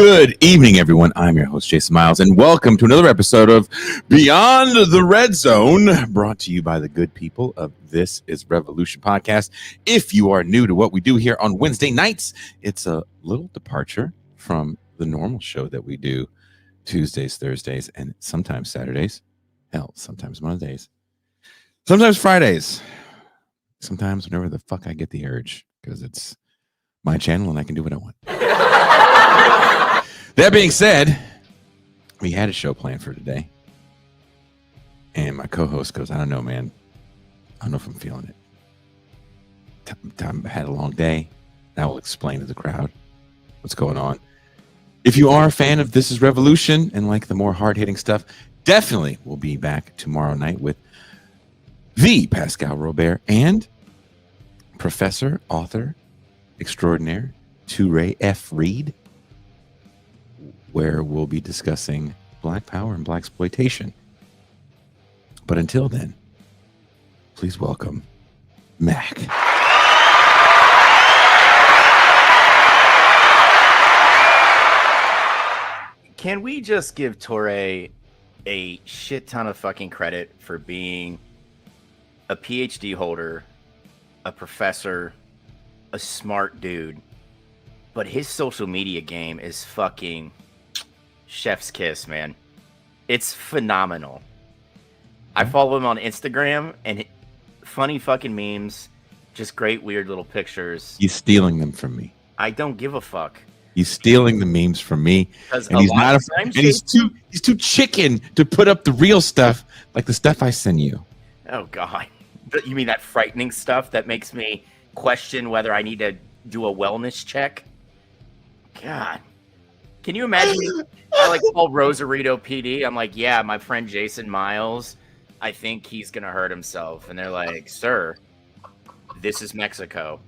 Good evening, everyone. I'm your host, Jason Miles, and welcome to another episode of Beyond the Red Zone, brought to you by the good people of This is Revolution podcast. If you are new to what we do here on Wednesday nights, it's a little departure from the normal show that we do Tuesdays, Thursdays, and sometimes Saturdays. Hell, sometimes Mondays. Sometimes Fridays. Sometimes whenever the fuck I get the urge, because it's my channel and I can do what I want. That being said, we had a show planned for today. And my co-host goes, I don't know, man. I don't know if I'm feeling it. I had a long day. I will explain to the crowd what's going on. If you are a fan of This is Revolution and like the more hard-hitting stuff, definitely we'll be back tomorrow night with the Pascal Robert and professor, author, extraordinaire, Touré F. Reed, where we'll be discussing Black Power and Black exploitation. But until then, please welcome Mac. Can we just give Touré a shit ton of fucking credit for being a PhD holder, a professor, a smart dude, but his social media game is fucking chef's kiss, man. It's phenomenal. I follow him on Instagram and funny fucking memes, just great weird little pictures. He's stealing them from me. I don't give a fuck. He's stealing the memes from me, and he's not. He's too chicken to put up the real stuff, like the stuff I send you. Oh God, you mean that frightening stuff that makes me question whether I need to do a wellness check? God, can you imagine? I like call Rosarito PD. I'm like, yeah, my friend Jason Miles. I think he's gonna hurt himself, and they're like, sir, this is Mexico.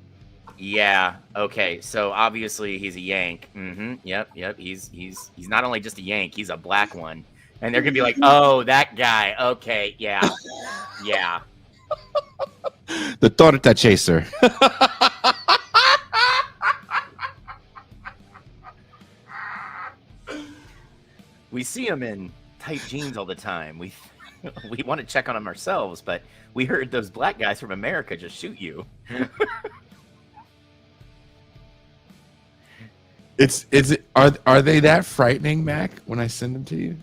Yeah. Okay. So obviously he's a Yank. Yep. He's not only just a Yank, he's a black one. And they're gonna be like, oh, that guy. Okay. Yeah. Yeah. The torta chaser. We see him in tight jeans all the time. We want to check on him ourselves, but we heard those black guys from America just shoot you. Are they that frightening, Mac, when I send them to you?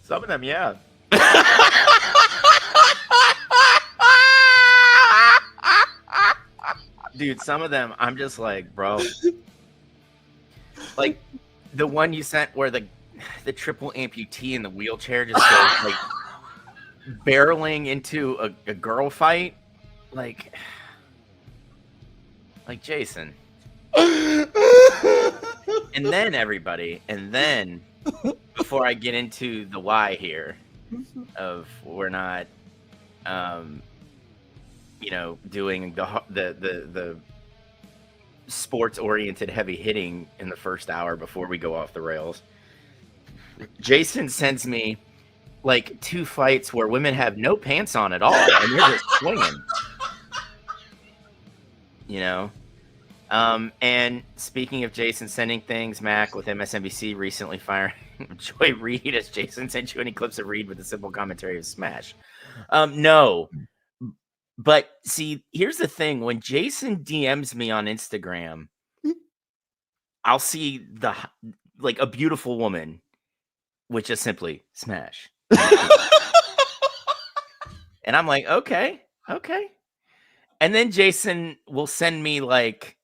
Some of them, yeah. Dude, some of them, I'm just like, bro. Like the one you sent where the triple amputee in the wheelchair just goes like barreling into a girl fight. Like Jason. And then everybody, before I get into the why here of we're not doing the sports oriented heavy hitting in the first hour before we go off the rails, Jason sends me like 2 fights where women have no pants on at all and they're just swinging, and speaking of Jason sending things, Mac with MSNBC recently firing Joy Reid. Has Jason sent you any clips of Reid with a simple commentary of Smash? No. But see, here's the thing. When Jason DMs me on Instagram, I'll see a beautiful woman with just simply Smash. And I'm like, okay. And then Jason will send me like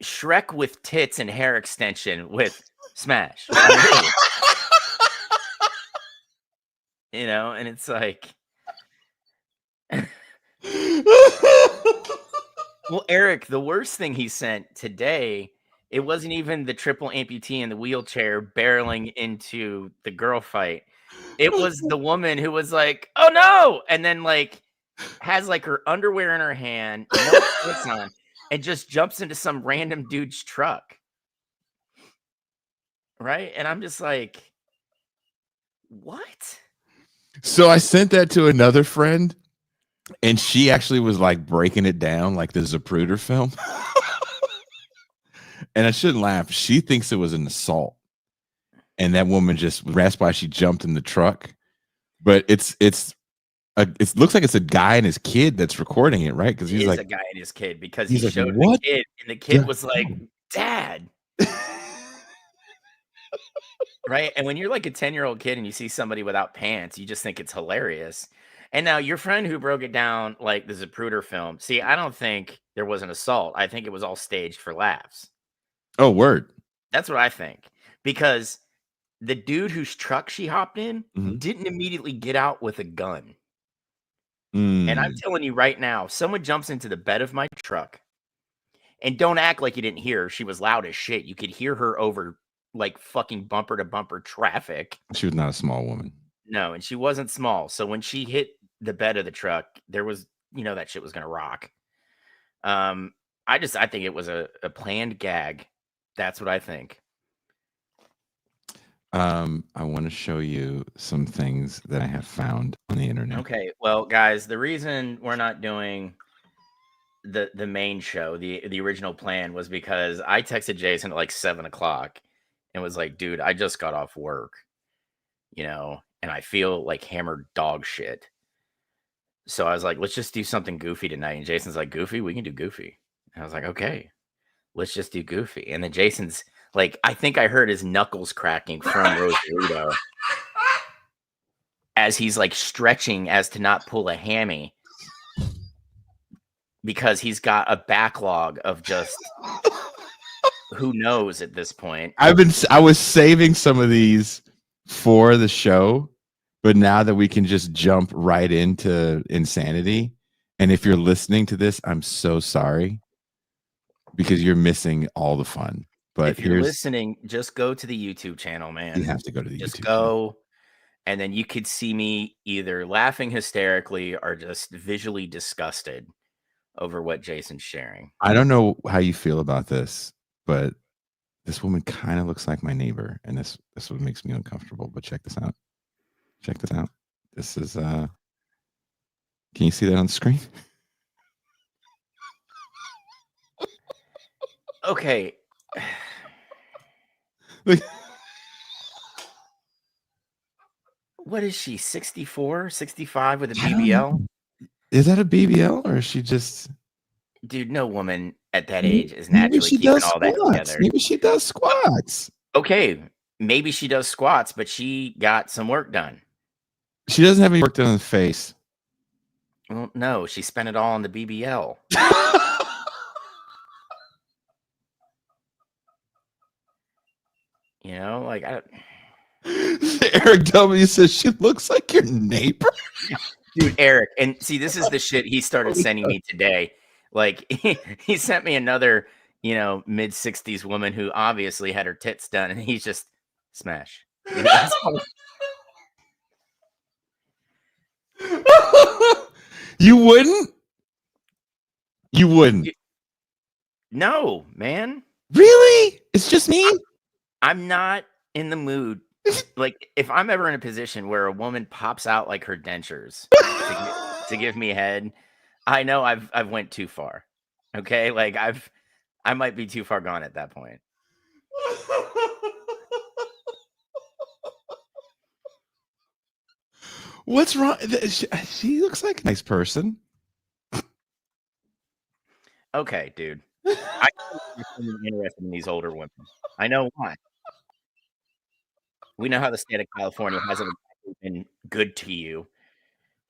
Shrek with tits and hair extension with Smash. And it's like, well, Eric, the worst thing he sent today, it wasn't even the triple amputee in the wheelchair barreling into the girl fight. It was the woman who was like, oh no, and then like has like her underwear in her hand, no pants on, and just jumps into some random dude's truck. Right? And I'm just like, what? So I sent that to another friend, and she actually was like breaking it down like the Zapruder film. And I shouldn't laugh. She thinks it was an assault. And that woman that's why she jumped in the truck. But it looks like it's a guy and his kid that's recording it, right? Because It he's is like, a guy and his kid because he he's like, showed what? the kid, and the kid was like, "Dad." Right? And when you're like a 10-year-old kid and you see somebody without pants, you just think it's hilarious. And now your friend who broke it down like the Zapruder film, see, I don't think there was an assault. I think it was all staged for laughs. Oh, word. That's what I think. Because the dude whose truck she hopped in Mhm. didn't immediately get out with a gun. And I'm telling you right now, someone jumps into the bed of my truck, and don't act like you didn't hear her. She was loud as shit. You could hear her over like fucking bumper to bumper traffic. She was not a small woman. No, and she wasn't small. So when she hit the bed of the truck, there was, that shit was gonna rock. I think it was a planned gag. That's what I think. I want to show you some things that I have found on the internet. Okay, well, guys, the reason we're not doing the main show, the original plan, was because I texted Jason at like 7:00 and was like, dude, I just got off work, and I feel like hammered dog shit. So I was like, let's just do something goofy tonight. And Jason's like, Goofy? We can do Goofy. And I was like, okay, let's just do Goofy. And then Jason's like, I think I heard his knuckles cracking from Rosarito as he's like stretching as to not pull a hammy because he's got a backlog of just who knows at this point. I was saving some of these for the show, but now that we can just jump right into insanity, and if you're listening to this, I'm so sorry because you're missing all the fun. But if you're listening, just go to the YouTube channel, man. You have to go to the just YouTube go, channel. And then you could see me either laughing hysterically or just visually disgusted over what Jason's sharing. I don't know how you feel about this, but this woman kind of looks like my neighbor, and this what makes me uncomfortable. But check this out. Check this out. This is can you see that on the screen? Okay. What is she, 64, 65 with a BBL? Is that a BBL or is she just... Dude, no woman at that age is naturally keeping all that together. Maybe she does squats. Okay, maybe she does squats, but she got some work done. She doesn't have any work done on the face. Well, no, she spent it all on the BBL. Like I don't... Eric W says she looks like your neighbor. Dude, Eric, and see, this is the shit he started sending me today. Like he sent me another, mid-60s woman who obviously had her tits done, and he's just smash. You wouldn't? You wouldn't? No, man. Really? It's just me? I'm not in the mood. Like, if I'm ever in a position where a woman pops out like her dentures to give me head, I know I've went too far. Okay, like I might be too far gone at that point. What's wrong? She looks like a nice person. Okay, dude. I'm interested in these older women. I know why. We know how the state of California hasn't been good to you.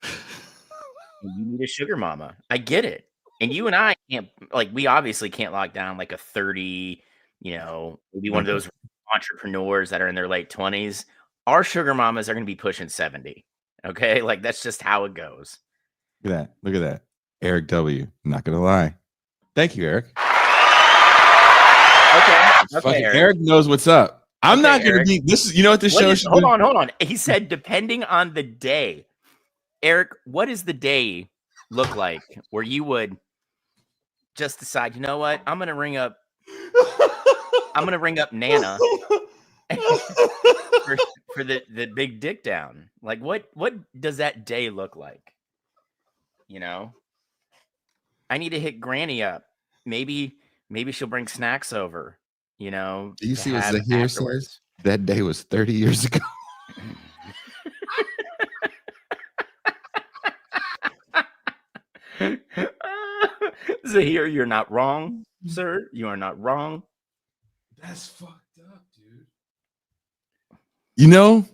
You need a sugar mama. I get it. And you and I can't, we obviously can't lock down like a 30, maybe one of those entrepreneurs that are in their late 20s. Our sugar mamas are going to be pushing 70. Okay. Like, that's just how it goes. Look at that. Look at that. Eric W. I'm not going to lie. Thank you, Eric. Okay, Eric knows what's up. I'm not going to be this. You know what this show should hold on. He said, depending on the day. Eric, what does the day look like where you would just decide, you know what? I'm going to ring up Nana for the big dick down. Like, what does that day look like? I need to hit Granny up. Maybe maybe she'll bring snacks over, Do you to see what have Zahir says? afterwards. That day was 30 years ago. Zahir, you're not wrong, sir. You are not wrong. That's fucked up, dude.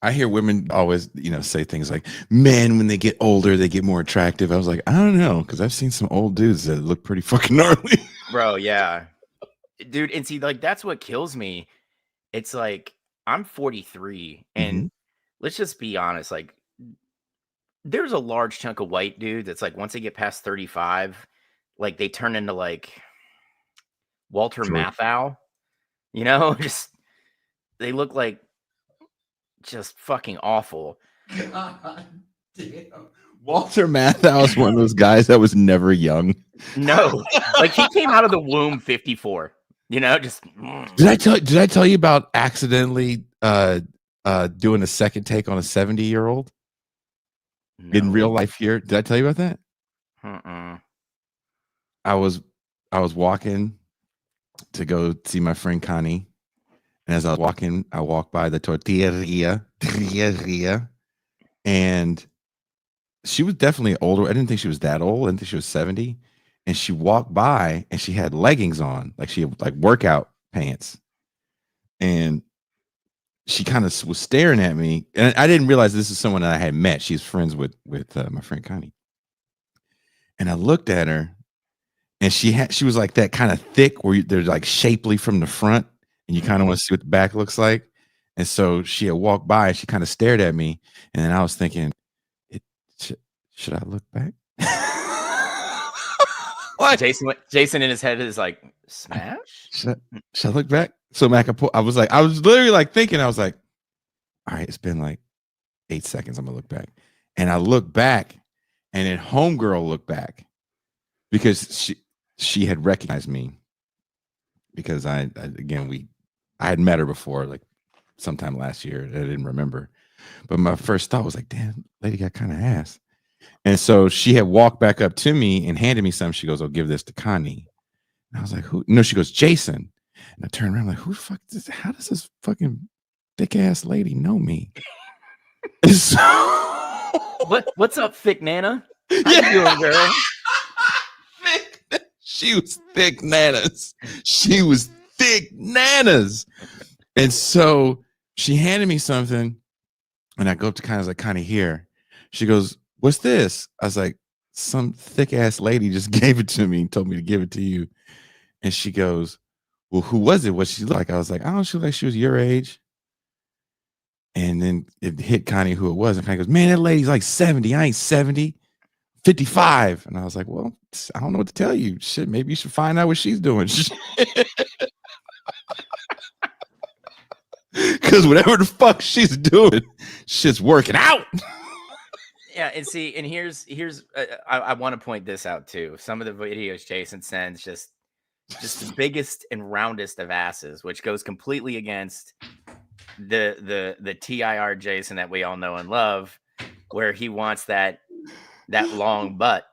I hear women always, say things like, men, when they get older, they get more attractive. I was like, I don't know, because I've seen some old dudes that look pretty fucking gnarly. Bro, yeah. Dude, and see, like, that's what kills me. It's like, I'm 43, and let's just be honest, like, there's a large chunk of white dude that's like, once they get past 35, like, they turn into, like, Walter Sure. Matthau, just, they look like just fucking awful. God damn. Walter Matthau is one of those guys that was never young. No, like, he came out of the womb 54, just. Did I tell you about accidentally doing a second take on a 70-year-old in real life here? Did I tell you about that? I was walking to go see my friend Connie, and as I was walking, I walked by the tortilleria, and she was definitely older. I didn't think she was that old. I didn't think she was 70. And she walked by and she had leggings on, like she had like workout pants. And she kind of was staring at me. And I didn't realize this is someone that I had met. She's friends with my friend Connie. And I looked at her, and she was like that kind of thick where they're like shapely from the front, and you kind of want to see what the back looks like. And so she had walked by and she kind of stared at me. And then I was thinking, should I look back? What? Jason in his head is like, smash? Should I look back? So Mac, I was literally like thinking, I was like, all right, it's been like 8 seconds. I'm gonna look back. And I looked back, and then homegirl looked back because she had recognized me because I had met her before, like sometime last year. I didn't remember. But my first thought was like, damn, lady got kind of ass. And so she had walked back up to me and handed me some. She goes, I'll give this to Connie. And I was like, who? No, she goes, Jason. And I turned around like, who the fuck is this? How does this fucking thick ass lady know me? So, what's up, thick Nana? How you doing, girl? She was thick nanas. She was thick nanas. And so she handed me something, and I go up to Connie here. She goes, what's this? I was like, some thick ass lady just gave it to me and told me to give it to you. And she goes, well, who was it? What she looked like? I was like, I don't feel like she was your age. And then it hit Connie who it was. And Connie goes, man, that lady's like 70. I ain't 70, 55. And I was like, well, I don't know what to tell you. Shit, maybe you should find out what she's doing. Because whatever the fuck she's doing, shit's working out. Yeah, and see, and here's I want to point this out too. Some of the videos Jason sends just the biggest and roundest of asses, which goes completely against the TIR Jason that we all know and love, where he wants that long butt,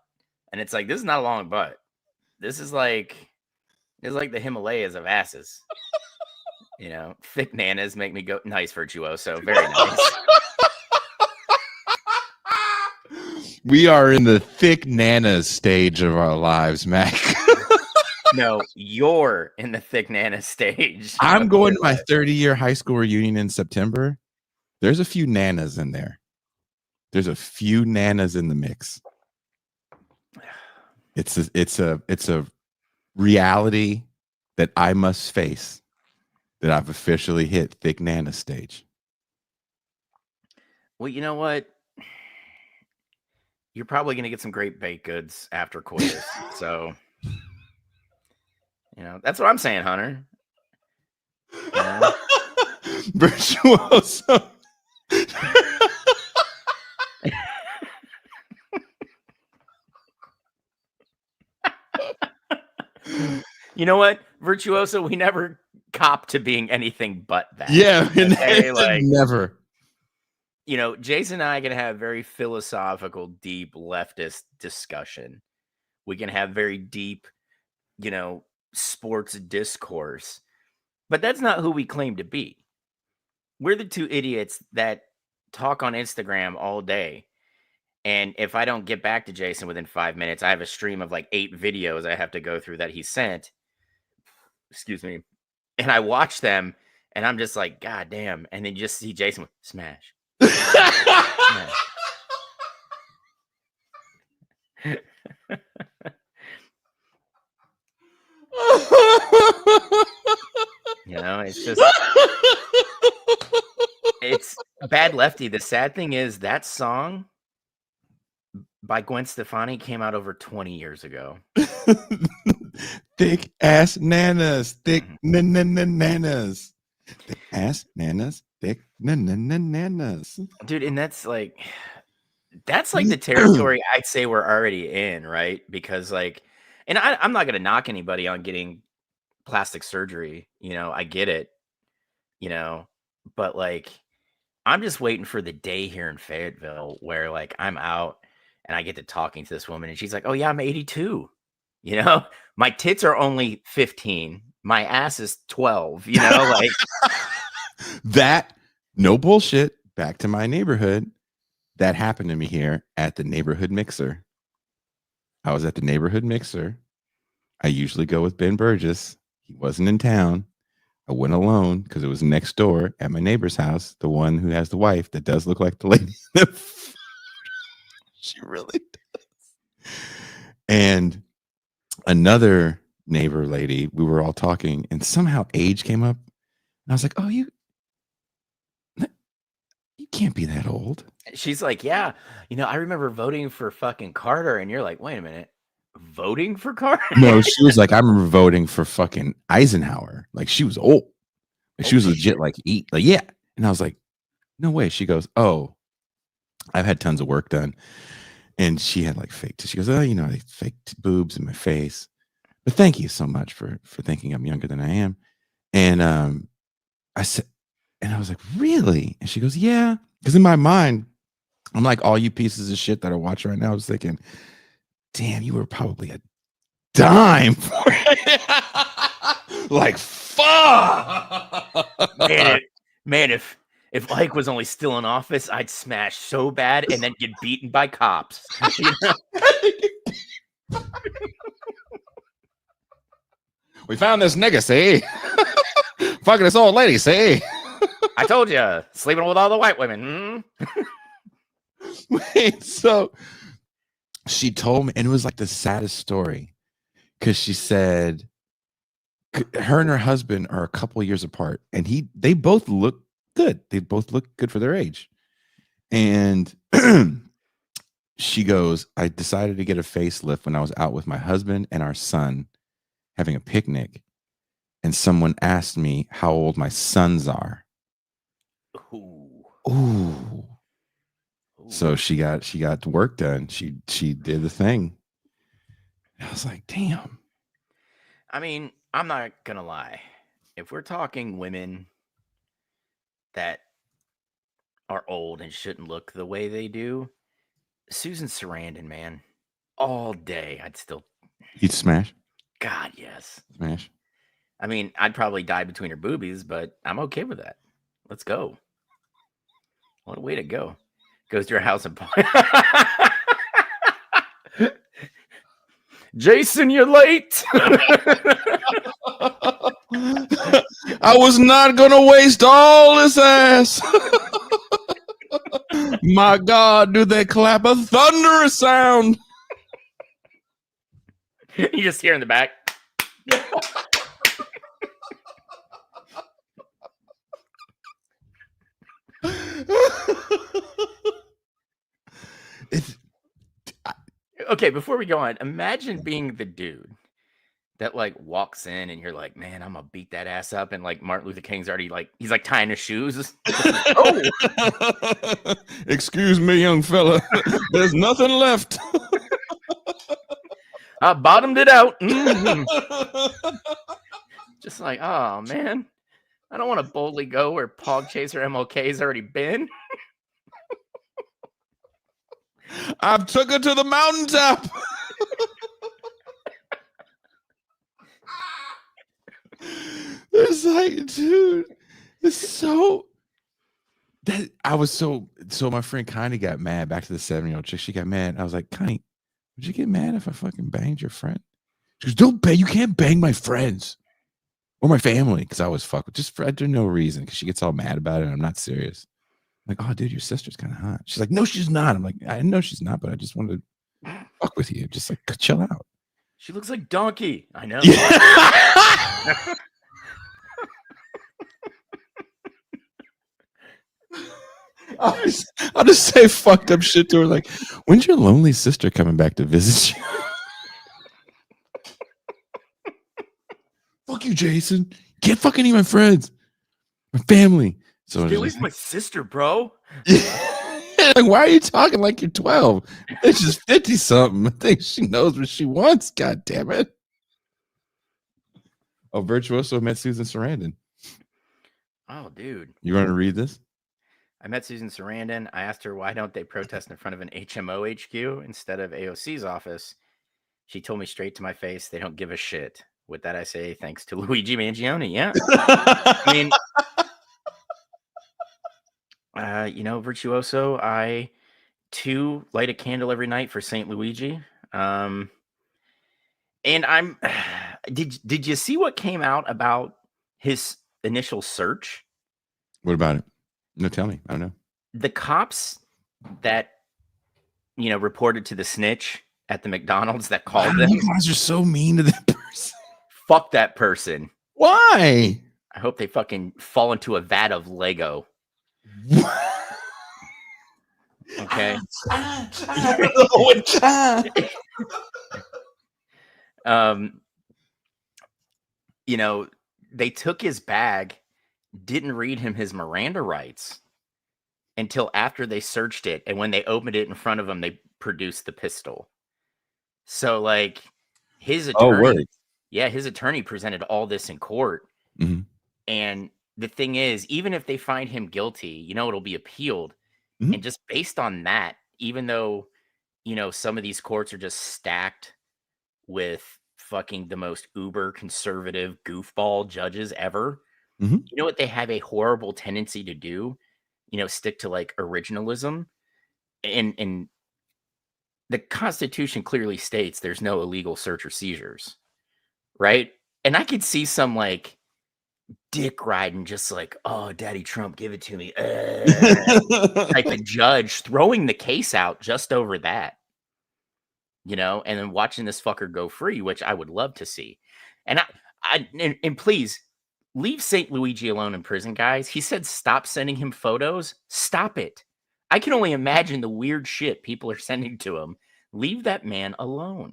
and it's like, this is not a long butt. This is like the Himalayas of asses. Thick nanas make me go nice, Virtuoso. Very nice. We are in the thick nanas stage of our lives, Mac. No, you're in the thick nana stage. I'm going to my 30-year high school reunion in September. There's a few nanas in there. There's a few nanas in the mix. It's a reality that I must face, that I've officially hit thick nana stage. Well, you know what? You're probably going to get some great baked goods after coitus. So, that's what I'm saying, Hunter. Virtuoso. You know what? Virtuoso, we never cop to being anything but that. Yeah, okay? Like, never. Jason and I can have very philosophical, deep leftist discussion. We can have very deep sports discourse. But that's not who we claim to be. We're the two idiots that talk on Instagram all day. And if I don't get back to Jason within 5 minutes, I have a stream of like 8 videos I have to go through that he sent. Excuse me. And I watch them and I'm just like, God damn. And then you just see Jason smash. Smash. It's just it's Bad Lefty. The sad thing is that song by Gwen Stefani came out over 20 years ago. Thick ass nanas, thick nanas, thick ass nanas, thick nanas. Dude, and that's like the territory I'd say we're already in, right? Because and I'm not gonna knock anybody on getting plastic surgery. I get it. But I'm just waiting for the day here in Fayetteville where I'm out and I get to talking to this woman and she's like, "Oh yeah, I'm 82." My tits are only 15. My ass is 12. That, no bullshit. Back to my neighborhood. That happened to me here at the neighborhood mixer. I was at the neighborhood mixer. I usually go with Ben Burgess. He wasn't in town. I went alone because it was next door at my neighbor's house, the one who has the wife that does look like the lady. She really does. And another neighbor lady, we were all talking, and somehow age came up. And I was like, "Oh, you can't be that old." She's like, "Yeah, I remember voting for fucking Carter." And you're like, "Wait a minute. Voting for Carter?" No, she was like, "I remember voting for fucking Eisenhower." Like, she was old. Like, she was legit yeah. And I was like, "No way." She goes, "Oh, I've had tons of work done." And she had fake. She goes, "Oh, I faked boobs in my face. But thank you so much for thinking I'm younger than I am." And I said, and I was like, "Really?" And she goes, "Yeah." Because in my mind, I'm like, all you pieces of shit that are watching right now, I was thinking, damn, you were probably a dime for it. Fuck. Man, if Ike was only still in office, I'd smash so bad and then get beaten by cops. We found this nigga, see? Fucking this old lady, see? I told you, sleeping with all the white women. Wait, so she told me, and it was the saddest story, because she said her and her husband are a couple years apart, and they both look good. They both look good for their age. And she goes, "I decided to get a facelift when I was out with my husband and our son having a picnic, and someone asked me how old my sons are." Ooh. So she got work done. She did the thing. I was like, damn. I mean, I'm not gonna lie. If we're talking women that are old and shouldn't look the way they do, Susan Sarandon, man, all day You'd smash? God, yes. Smash. I mean, I'd probably die between her boobies, but I'm okay with that. Let's go. What a way to go. Goes to your house and Jason, you're late. I was not gonna waste all this ass. My God, do they clap a thunderous sound? You just hear in the back. Okay, before we go on, imagine being the dude that walks in and you're like, "Man, I'm gonna beat that ass up," and Martin Luther King's already he's tying his shoes. Oh, excuse me, young fella. There's nothing left. I bottomed it out. Just oh man, I don't want to boldly go where Pog Chaser MLK's already been. I've took her to the mountaintop. It's like, dude, it's so that I was so my friend Connie got mad. Back to the 7-year-old chick, she got mad. I was like, Connie, would you get mad if I fucking banged your friend? She goes, don't bang. You can't bang my friends or my family because I always fuck with just for no reason. Because she gets all mad about it, and I'm not serious. I'm like, oh, dude, your sister's kind of hot. She's like, no, she's not. I'm like, I know she's not, but I just wanted to fuck with you. Just like chill out. She looks like Donkey. I know. Yeah. I'll just say fucked up shit to her like, when's your lonely sister coming back to visit you? Fuck you, Jason. Can't fuck any of my friends. My family. So Stay away from my sister, bro. like, why are you talking like you're 12? It's just 50 something. I think she knows what she wants. God damn it. Oh, Virtuoso met Susan Sarandon. Oh, dude. You want to read this? I met Susan Sarandon. I asked her why don't they protest in front of an HMO HQ instead of AOC's office. She told me straight to my face they don't give a shit. With that, I say thanks to Luigi Mangione. Yeah. I mean, Virtuoso, I too light a candle every night for St. Luigi. And I'm did you see what came out about his initial search? What about it? No, tell me. I don't know. The cops that reported to the snitch at the McDonald's that called them. You guys are so mean to that person. Fuck that person. Why? I hope they fucking fall into a vat of Lego. Okay. They took his bag, didn't read him his Miranda rights until after they searched it, and when they opened it in front of him, they produced the pistol. So, like, his attorney, his attorney presented all this in court, and the thing is, even if they find him guilty, it'll be appealed, and just based on that, even though some of these courts are just stacked with fucking the most uber conservative goofball judges ever. You know what they have a horrible tendency to do? Stick to like originalism. And the Constitution clearly states there's no illegal search or seizures, right? And I could see some like dick riding, just like, oh, Daddy Trump, give it to me, type of judge throwing the case out just over that. And then watching this fucker go free, which I would love to see. And and please leave St. Luigi alone in prison, guys. He said, stop sending him photos. Stop it. I can only imagine the weird shit people are sending to him. Leave that man alone.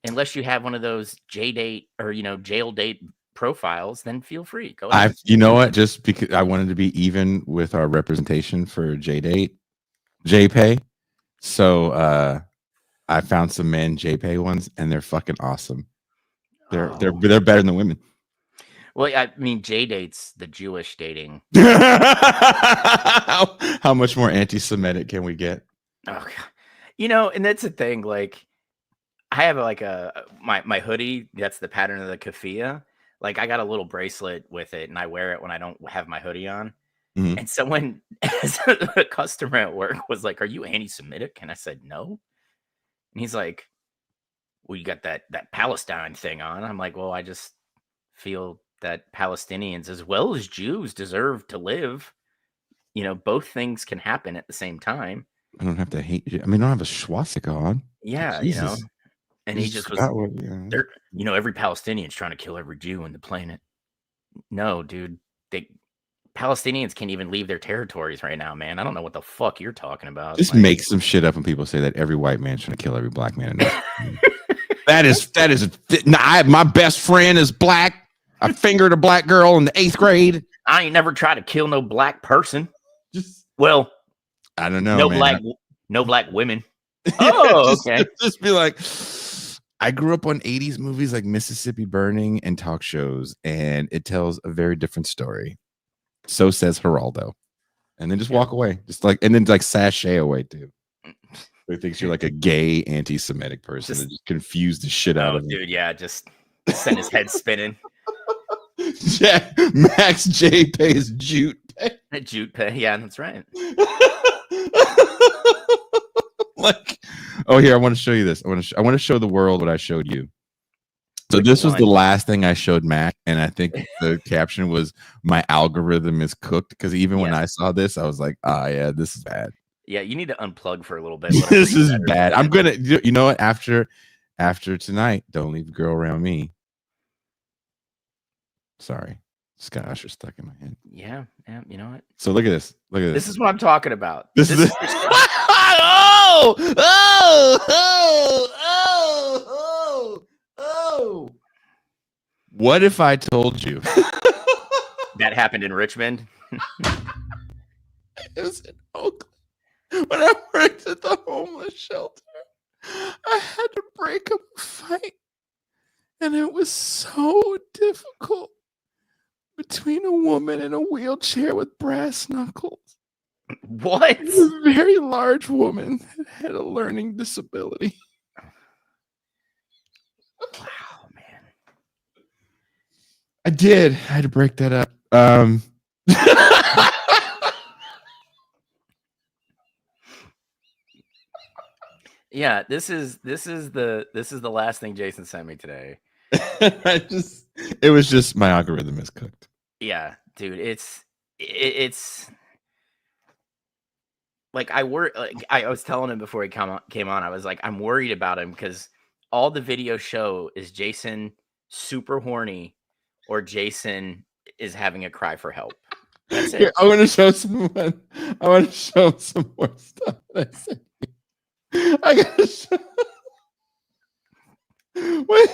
Unless you have one of those J-date or, jail date profiles, then feel free. Go ahead. You know what? Just because I wanted to be even with our representation for J-date, J-pay. So, I found some men JPay ones, and they're fucking awesome. They're better than the women. Well, I mean, J-date's the Jewish dating. How much more anti-Semitic can we get? Oh, God. And that's the thing. Like, I have like my hoodie. That's the pattern of the keffiyeh. Like, I got a little bracelet with it, and I wear it when I don't have my hoodie on. And someone, as a customer at work, was like, "Are you anti-Semitic?" And I said, "No." And he's like, well, you got that Palestine thing on. I'm like, well, I just feel that Palestinians as well as Jews deserve to live. Both things can happen at the same time. I don't have to hate you. I mean, I don't have a swastika on. Yeah, Jesus. And he just was, every Palestinian's trying to kill every Jew on the planet. No, dude. Palestinians can't even leave their territories right now, man. I don't know what the fuck you're talking about. Just make some shit up when people say that every white man's trying to kill every black man. That is. My best friend is black. I fingered a black girl in the 8th grade. I ain't never tried to kill no black person. I don't know. No black women. Oh, okay. Just be like, I grew up on 80s movies like Mississippi Burning and talk shows, and it tells a very different story. So says Geraldo. And then just walk away. And then sashay away too. He thinks you're like a gay anti-Semitic person that just confuse the shit out of him. Dude, yeah, just send his head spinning. Max J pays Jute Pay. Jute Pay. Yeah, that's right. Like, oh, here, I want to show you this. I want to show the world what I showed you. So this was the last thing I showed Mac, and I think the caption was "My algorithm is cooked." Because even when I saw this, I was like, "Ah, yeah, this is bad." Yeah, you need to unplug for a little bit. This is bad. I'm gonna, you know what? After tonight, don't leave a girl around me. Sorry, Scott Usher stuck in my head. Yeah, you know what? So look at this. Look at this. This is what I'm talking about. This is oh. What if I told you that happened in Richmond? It was in Oakland. When I worked at the homeless shelter, I had to break up a fight, and it was so difficult between a woman in a wheelchair with brass knuckles. What? A very large woman that had a learning disability. Wow, man. I had to break that up. Yeah, this is the last thing Jason sent me today. It was just my algorithm is cooked. Yeah, dude, it's like I was telling him before he came on, I was like, I'm worried about him because all the videos show is Jason super horny or Jason is having a cry for help. That's it. Here, I want to show someone. I want to show some more stuff that I said. I gotta show. Wait.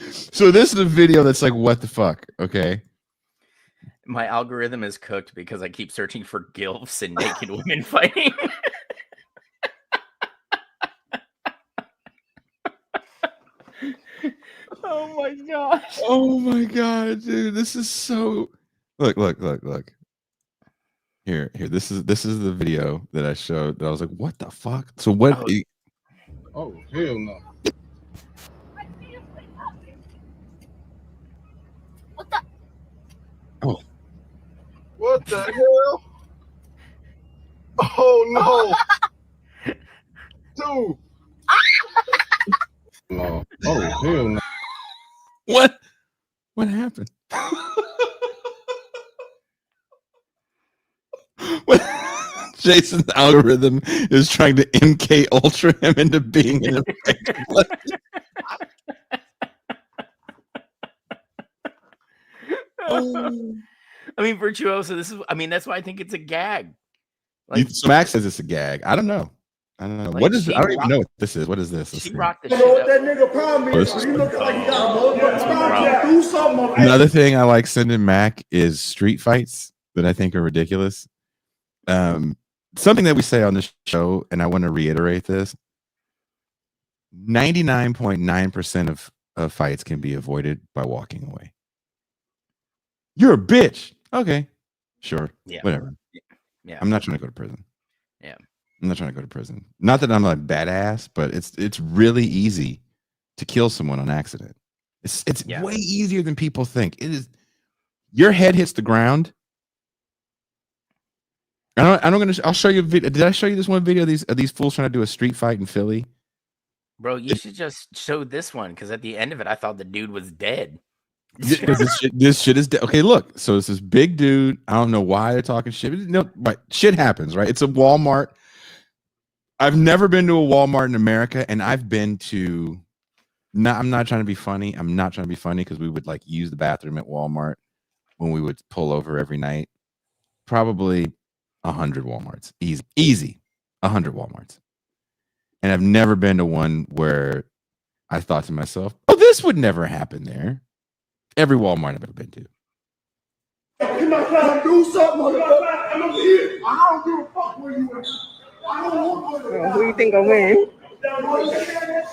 So this is a video that's like, what the fuck? Okay. My algorithm is cooked because I keep searching for gilfs and naked women fighting. Oh my gosh. Oh my god, dude. This is so look. Here. This is the video that I showed that I was like, what the fuck? So what oh hell no. What the? Oh. What the hell? Oh no. Dude. No. Oh hell no. What happened? Jason's algorithm is trying to MK Ultra him into being an effective. I mean, Virtuoso, that's why I think it's a gag. Like, So Max says it's a gag. I don't know. Like, what is? I don't even know what this is. What is this? She rocked the shit You know what up. that nigga problem is? He looking like he got a motherfucking do something. Another thing I like sending Mac is street fights that I think are ridiculous. Something that we say on this show, and I want to reiterate this: 99.9% of fights can be avoided by walking away. You're a bitch. Okay, sure, whatever. Yeah, I'm not trying to go to prison. Yeah, I'm not trying to go to prison. Not that I'm like badass, but it's really easy to kill someone on accident. It's way easier than people think. It is. Your head hits the ground. I'll show you a video. Did I show you this one video of these fools trying to do a street fight in Philly? Bro, you should just show this one because at the end of it, I thought the dude was dead. This shit is dead. Okay, look. So it's this big dude. I don't know why they're talking shit. No, but shit happens, right? It's a Walmart. I've never been to a Walmart in America, and I've been to. I'm not trying to be funny. I'm not trying to be funny because we would like use the bathroom at Walmart when we would pull over every night. Probably 100 Walmarts. Easy. 100 Walmarts. And I've never been to one where I thought to myself, oh, this would never happen there. Every Walmart I've ever been to. You might try to do something. I'm over here. I don't give a fuck where you at. Who you think will win? I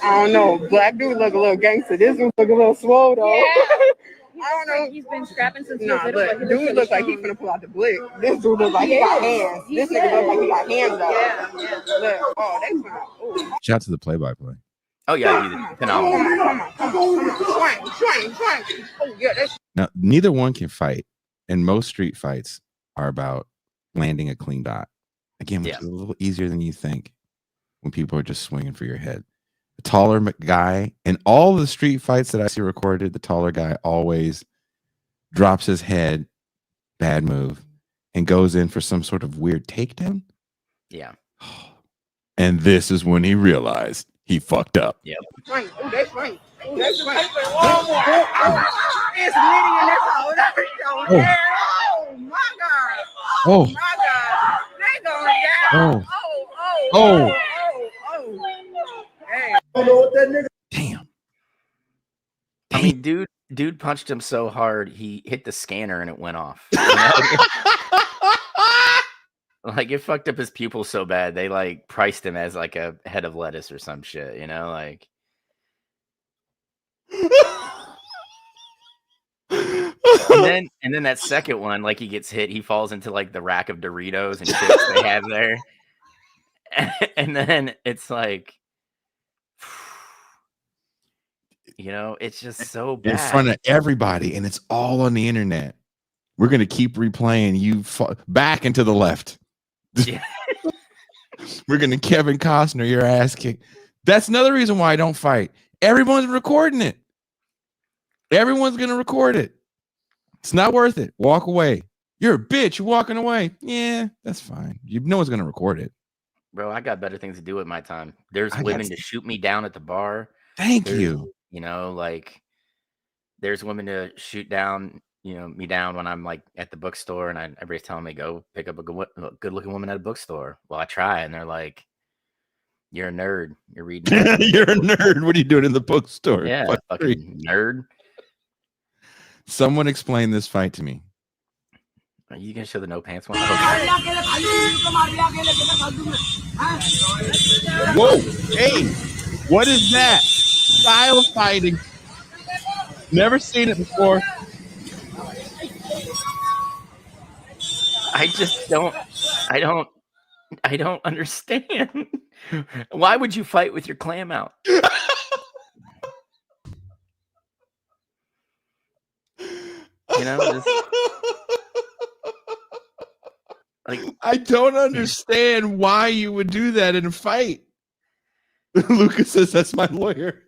don't know. Black dude look a little gangster. This dude look a little swole though. Yeah. I don't know. He's been scrapping since Nah, but dude look like he finna pull out the blick. This dude look like he got hands. This nigga look like he got hands though. Yeah. Look, oh, they finna. Shout out to the play-by-play. Oh yeah, he's phenomenal. Come on. Swing. Oh yeah, that's Now, neither one can fight, and most street fights are about landing a clean dot. Again, which is a little easier than you think when people are just swinging for your head. The taller guy, in all the street fights that I see recorded, the taller guy always drops his head, bad move, and goes in for some sort of weird takedown. Yeah. And this is when he realized he fucked up. Yep. Right. Oh, that's right. Oh, that's right. It's Liddy in this hole. Oh, my God. Oh, my God. They going down. Oh. Hey. I don't know what that nigga. Damn. I mean, dude punched him so hard he hit the scanner and it went off. You know? Like, it fucked up his pupil so bad they like priced him as like a head of lettuce or some shit, you know, like. and then that second one, like, he gets hit, he falls into like the rack of Doritos and chips they have there, and then it's like, you know, it's just so bad in front of everybody, and it's all on the internet. We're gonna keep replaying you back into the left. Yeah. We're gonna Kevin Costner your ass kick. That's another reason why I don't fight. Everyone's recording it. Everyone's gonna record it. It's not worth it. Walk away. You're a bitch. You're walking away. Yeah, that's fine. No one's gonna record it. Bro, I got better things to do with my time. There's women to shoot me down at the bar. Thank you. You know, like, there's women to shoot down, you know, me down when I'm like at the bookstore, and everybody's telling me go pick up a good looking woman at a bookstore. Well, I try, and they're like, "You're a nerd. You're reading. You're a nerd. What are you doing in the bookstore? Yeah, fucking nerd." Someone explain this fight to me. Are you gonna show the no pants one? Whoa! Hey, what is that? Style of fighting. Never seen it before. I just don't. I don't understand. Why would you fight with your clam out? You know, just, like, I don't understand why you would do that in a fight. Lucas says that's my lawyer.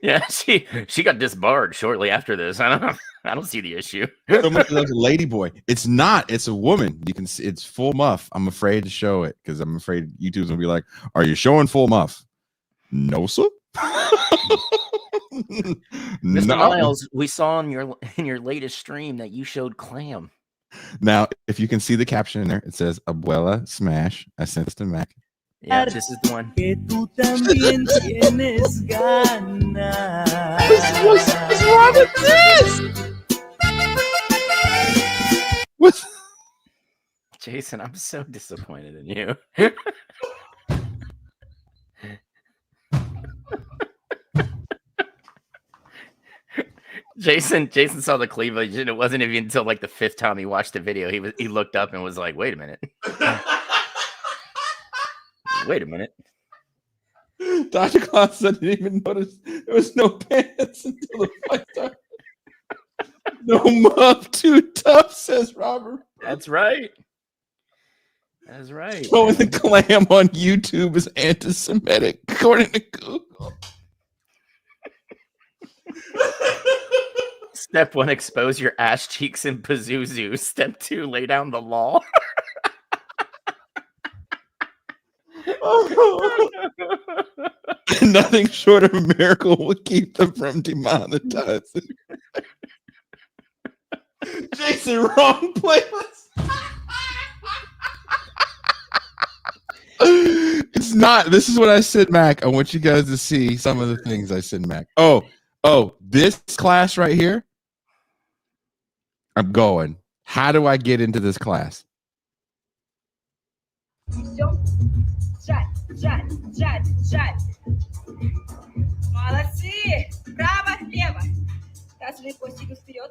Yeah, she got disbarred shortly after this. I don't see the issue. Someone looks a lady boy. It's not. It's a woman. You can see it's full muff. I'm afraid to show it because I'm afraid YouTube's gonna be like, "Are you showing full muff?" No, sir. Mr. No. Miles, we saw in your latest stream that you showed clam. Now, if you can see the caption in there, it says "Abuela Smash." I sent this to Mac. Yeah, this is the one. What's wrong with this? What? Jason, I'm so disappointed in you. Jason saw the cleavage, and it wasn't even until like the fifth time he watched the video he looked up and was like, "Wait a minute, wait a minute." Dr. Claus didn't even notice there was no pants until the fight started. No muff, too tough, says Robert. That's right. That's right. Showing the clam on YouTube is anti-Semitic, according to Google. Step 1, expose your ass cheeks in Pazuzu. Step 2, lay down the law. Nothing short of a miracle will keep them from demonetizing. Jason, wrong playlist. It's not. This is what I said, Mac. I want you guys to see some of the things I said, Mac. Oh, this class right here. I'm going. How do I get into this class? Молодцы! Право, лево. Таз легко сигу вперед.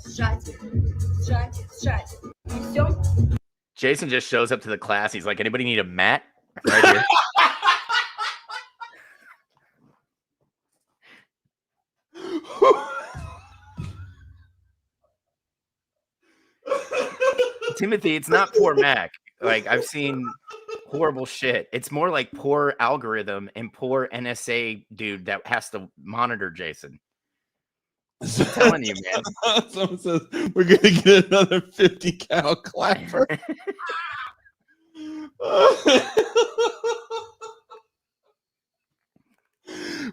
Сжатие, сжатие, сжатие. И все. Jason just shows up to the class. He's like, "Anybody need a mat?" Right here. Timothy, it's not poor Mac. Like, I've seen horrible shit. It's more like poor algorithm and poor NSA dude that has to monitor Jason. I'm telling you, man. Someone says we're gonna get another 50 cal clapper.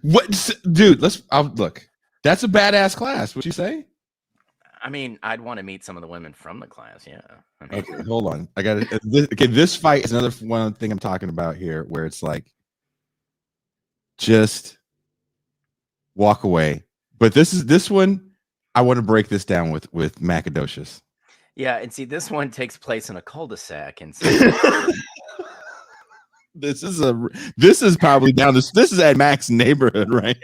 What, dude? Look. That's a badass class. What'd you say? I mean, I'd want to meet some of the women from the class. Yeah. I mean, Okay, hold on. I got it. Okay, this fight is another one thing I'm talking about here, where it's like, just walk away. But this one. I want to break this down with Macadocious. yeah, and see, this one takes place in a cul-de-sac, and This is probably down this. This is at Mac's neighborhood, right?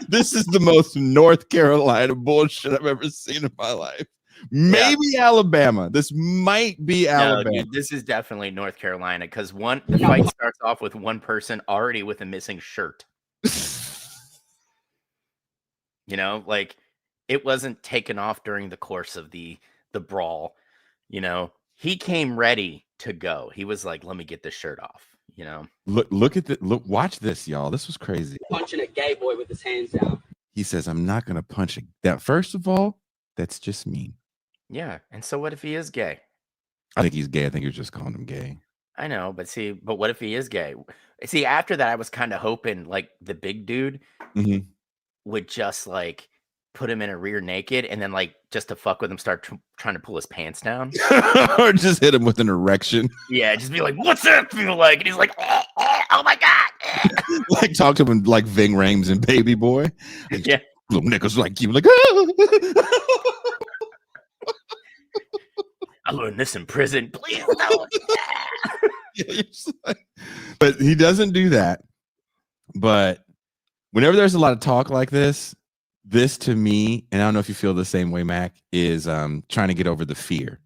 This is the most North Carolina bullshit I've ever seen in my life. Maybe Alabama. This might be Alabama. No, dude, this is definitely North Carolina because the fight starts off with one person already with a missing shirt. You know, like it wasn't taken off during the course of the brawl. You know, he came ready to go. He was like, "Let me get this shirt off." You know, look at watch this, y'all. This was crazy. Punching a gay boy with his hands down. He says, "I'm not gonna punch that." First of all, that's just mean. yeah. And so, what if he is gay? I think he's gay. I think you're just calling him gay. I know, but what if he is gay? See, after that, I was kind of hoping like the big dude would just like put him in a rear naked and then like just to fuck with him, start trying to pull his pants down. Or just hit him with an erection. Yeah, just be like, "What's that feel like?" And he's like, "Oh my God." Like talk to him like Ving Rhames and Baby Boy. And yeah. Little niggas like you, like, ah! I learned this in prison. Please don't. Yeah, but he doesn't do that. But whenever there's a lot of talk like this to me, and I don't know if you feel the same way, Mac, is trying to get over the fear.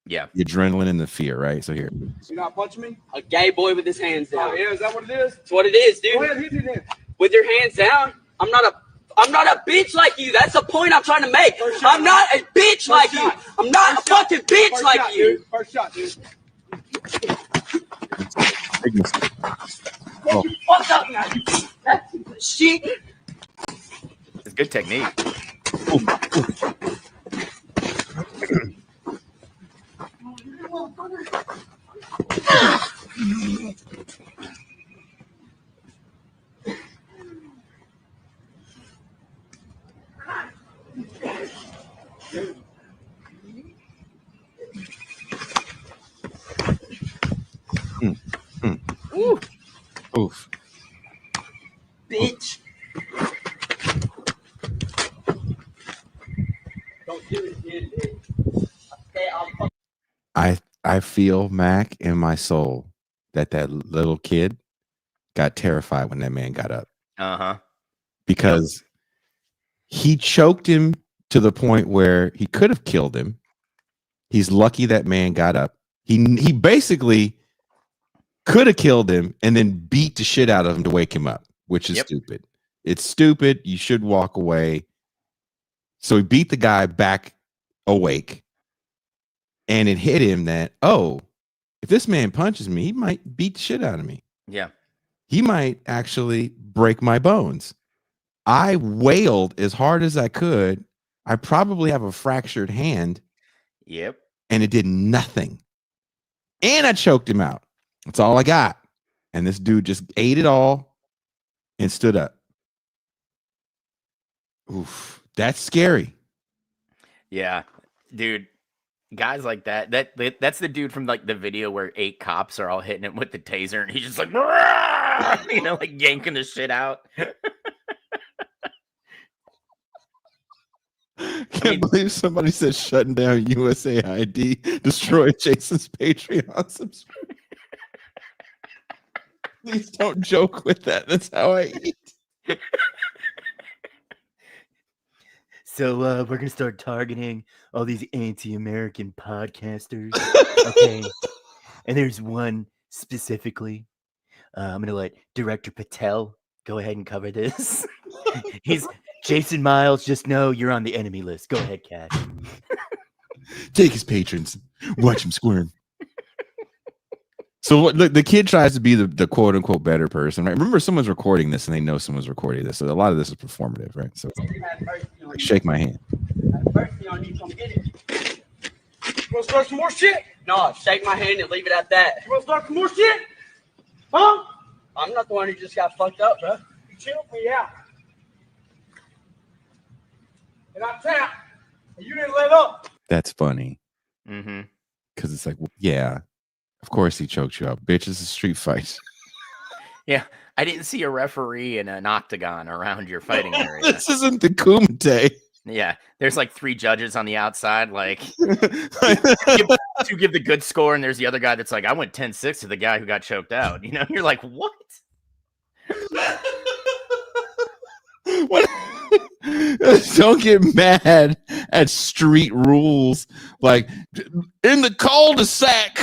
Yeah. The adrenaline and the fear, right? So here. You not punching me? A gay boy with his hands down. Oh, yeah, is that what it is? That's what it is, dude. Go ahead, hit me then. With your hands down. I'm not a bitch like you. That's the point I'm trying to make. I'm not a bitch like you. I'm not a fucking bitch like you. Dude. First shot, dude. Oh. Fuck up now. That's shit. It's good technique. Oof. Bitch. Don't do it again, bitch. Okay, I feel, Mac, in my soul that little kid got terrified when that man got up. Uh-huh. Because he choked him to the point where he could have killed him. He's lucky that man got up. He basically could have killed him and then beat the shit out of him to wake him up, which is stupid. It's stupid. You should walk away. So he beat the guy back awake. And it hit him that, oh, if this man punches me, he might beat the shit out of me. Yeah. He might actually break my bones. I wailed as hard as I could. I probably have a fractured hand. Yep. And it did nothing. And I choked him out. That's all I got. And this dude just ate it all and stood up. Oof. That's scary. Yeah. Dude. Guys like that's the dude from like the video where 8 cops are all hitting him with the taser and he's just like, you know, like yanking the shit out. Can't believe somebody said shutting down USAID destroyed Jason's Patreon subscription. Please don't joke with that. That's how I eat. So we're gonna start targeting all these anti-American podcasters. Okay. And there's one specifically. I'm gonna let Director Patel go ahead and cover this. He's Jason Miles. Just know you're on the enemy list. Go ahead, Cash. Take his patrons. Watch him squirm. So look, the kid tries to be the quote unquote better person, right? Remember, someone's recording this and they know someone's recording this. So a lot of this is performative, right? So like, shake my hand. You want to start some more shit? No, shake my hand and leave it at that. You want to start some more shit? Huh? I'm not the one who just got fucked up, bro. You chilled me out. And I tapped, and you didn't let up. That's funny. Mm-hmm. Because it's like, yeah, of course he choked you out. Bitch, it's a street fight. Yeah, I didn't see a referee in an octagon around your fighting area. This isn't the Kumite. Yeah, there's like 3 judges on the outside, like to give the good score, and there's the other guy that's like, I went 10-6 to the guy who got choked out. You know, you're like, what? What? Don't get mad at street rules. Like in the cul-de-sac,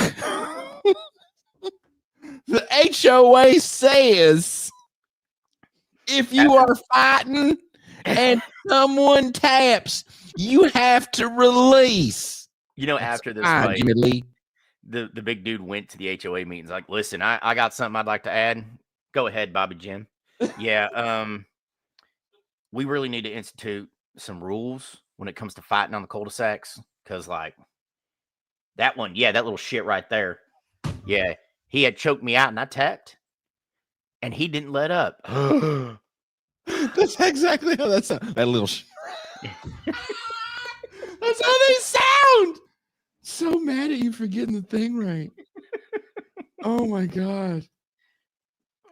the HOA says if you are fighting and someone taps, you have to release. You know, after this fight, Jimmy Lee. the big dude went to the HOA meetings like, listen, I got something I'd like to add. Go ahead, Bobby Jim. Yeah, we really need to institute some rules when it comes to fighting on the cul-de-sacs. Because, like, that one, yeah, that little shit right there. Yeah, he had choked me out and I tapped. And he didn't let up. That's exactly how that sounds. That little That's how they sound. So mad at you for getting the thing right. Oh my god.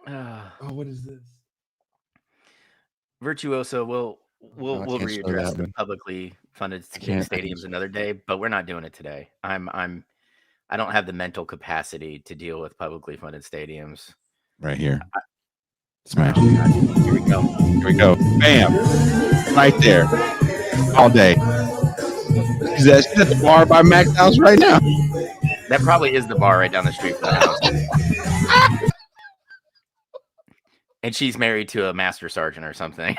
Oh, what is this? Virtuoso, we'll I can't show readdress that the one. publicly funded can't- stadiums another day, but we're not doing it today. I don't have the mental capacity to deal with publicly funded stadiums. Right here. Smash. Here we go. Here we go. Bam. Right there. All day. She's at the bar by Mac's house right now. That probably is the bar right down the street from the house. And she's married to a master sergeant or something.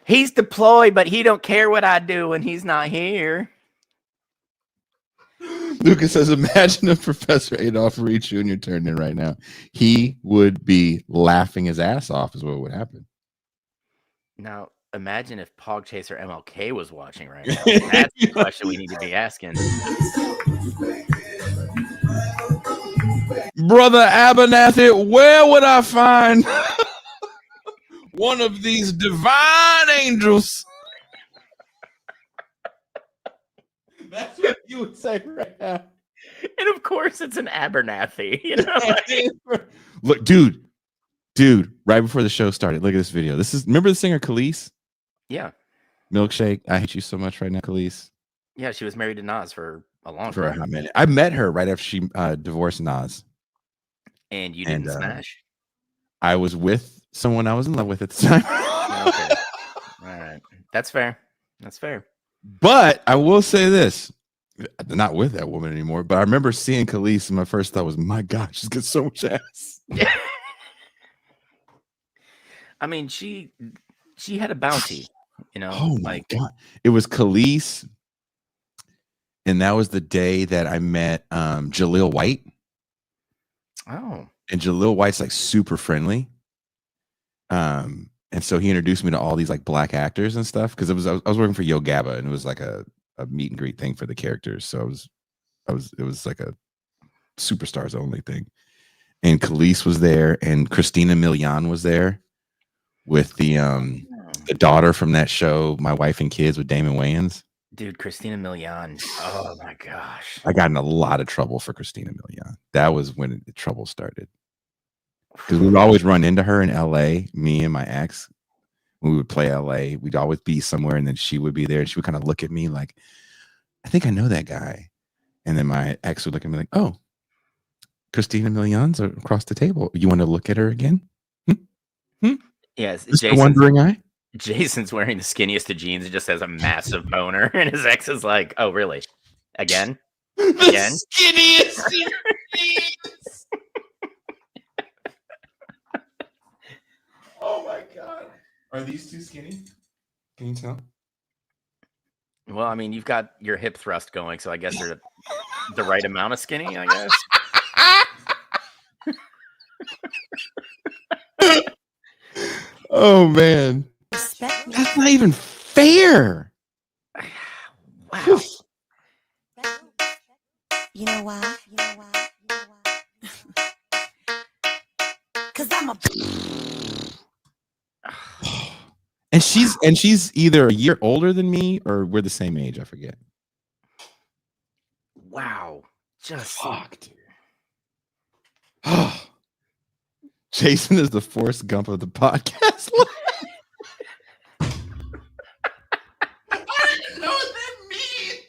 He's deployed, but he don't care what I do when he's not here. Lucas says, imagine if Professor Adolph Reed Jr. turned in right now. He would be laughing his ass off is what would happen. Now, imagine if Pog Chaser MLK was watching right now. That's the question we need to be asking. Brother Abernathy, where would I find one of these divine angels? That's what you would say right now. And of course, it's an Abernathy. You know, Look, dude, right before the show started, look at this video. Remember the singer Khalees? Yeah. Milkshake. I hate you so much right now, Khalees. Yeah, she was married to Nas for a long For a time. hot minute. I met her right after she divorced Nas. And you didn't smash? I was with someone I was in love with at the time. Okay. All right. That's fair. That's fair. But I will say this. I'm not with that woman anymore, but I remember seeing Khalees and my first thought was, my God, she's got so much ass. I mean, she had a bounty, you know. Oh my God. It was Khalees. And that was the day that I met Jaleel White. Oh. And Jaleel White's like super friendly. And so he introduced me to all these like black actors and stuff. Cause I was working for Yo Gabba and it was like a meet and greet thing for the characters. So it was like a superstars only thing. And Khalees was there and Christina Milian was there with the daughter from that show, My Wife and Kids with Damon Wayans. Dude, Christina Milian. Oh my gosh. I got in a lot of trouble for Christina Milian. That was when the trouble started. Because we would always run into her in LA, me and my ex. When we would play LA, we'd always be somewhere and then she would be there and she would kind of look at me like, I think I know that guy. And then my ex would look at me like, oh, Christina Milian's across the table. You want to look at her again? Yes. Just a wondering eye? Jason's wearing the skinniest of jeans and just has a massive boner. And his ex is like, oh, really? Again? Again? The skinniest of jeans. Oh my God. Are these too skinny? Can you tell? Well, I mean, you've got your hip thrust going, so I guess they're the right amount of skinny, I guess. Oh man, Respect me. that's not even fair. Wow. You know why? Cause I'm a And she's either a year older than me or we're the same age. I forget. Wow. Just Fuck, dude. Jason is the Forrest Gump of the podcast. I don't know what that means.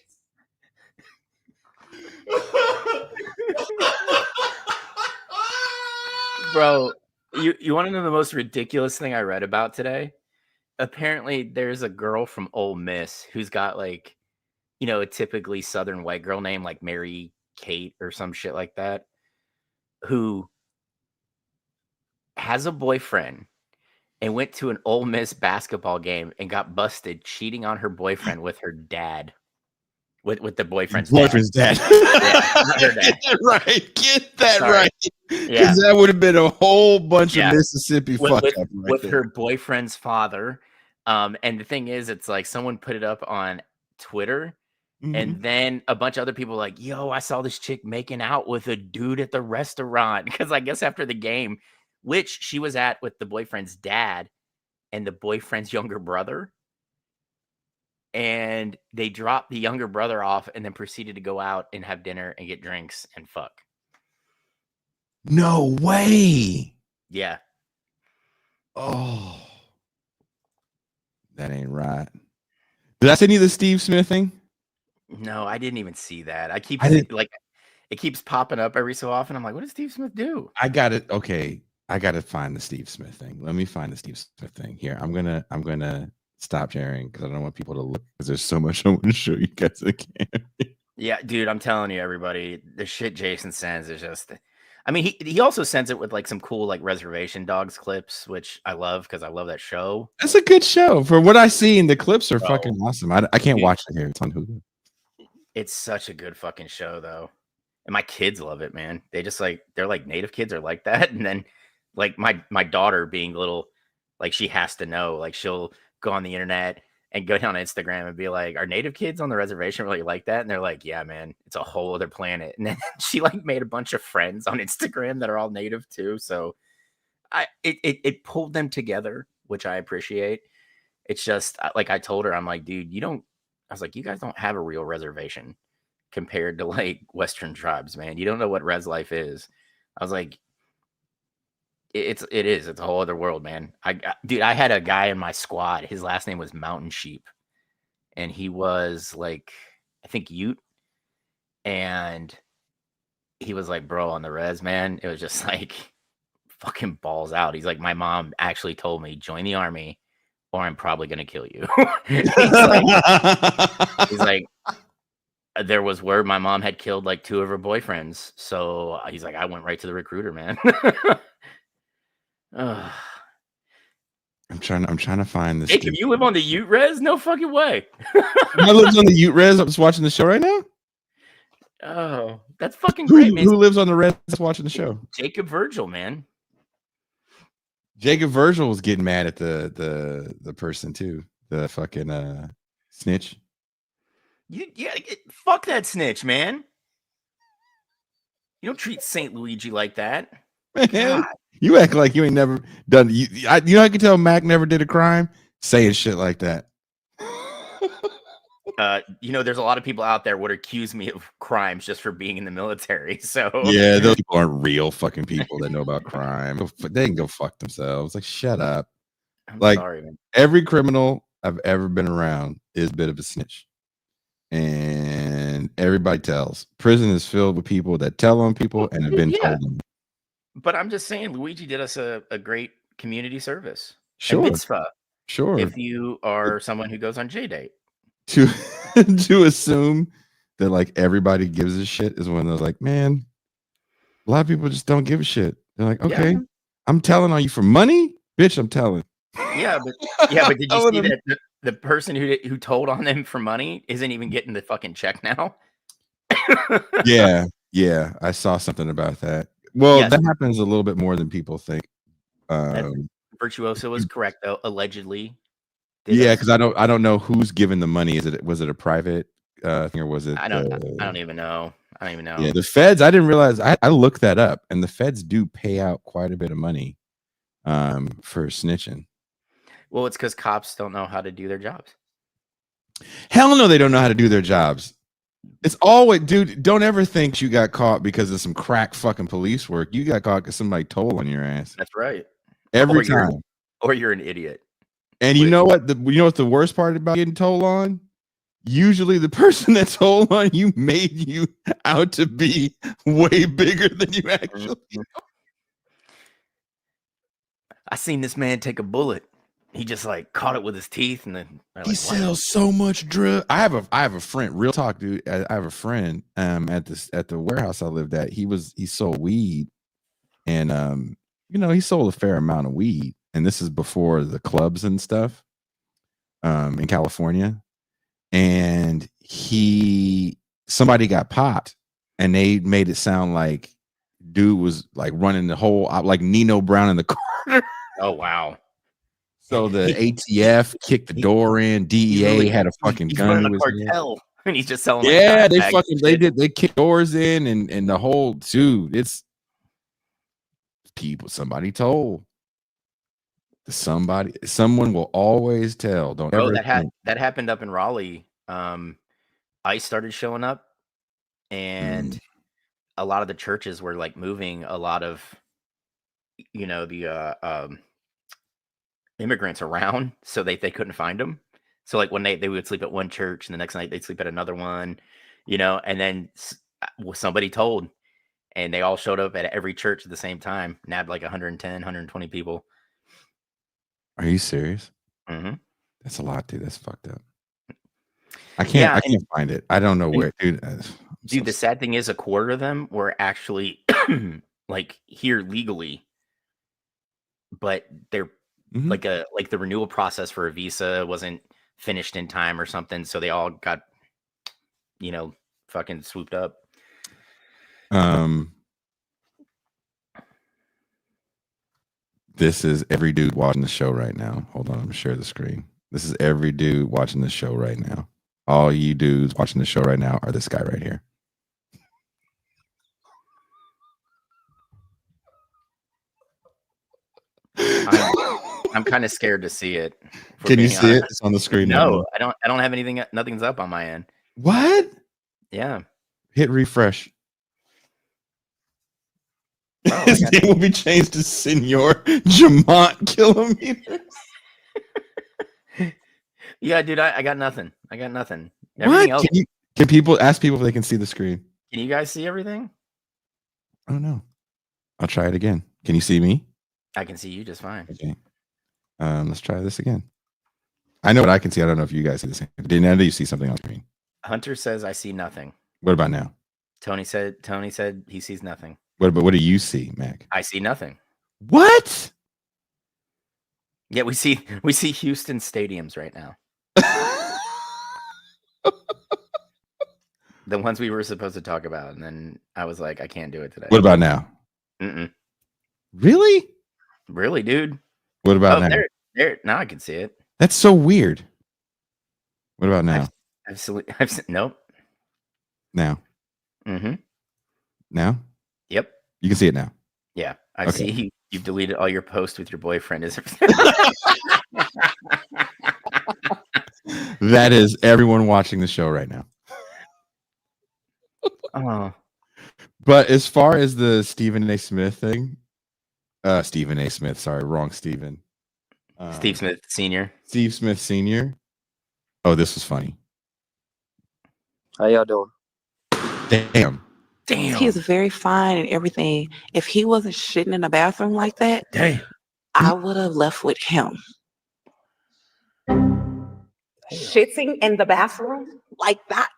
bro, you want to know the most ridiculous thing I read about today? Apparently, there's a girl from Ole Miss who's got like, a typically Southern white girl name like Mary Kate or some shit like that, who has a boyfriend and went to an Ole Miss basketball game and got busted cheating on her boyfriend with her dad. With the boyfriend's dad. Yeah, not her dad. Get that right. Get that Sorry. right. Yeah. Because that would have been a whole bunch Yeah. of Mississippi fuck with, up with her boyfriend's father. And the thing is, it's like someone put it up on Twitter, and then a bunch of other people were like, yo, I saw this chick making out with a dude at the restaurant. Because I guess after the game, which she was at with the boyfriend's dad and the boyfriend's younger brother. And they dropped the younger brother off and then proceeded to go out and have dinner and get drinks and fuck. No way. Yeah. Oh, that ain't right. Did I send you the Steve Smith thing? No, I didn't even see that. I didn't- like it keeps popping up every so often. I'm like, what does Steve Smith do? I got it. Okay. I got to find the Steve Smith thing. Let me find the Steve Smith thing here. I'm going to stop sharing because I don't want people to look because there's so much I want to show you guys again. Yeah, dude, I'm telling you, everybody, the shit Jason sends is just. I mean, he also sends it with like some cool like Reservation Dogs clips, which I love because I love that show. That's a good show. For what I see, the clips are Bro. fucking awesome. I can't Dude. watch it here. It's on Hulu. It's such a good fucking show, though, and my kids love it, man. They just like they're like native kids are like that, and then like my daughter being little, like she has to know, like she'll go on the internet and go down Instagram and be like, are native kids on the reservation really like that? And they're like, yeah, man, it's a whole other planet. And then she like made a bunch of friends on Instagram that are all native too. So it pulled them together, which I appreciate. It's just like I told her, I'm like, dude, I was like, you guys don't have a real reservation compared to like Western tribes, man. You don't know what res life is. I was like, it's a whole other world, man. Dude, I had a guy in my squad. His last name was Mountain Sheep, and he was like, I think Ute, and he was like, bro, on the res, man, it was just like fucking balls out. He's like, my mom actually told me join the army, or I'm probably gonna kill you. he's like, there was word my mom had killed like 2 of her boyfriends, so he's like, I went right to the recruiter, man. I'm trying to find this. Jacob, you live on the Ute res? No fucking way. I live on the Ute res. I'm just watching the show right now. Oh, that's fucking great, man. Who lives on the res watching the show? Jacob Virgil, man. Jacob Virgil was getting mad at the person too. The fucking snitch. Fuck that snitch, man. You don't treat St. Luigi like that. Man, God. you act like you ain't never done. I can tell Mac never did a crime saying shit like that. There's a lot of people out there would accuse me of crimes just for being in the military. So Yeah, those people aren't real fucking people that know about crime. They can go fuck themselves. Like, shut up. I'm Like, sorry, man. every criminal I've ever been around is a bit of a snitch. And everybody tells. Prison is filled with people that tell on people and have been told them. But I'm just saying, Luigi did us a great community service. Sure. A mitzvah, Sure. if you are someone who goes on J-Date. To assume that like everybody gives a shit is one of those like, man, a lot of people just don't give a shit. They're like, okay, I'm telling on you for money, bitch. I'm telling. Yeah, but did you see that the person who told on them for money isn't even getting the fucking check now. Yeah, I saw something about that. Well, Yes. that happens a little bit more than people think. Virtuoso was correct though. Allegedly. Yeah, because I don't know who's giving the money. Was it a private thing or was it? I don't even know. I don't even know. Yeah, the feds. I didn't realize. I looked that up, and the feds do pay out quite a bit of money for snitching. Well, it's because cops don't know how to do their jobs. Hell no, they don't know how to do their jobs. It's always, dude, don't ever think you got caught because of some crack fucking police work. You got caught because somebody told on your ass. That's right. Every time. Or you're an idiot. And you know what? You know what the worst part about getting told on? Usually the person that told on you made you out to be way bigger than you actually are. I seen this man take a bullet. He just like caught it with his teeth, and then He sells so much drug. I have a friend. Real talk, dude. I have a friend at the warehouse I lived at. He sold weed, and he sold a fair amount of weed. And this is before the clubs and stuff in California. And somebody got popped, and they made it sound like dude was like running the whole like Nino Brown in the corner. Oh wow. So the ATF kicked the door in. DEA had a fucking gun. He's cartel, and he's just selling. Yeah, they kicked doors in, and the whole dude. It's people. Somebody told. Someone will always tell. Don't Bro, ever that happened up in Raleigh. ICE started showing up, and a lot of the churches were like moving a lot of, the immigrants around, so they couldn't find them. So like one night they would sleep at one church, and the next night they'd sleep at another one, and then somebody told, and they all showed up at every church at the same time, and had like 110, 120 people. Are you serious? Mm-hmm. That's a lot, dude. That's fucked up. I can't find it. I don't know where, dude. The sad thing is, a quarter of them were actually like here legally, but they're like the renewal process for a visa wasn't finished in time or something, so they all got fucking swooped up. This is every dude watching the show right now. Hold on, I'm gonna share the screen. This is every dude watching the show right now. All you dudes watching the show right now are this guy right here. I'm kind of scared to see it. Can you see it? It's on the screen. No, I don't have anything. Nothing's up on my end. What? Yeah. Hit refresh. His name will be changed to Senor Jamont Kilometers. Yeah, dude, I got nothing. Everything what? else. Can people ask people if they can see the screen? Can you guys see everything? I don't know. I'll try it again. Can you see me? I can see you just fine. Okay. Let's try this again. I know what I can see. I don't know if you guys see the same. Did you see something on screen? Hunter says I see nothing. What about now? Tony said he sees nothing. What do you see, Mac? I see nothing. What? Yeah, we see Houston stadiums right now. The ones we were supposed to talk about, and then I was like, I can't do it today. What about now? Really? Really, dude? What about now? There. Now I can see it. That's so weird. What about now? Absolutely. Nope. Now. Now? Yep. You can see it now. Yeah. I see you've deleted all your posts with your boyfriend. That is everyone watching the show right now. Oh. But as far as the Stephen A. Smith thing, Stephen A. Smith, sorry, wrong Stephen. Steve Smith Sr. Steve Smith Sr. Oh, this was funny. How y'all doing? Damn. He's very fine and everything. If he wasn't shitting in the bathroom like that, I would have left with him. Shitting in the bathroom like that.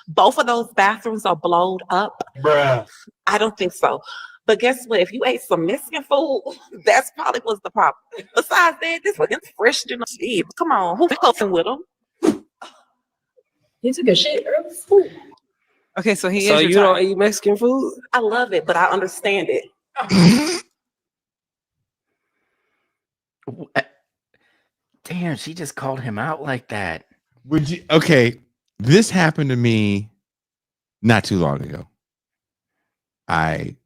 Both of those bathrooms are blowed up. Bruh. I don't think so. But guess what? If you ate some Mexican food, that's probably was the problem. Besides that, this fucking fresh than a shit. Come on, who's fucking with him? He took a shit earlier. Okay, so he So is your you don't type. eat Mexican food? I love it, but I understand it. Damn, she just called him out like that. Would you? Okay, this happened to me not too long ago. I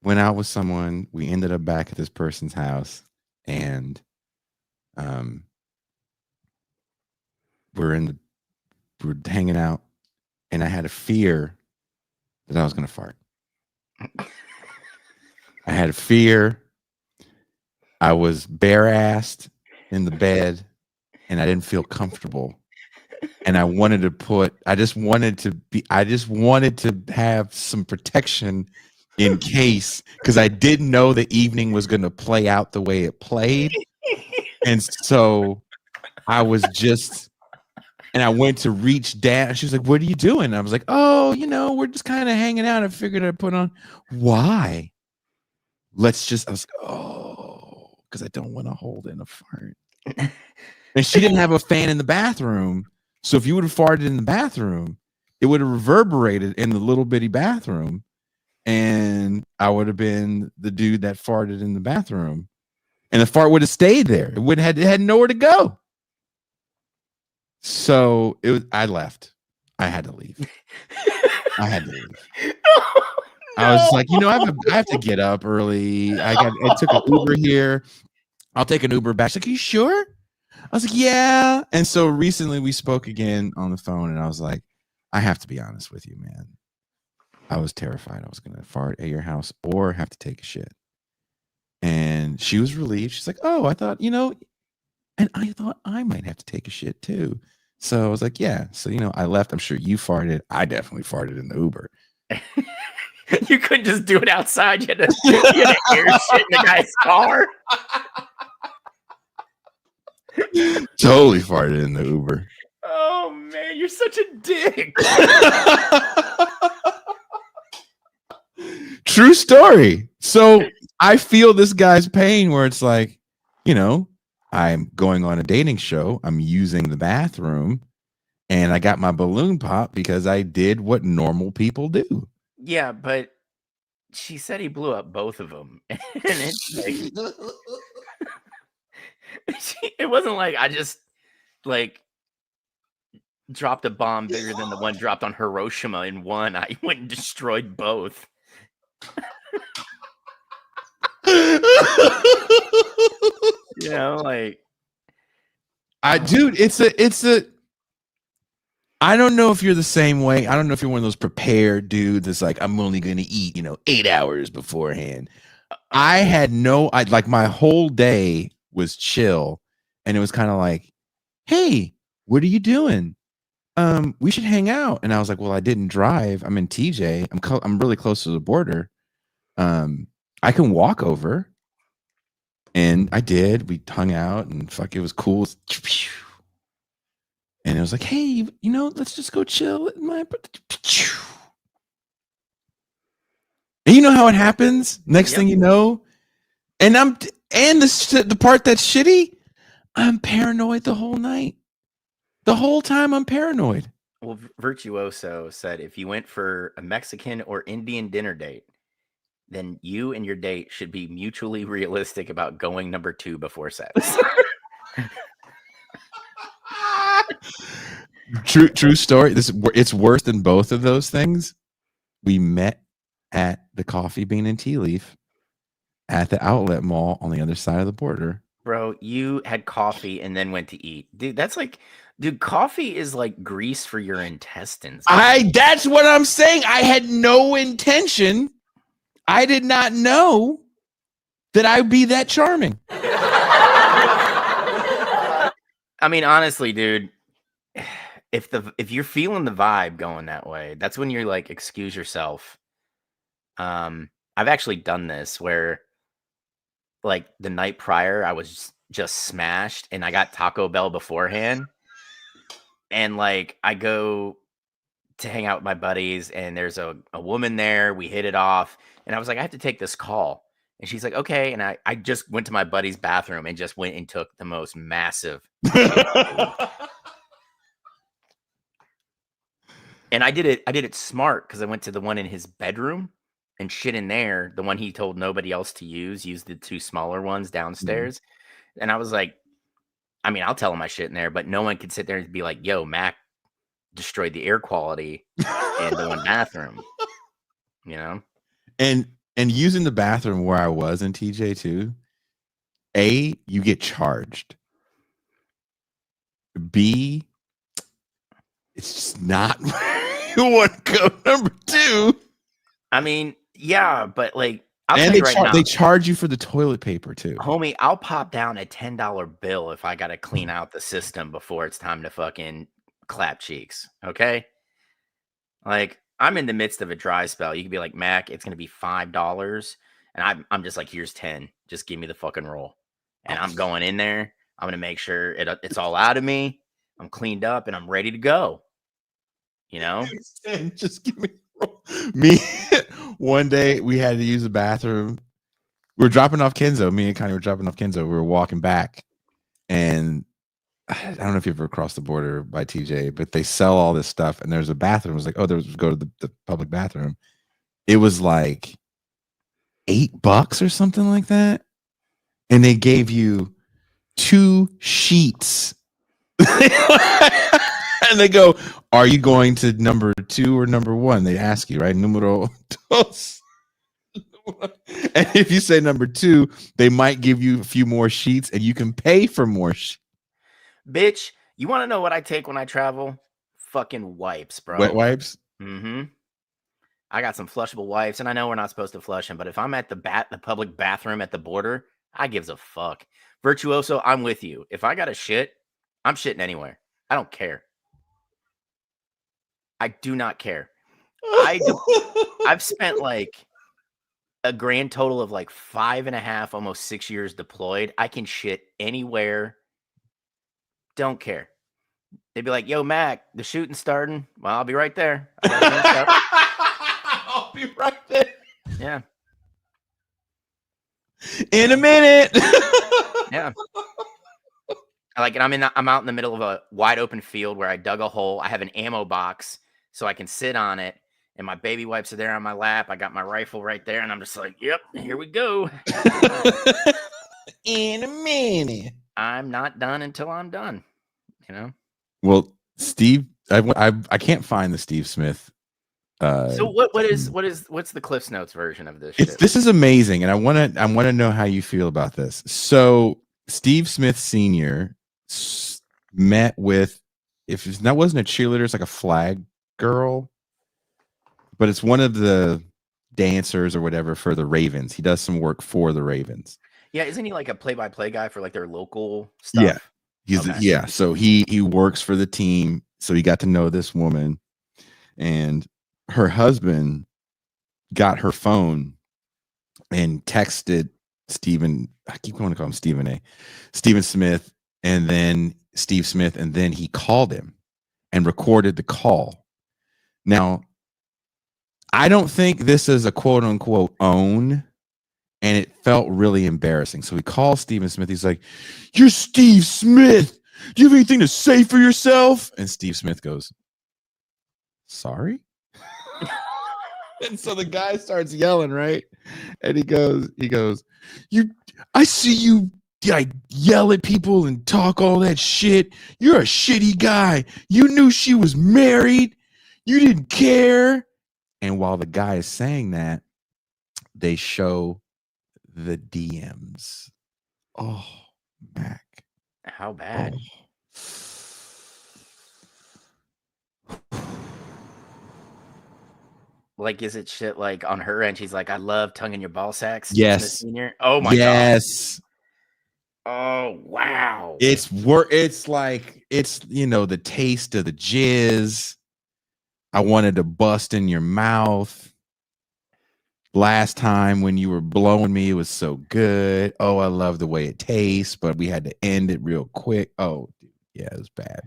went out with someone. We ended up back at this person's house, and we're hanging out, and I had a fear that I was gonna fart. I had a fear. I was bare-assed in the bed, and I didn't feel comfortable. And I just wanted to have some protection in case, because I didn't know the evening was going to play out the way it played. And so I went to reach down. She was like, "What are you doing?" And I was like, "Oh, we're just kind of hanging out. I figured I'd put on." Why? I was like, "Oh, because I don't want to hold in a fart." And she didn't have a fan in the bathroom. So if you would have farted in the bathroom, it would have reverberated in the little bitty bathroom. And I would have been the dude that farted in the bathroom. And the fart would have stayed there. It had nowhere to go. So I left. I had to leave. I was like, I have to get up early. I took an Uber here. I'll take an Uber back. She's like, "Are you sure?" I was like, "Yeah." And so recently we spoke again on the phone, and I was like, "I have to be honest with you, man. I was terrified I was going to fart at your house or have to take a shit." And she was relieved. She's like, "Oh, I thought, and I thought I might have to take a shit too." So I was like, "Yeah." So, I left. I'm sure you farted. I definitely farted in the Uber. You couldn't just do it outside. You had to air shit in the guy's car. Totally farted in the Uber. Oh man, you're such a dick. True story. So I feel this guy's pain where it's like, I'm going on a dating show. I'm using the bathroom, and I got my balloon pop because I did what normal people do. Yeah, but she said he blew up both of them. And it's like, it wasn't like I just dropped a bomb bigger than the one dropped on Hiroshima in one. I went and destroyed both. I don't know if you're the same way. I don't know if you're one of those prepared dudes that's like, I'm only going to eat, 8 hours beforehand. My whole day was chill, and it was kind of like, "Hey, what are you doing? We should hang out." And I was like, "Well, I didn't drive. I'm in TJ. I'm really close to the border. I can walk over." And I did. We hung out, and it was cool. And it was like, "Hey, let's just go chill at my." And you know how it happens. Next thing you know, and the part that's shitty, I'm paranoid the whole night. The whole time I'm paranoid. Well, Virtuoso said if you went for a Mexican or Indian dinner date, then you and your date should be mutually realistic about going number 2 before sex. True story. It's worse than both of those things. We met at the Coffee Bean and Tea Leaf at the outlet mall on the other side of the border. Bro, you had coffee and then went to eat. Dude, coffee is like grease for your intestines. That's what I'm saying. I had no intention. I did not know that I'd be that charming. I mean, honestly, dude, if you're feeling the vibe going that way, that's when you're like, excuse yourself. I've actually done this where like the night prior I was just smashed and I got Taco Bell beforehand. And like I go to hang out with my buddies, and there's a woman there. We hit it off, and I was like, I have to take this call. And she's like, okay. And I just went to my buddy's bathroom and just went and took the most massive shit. And I did it smart because I went to the one in his bedroom and shit in there. The one he told nobody else to use the 2 smaller ones downstairs. And I was like, I mean, I'll tell him my shit in there, but no one could sit there and be like, yo, Mac destroyed the air quality in the one bathroom, you know? And using the bathroom where I was in TJ too, A, you get charged. B, it's just not where you want to go. Number 2. I mean, yeah, but like, I'll tell you right now, they charge you for the toilet paper too. homie, I'll pop down a $10 bill if I got to clean out the system before it's time to fucking clap cheeks. Okay. Like, I'm in the midst of a dry spell. You could be like, Mac, it's going to be $5. And I'm just like, here's 10. Just give me the fucking roll. And I'm going in there. I'm going to make sure it's all out of me. I'm cleaned up and I'm ready to go. You know? And just give me me. One day we had to use the bathroom. We were dropping off Kenzo. Me and Connie were dropping off Kenzo. We were walking back, and I don't know if you ever crossed the border by TJ, but they sell all this stuff, and there's a bathroom. It was like, oh, there's go to the public bathroom. It was like $8 or something like that, and they gave you 2 sheets. And they go, are you going to number 2 or number 1? They ask you, right? Numero dos. And if you say number 2, they might give you a few more sheets and you can pay for more Bitch, you want to know what I take when I travel? Fucking wipes, bro. wet wipes. Mm-hmm. I got some flushable wipes, and I know we're not supposed to flush them, but if I'm at the public bathroom at the border, I gives a fuck. Virtuoso, I'm with you. If I got a shit, I'm shitting anywhere. I don't care. I do not care. I've spent like a grand total of like 5.5, almost 6 years deployed. I can shit anywhere. Don't care. They'd be like, yo, Mac, the shooting's starting. Well, I'll be right there. I'll be right there. Yeah. In a minute. Yeah. Like, and I'm out in the middle of a wide open field where I dug a hole. I have an ammo box so I can sit on it, and my baby wipes are there on my lap. I got my rifle right there, and I'm just like, yep, here we go. In a minute. I'm not done until I'm done. You know. Well, Steve, I can't find the Steve Smith. So what's the Cliff's Notes version of this shit? This is amazing, and I want to know how you feel about this. So Steve Smith Sr. met with, if that wasn't a cheerleader, it's like a flag girl, but it's one of the dancers or whatever for the Ravens. He does some work for the Ravens. Yeah, isn't he like a play-by-play guy for like their local stuff? Yeah, he's so he works for the team. So he got to know this woman, and her husband got her phone and texted Stephen. I keep going to call him Stephen Smith, and then Steve Smith, and then he called him and recorded the call. Now, I don't think this is a quote unquote own, and it felt really embarrassing. So he calls Stephen Smith. He's like, "You're Steve Smith. Do you have anything to say for yourself?" And Steve Smith goes, "Sorry." And so the guy starts yelling, right? And he goes, I see you yell at people and talk all that shit. You're a shitty guy. You knew she was married. You didn't care. And while the guy is saying that, they show the DMs. Oh, Mac. How bad? Like, is it shit like on her end? She's like, I love tongue in your ball sacks. Yes. Oh my god. Yes. Oh wow. It's like, it's, the taste of the jizz. I wanted to bust in your mouth. Last time when you were blowing me, it was so good. Oh, I love the way it tastes, but we had to end it real quick. Oh, dude. Yeah, it was bad.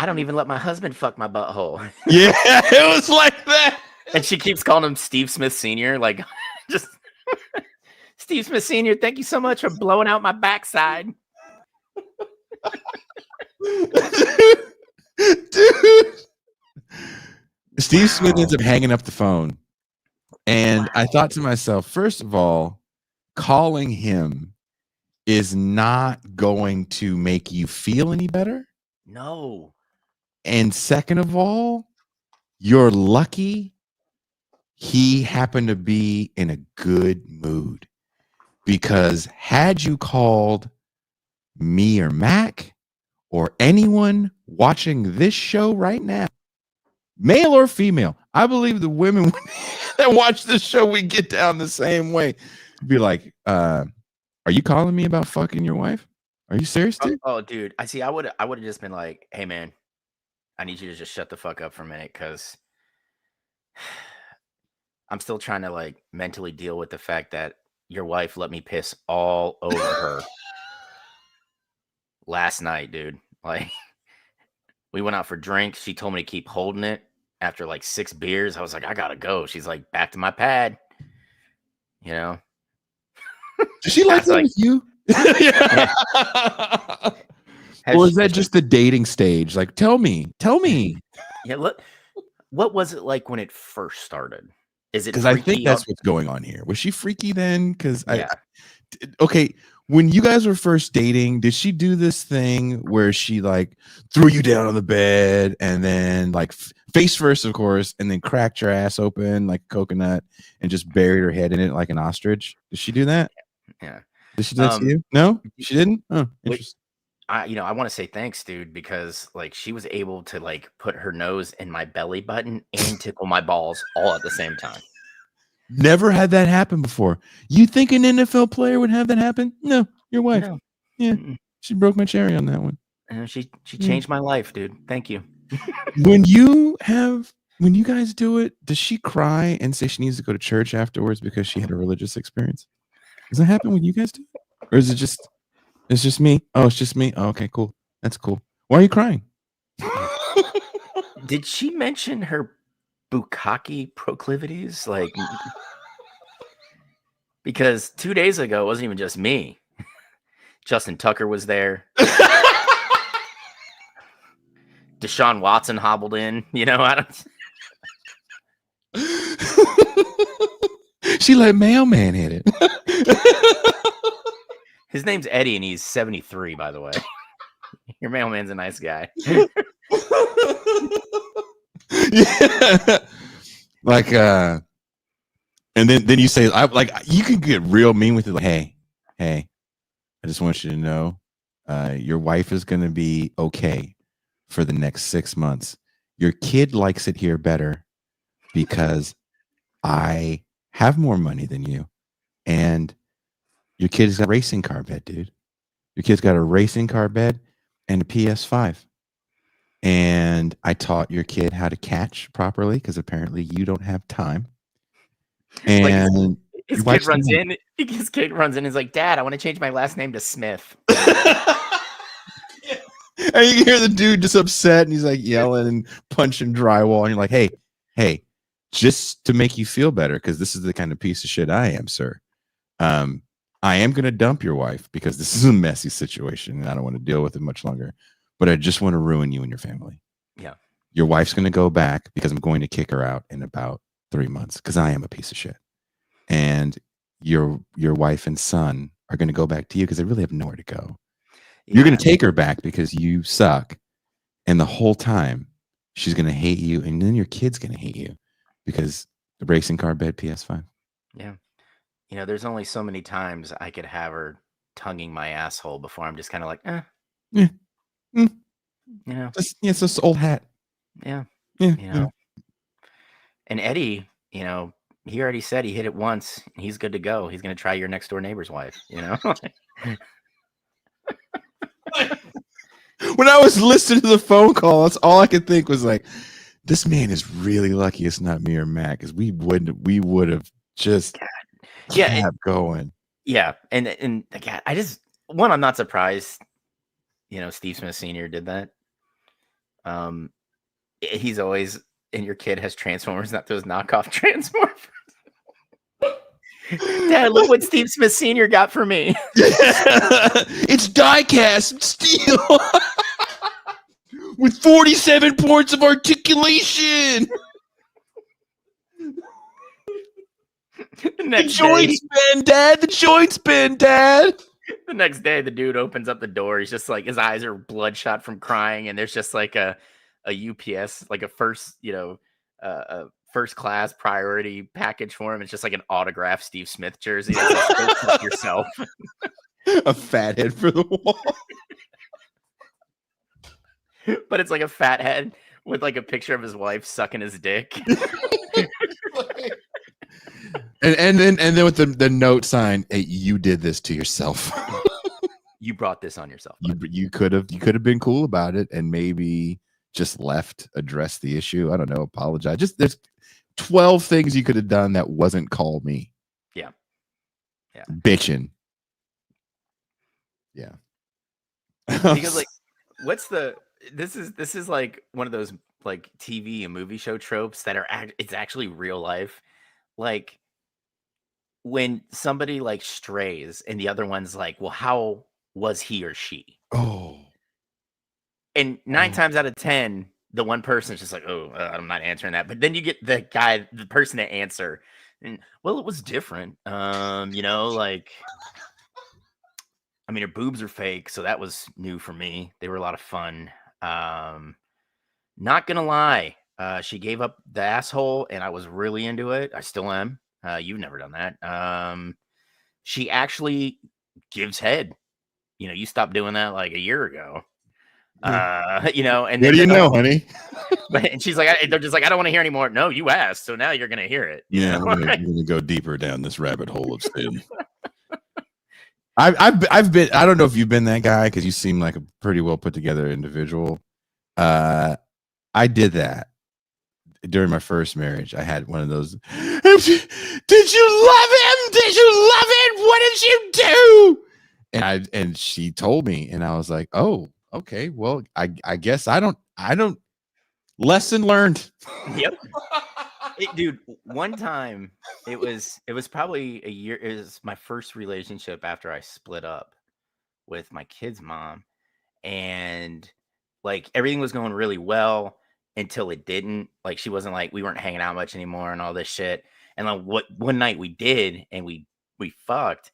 I don't even let my husband fuck my butthole. Yeah, it was like that. And she keeps calling him Steve Smith Sr. Like, just Steve Smith Sr., thank you so much for blowing out my backside. Dude. Steve Smith ends up hanging up the phone. And I thought to myself, first of all, calling him is not going to make you feel any better. No. And second of all, you're lucky he happened to be in a good mood, because had you called me or Mac or anyone watching this show right now, male or female, I believe the women that watch this show, we get down the same way. Be like, are you calling me about fucking your wife? Are you serious, dude? Oh, dude. I would have just been like, hey man, I need you to just shut the fuck up for a minute, because I'm still trying to like mentally deal with the fact that your wife let me piss all over her last night, dude. Like, we went out for drinks. She told me to keep holding it. After like 6 beers, I was like, I gotta go. She's like, back to my pad. You know? Does she like that with you? Yeah. Or is that just the dating stage? Like, tell me. Yeah, look, what was it like when it first started? Is it because I think that's what's going on here. Was she freaky then? Because okay, when you guys were first dating, did she do this thing where she like threw you down on the bed and then like face first, of course, and then cracked your ass open like a coconut and just buried her head in it like an ostrich? Did she do that? Yeah. Did she do that to you? No, she didn't. Oh, interesting. I want to say thanks, dude, because like she was able to like put her nose in my belly button and tickle my balls all at the same time. Never had that happen before. You think an NFL player would have that happen? No, your wife. No. Yeah, she broke my cherry on that one. She changed my life, dude. Thank you. When you guys do it, does she cry and say she needs to go to church afterwards because she had a religious experience? Does that happen when you guys do? Or is it just it's just me? Oh, it's just me. Oh, okay, cool. That's cool. Why are you crying? Did she mention her bukkake proclivities? Like, because 2 days ago it wasn't even just me. Justin Tucker was there. Deshaun Watson hobbled in. You know, I don't. She let mailman hit it. His name's Eddie, and he's 73, by the way. Your mailman's a nice guy. Yeah. Like, and then you say, you can get real mean with it. Like, hey, I just want you to know, your wife is going to be okay for the next 6 months. Your kid likes it here better because I have more money than you, and your kid's got a racing car bed, dude. Your kid's got a racing car bed and a PS5. And I taught your kid how to catch properly because apparently you don't have time. And his kid runs in. His kid runs in and is like, Dad, I want to change my last name to Smith. And you hear the dude just upset and he's like yelling and punching drywall. And you're like, hey, just to make you feel better, because this is the kind of piece of shit I am, sir. I am going to dump your wife because this is a messy situation and I don't want to deal with it much longer. But I just want to ruin you and your family. Yeah. Your wife's going to go back because I'm going to kick her out in about 3 months because I am a piece of shit. And your wife and son are going to go back to you because they really have nowhere to go. Yeah. You're going to take her back because you suck. And the whole time she's going to hate you. And then your kid's going to hate you because the racing car bed, PS5. Yeah. You know, there's only so many times I could have her tonguing my asshole before I'm just kind of like, Yeah. You know, it's this old hat. Yeah. You know. And Eddie, you know, he already said he hit it once. He's good to go. He's going to try your next door neighbor's wife, you know? When I was listening to the phone call, that's all I could think was like, this man is really lucky it's not me or Matt, because we would have just kept going. Yeah. And God, I'm not surprised, you know, Steve Smith Sr. did that. He's always, and your kid has Transformers, not those knockoff Transformers. Dad, look what Steve Smith Sr. got for me. It's die-cast steel with 47 points of articulation. The joints bend, Dad. The joints bend, Dad. The next day, the dude opens up the door. He's just like, his eyes are bloodshot from crying, and there's just like a UPS, like a first, a first class priority package for him. It's just like an autographed Steve Smith jersey. That's like, yourself. A fathead for the wall. But it's like a fat head with like a picture of his wife sucking his dick. and then with the note sign, hey, you did this to yourself. You brought this on yourself. You could have been cool about it and maybe just address the issue. I don't know, apologize. Just there's 12 things you could have done that wasn't call me. Yeah. Bitching. Yeah. Because like, this is like one of those like TV and movie show tropes that it's actually real life. Like when somebody like strays and the other one's like, well, how was he or she? Oh. And 9 times out of 10, the one person's just like, oh, I'm not answering that. But then you get the person to answer. And well, it was different. Like, I mean, her boobs are fake, so that was new for me. They were a lot of fun. Not gonna lie, she gave up the asshole, and I was really into it. I still am. You've never done that. She actually gives head. You stopped doing that like a year ago. And what do you know, honey? And she's like, they're just like, I don't want to hear anymore. No, you asked, so now you're gonna hear it. Yeah, I'm gonna go deeper down this rabbit hole of sin. I've been. I don't know if you've been that guy because you seem like a pretty well put together individual. I did that during my first marriage. I had one of those. Did you love him? Did you love it? What did you do? And she told me, and I was like, oh, okay. Well, I guess I don't. Lesson learned. Yep. Dude, one time it was probably a year. It was my first relationship after I split up with my kid's mom, and like everything was going really well until it didn't. Like she wasn't like, we weren't hanging out much anymore and all this shit. And like one night we did, and we fucked,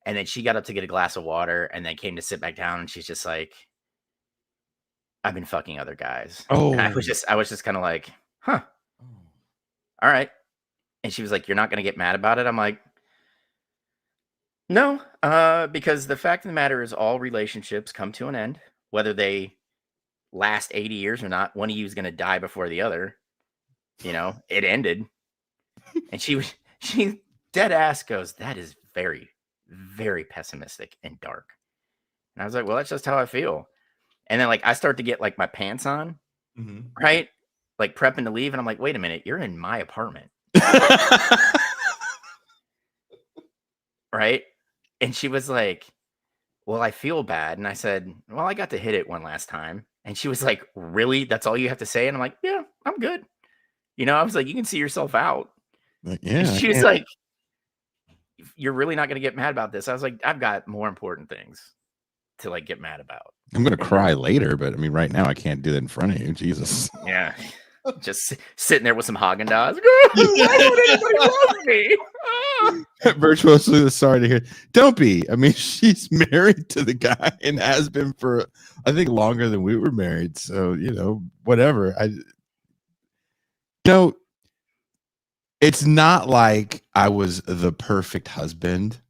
and then she got up to get a glass of water and then came to sit back down, and she's just like, I've been fucking other guys. Oh, and I was just kind of like, huh. All right. And she was like, you're not going to get mad about it? I'm like, no, because the fact of the matter is all relationships come to an end, whether they last 80 years or not. One of you is going to die before the other. It ended. And she dead ass goes, that is very, very pessimistic and dark. And I was like, well, that's just how I feel. And then like, I start to get like my pants on, right? Like prepping to leave. And I'm like, wait a minute, you're in my apartment. Right. And she was like, well, I feel bad. And I said, well, I got to hit it one last time. And she was like, really? That's all you have to say? And I'm like, yeah, I'm good. I was like, you can see yourself out. Yeah. And she was like, you're really not going to get mad about this? I was like, I've got more important things to like get mad about. I'm going to cry later, but I mean, right now I can't do that in front of you. Jesus. Yeah. Just sitting there with some Haagen-Dazs. Why would anybody love me? Virtuously sorry to hear. Don't be. I mean, she's married to the guy and has been for, I think, longer than we were married. So, whatever. It's not like I was the perfect husband.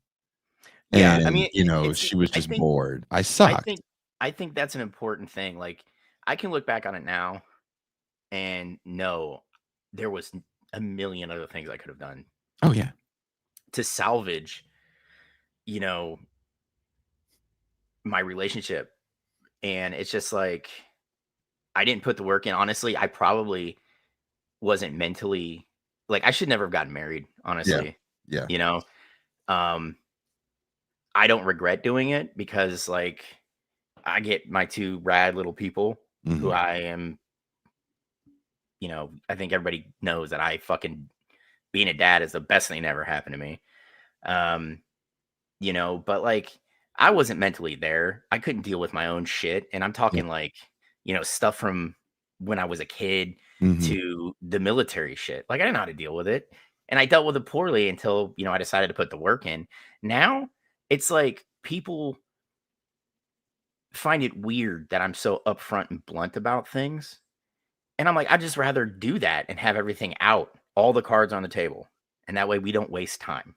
Yeah, And, I mean, she was just bored. I sucked. I think that's an important thing. Like, I can look back on it now and know there was a million other things I could have done. Oh, yeah. To salvage, my relationship. And it's just like, I didn't put the work in. Honestly, I probably wasn't mentally, like, I should never have gotten married, honestly. Yeah. I don't regret doing it because, like, I get my 2 rad little people who I am, I think everybody knows that being a dad is the best thing that ever happened to me. But like I wasn't mentally there. I couldn't deal with my own shit. And I'm talking like, stuff from when I was a kid to the military shit. Like I didn't know how to deal with it. And I dealt with it poorly until, I decided to put the work in. Now it's like people find it weird that I'm so upfront and blunt about things. And I'm like, I'd just rather do that and have everything out, all the cards on the table. And that way we don't waste time.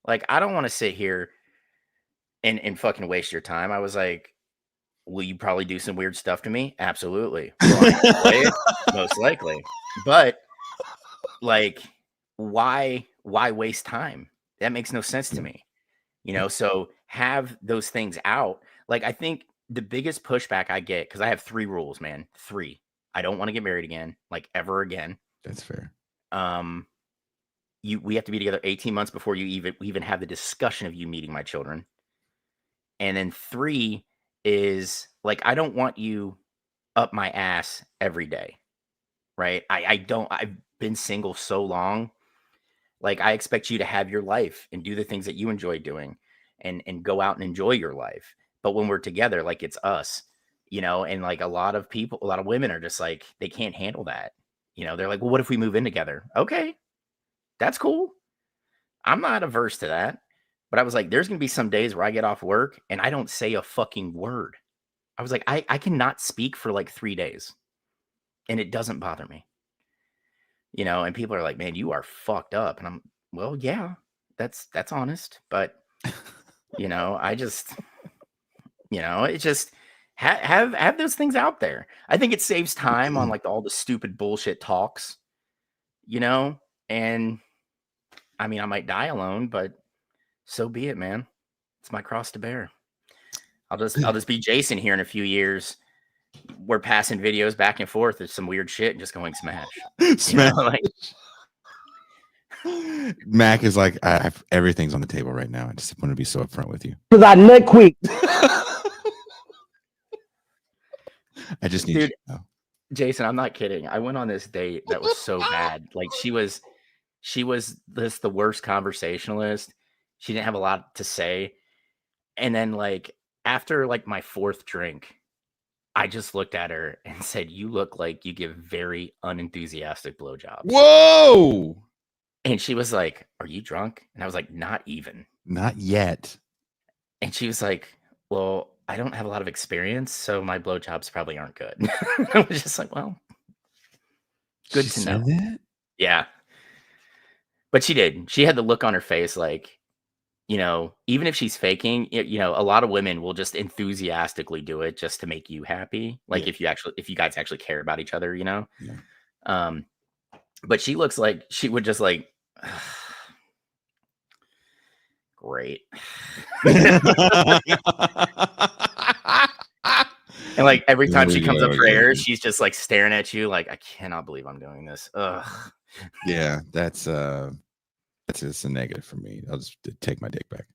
Like I don't want to sit here and fucking waste your time. I was like, will you probably do some weird stuff to me? Absolutely. Will I enjoy it? Most likely. But like, why waste time? That makes no sense to me. So have those things out. Like I think the biggest pushback I get, because I have 3 rules, man. 3. I don't want to get married again, like ever again. That's fair. We have to be together 18 months before we even have the discussion of you meeting my children. And then 3 is like, I don't want you up my ass every day. Right. I've been single so long. Like I expect you to have your life and do the things that you enjoy doing and go out and enjoy your life. But when we're together, like it's us, and like a lot of women are just like, they can't handle that. They're like, well, what if we move in together? Okay. That's cool. I'm not averse to that. But I was like, there's going to be some days where I get off work and I don't say a fucking word. I was like, I cannot speak for like 3 days and it doesn't bother me. And people are like, man, you are fucked up. And I'm, well, yeah, that's honest. But, I just, it just have those things out there. I think it saves time on like all the stupid bullshit talks, and I mean, I might die alone, but so be it, man. It's my cross to bear. I'll just be Jason here in a few years. We're passing videos back and forth. There's some weird shit and just going smash. Smash. Mac is like, everything's on the table right now. I just want to be so upfront with you. Because I nut quick. I just need you to know. Jason, I'm not kidding. I went on this date that was so bad. Like she was the worst conversationalist. She didn't have a lot to say. And then like after like my 4th drink, I just looked at her and said, you look like you give very unenthusiastic blowjobs. Whoa. And she was like, are you drunk? And I was like, not even. Not yet. And she was like, well, I don't have a lot of experience, so my blowjobs probably aren't good. I was just like, well, good to know. That? Yeah. But she did. She had the look on her face like, even if she's faking, a lot of women will just enthusiastically do it just to make you happy. Like if you guys actually care about each other, Yeah. But she looks like she would just like, great. And like every time she comes up for air, she's just like staring at you like, I cannot believe I'm doing this. Ugh. Yeah, that's just a negative for me. I'll just take my dick back.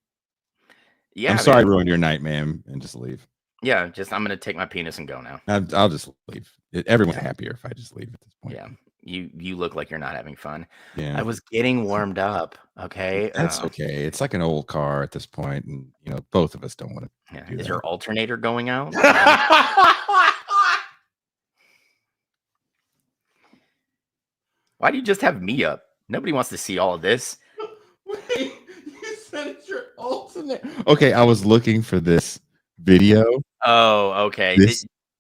Yeah, I'm sorry I ruined your night, ma'am, and just leave. Yeah, I'm gonna take my penis and go now. I'll just leave. Everyone's happier if I just leave at this point. Yeah, you look like you're not having fun. Yeah, I was getting warmed up. Okay, that's okay. It's like an old car at this point, and both of us don't want to. Yeah. Is your alternator going out? Why do you just have me up? Nobody wants to see all of this. Wait, you said it's your alternator. Okay, I was looking for this video. Oh, okay.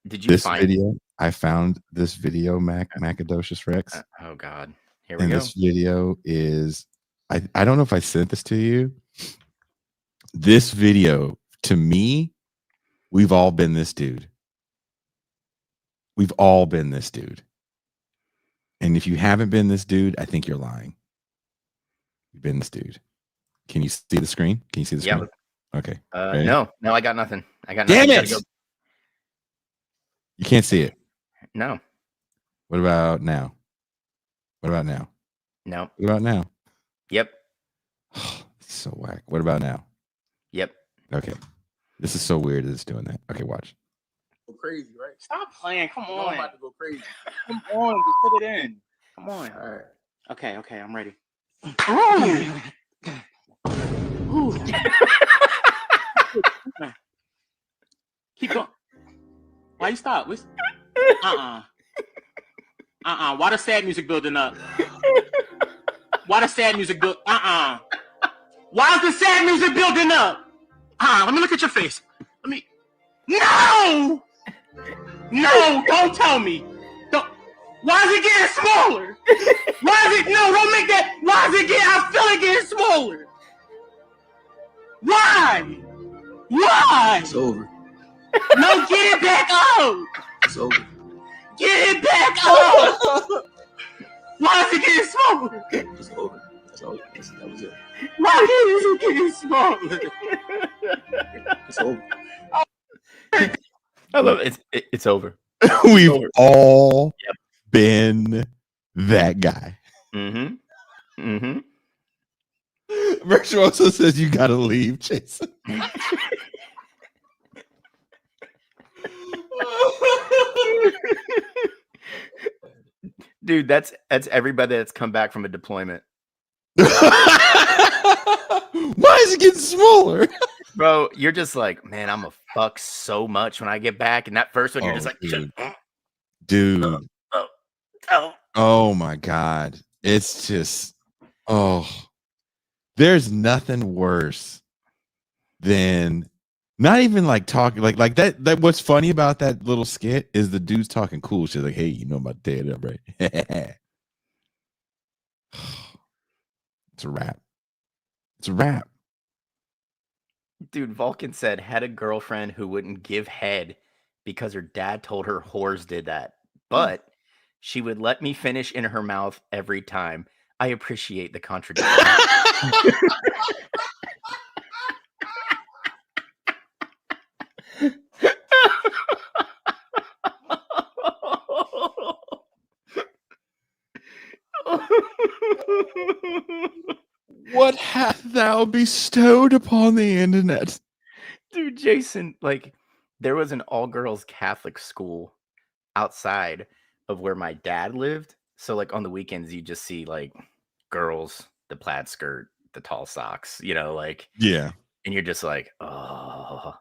Did you find video? I found this video, Macadocious Rex. Oh God, here we go. This video is I don't know if I sent this to you. This video, to me, we've all been this dude. We've all been this dude. And if you haven't been this dude, I think you're lying. You've been this dude. Can you see the screen? Can you see the screen? Yeah. Okay. No, I got nothing. Damn it! You can't see it. No. What about now? What about now? No. What about now? Yep. So whack. What about now? Yep. Okay. This is so weird that it's doing that. Okay, watch. Go crazy, right? Stop playing. Come No, I'm on. about to go crazy. Come on. Just put it in. Come on. All right. Okay, I'm ready. Keep going. Why you stop? Why the sad music building up? Why the sad music build? Why is the sad music building up? Let me look at your face. No! No, don't tell me. Don't. Why is it getting smaller? Why is it? No, don't make that. Why is it getting? I feel it getting smaller. Why? Why? It's over. No, get it back up. It's over. Get it back up. Why is it getting smaller? It's over. That's all. That was it. Why is it getting smaller? It's over. I love it. It's over. We've over. all been that guy. Mm-hmm. Virtuoso says you gotta leave, Jason. Dude, that's everybody that's come back from a deployment. Why is it getting smaller? Bro, you're just like, man, I'm a fuck so much when I get back. And that first one, you're just like, dude. oh. Oh my God. It's just, there's nothing worse than not even like talking like that. What's funny about that little skit is the dude's talking cool shit. Like, hey, you know my dad up, right? It's a wrap. It's a wrap. Dude, Vulcan said, had a girlfriend who wouldn't give head because her dad told her whores did that. But she would let me finish in her mouth every time. I appreciate the contradiction. What hath thou bestowed upon the internet? Dude, Jason, like, there was an all-girls Catholic school outside of where my dad lived. So, like, on the weekends, you just see, like, girls, the plaid skirt, the tall socks, you know, like, yeah. And you're just like, oh.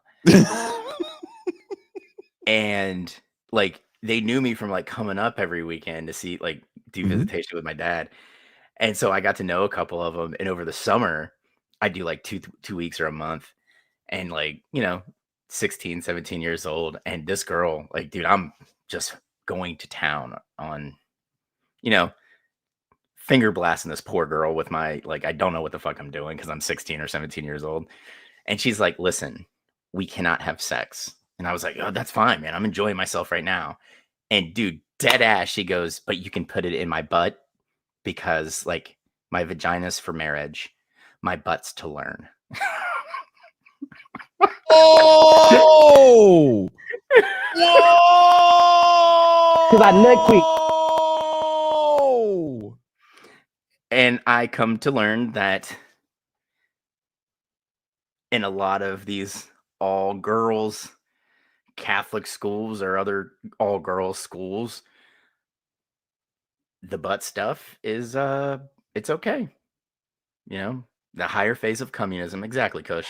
And, like, they knew me from, like, coming up every weekend to see, like, do visitation with my dad. And so I got to know a couple of them. And over the summer, I do, like, two weeks or a month. And, like, 16, 17 years old. And this girl, like, dude, I'm just going to town on, finger blasting this poor girl with my, like, I don't know what the fuck I'm doing because I'm 16 or 17 years old. And she's like, listen, we cannot have sex. And I was like, oh, that's fine, man. I'm enjoying myself right now. And dude, dead ass, she goes, but you can put it in my butt because, like, my vagina's for marriage. My butt's to learn. Oh! Whoa! Because I nut quick. And I come to learn that in a lot of these all-girls Catholic schools or other all-girls schools, the butt stuff is it's okay. The higher phase of communism. Exactly, Kush.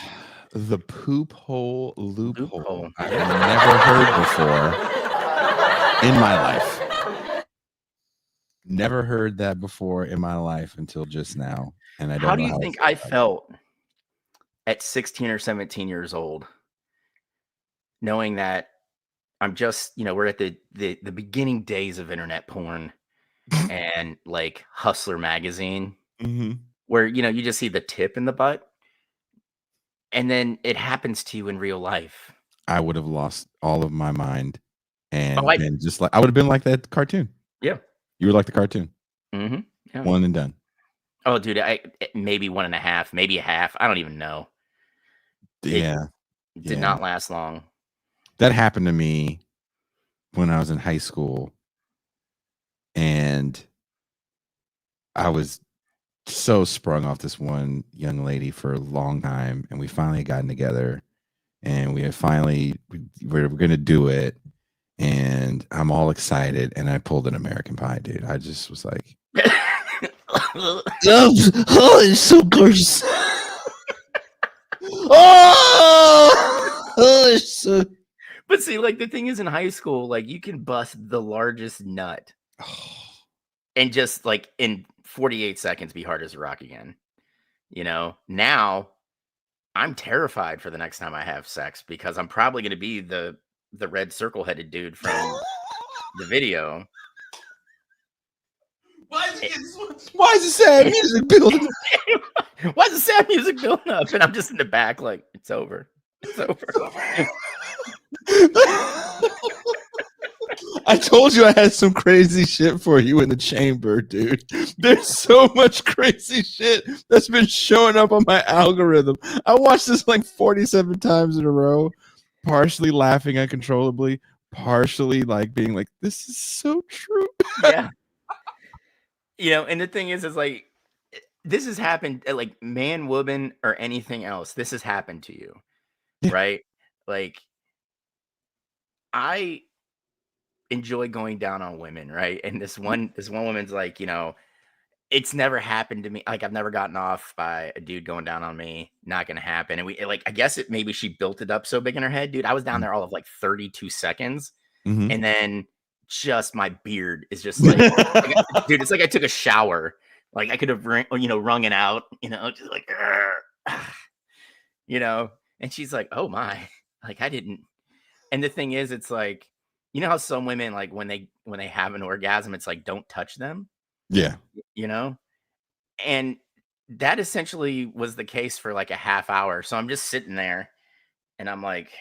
The poop hole loophole. I've never heard before in my life. Never heard that before in my life until just now. And I don't How know do you think I felt at 16 or 17 years old, knowing that I'm just, we're at the beginning days of internet porn and, like, Hustler magazine, where, you just see the tip in the butt. And then it happens to you in real life. I would have lost all of my mind and Oh, been just like, I would have been like that cartoon. Yeah. You were like the cartoon. Mm-hmm. Yeah. One and done. Oh, dude, maybe 1.5, maybe a half. I don't even know. Yeah. It did not last long. That happened to me when I was in high school. And I was so sprung off this one young lady for a long time. And we finally gotten together. And we had we're going to do it. and I'm all excited, and I pulled an American Pie, dude. I just was like, oh, it's so gorgeous. It's so... But see, like the thing is, in high school, like you can bust the largest nut and just like in 48 seconds be hard as a rock again. Now I'm terrified for the next time I have sex because I'm probably going to be the red circle headed dude from the video. Why is the sad music building? Why is the sad music building up? And I'm just in the back, like, it's over. It's over. I told you I had some crazy shit for you in the chamber, dude. There's so much crazy shit that's been showing up on my algorithm. I watched this like 47 times in a row, partially laughing uncontrollably, partially like being like, this is so true. Yeah. And the thing is like, this has happened, like man, woman, or anything else. This has happened to you, right? Like, I enjoy going down on women, right? And this one woman's like, it's never happened to me. Like, I've never gotten off by a dude going down on me. Not gonna happen. And I guess maybe she built it up so big in her head, dude. I was down there all of like 32 seconds, and then just my beard is just like, dude, it's like I took a shower. Like I could have, wrung it out, just like, and she's like, oh my, like I didn't. And the thing is, it's like, how some women, like when they have an orgasm, it's like, don't touch them. Yeah. And that essentially was the case for like a half hour. So I'm just sitting there and I'm like,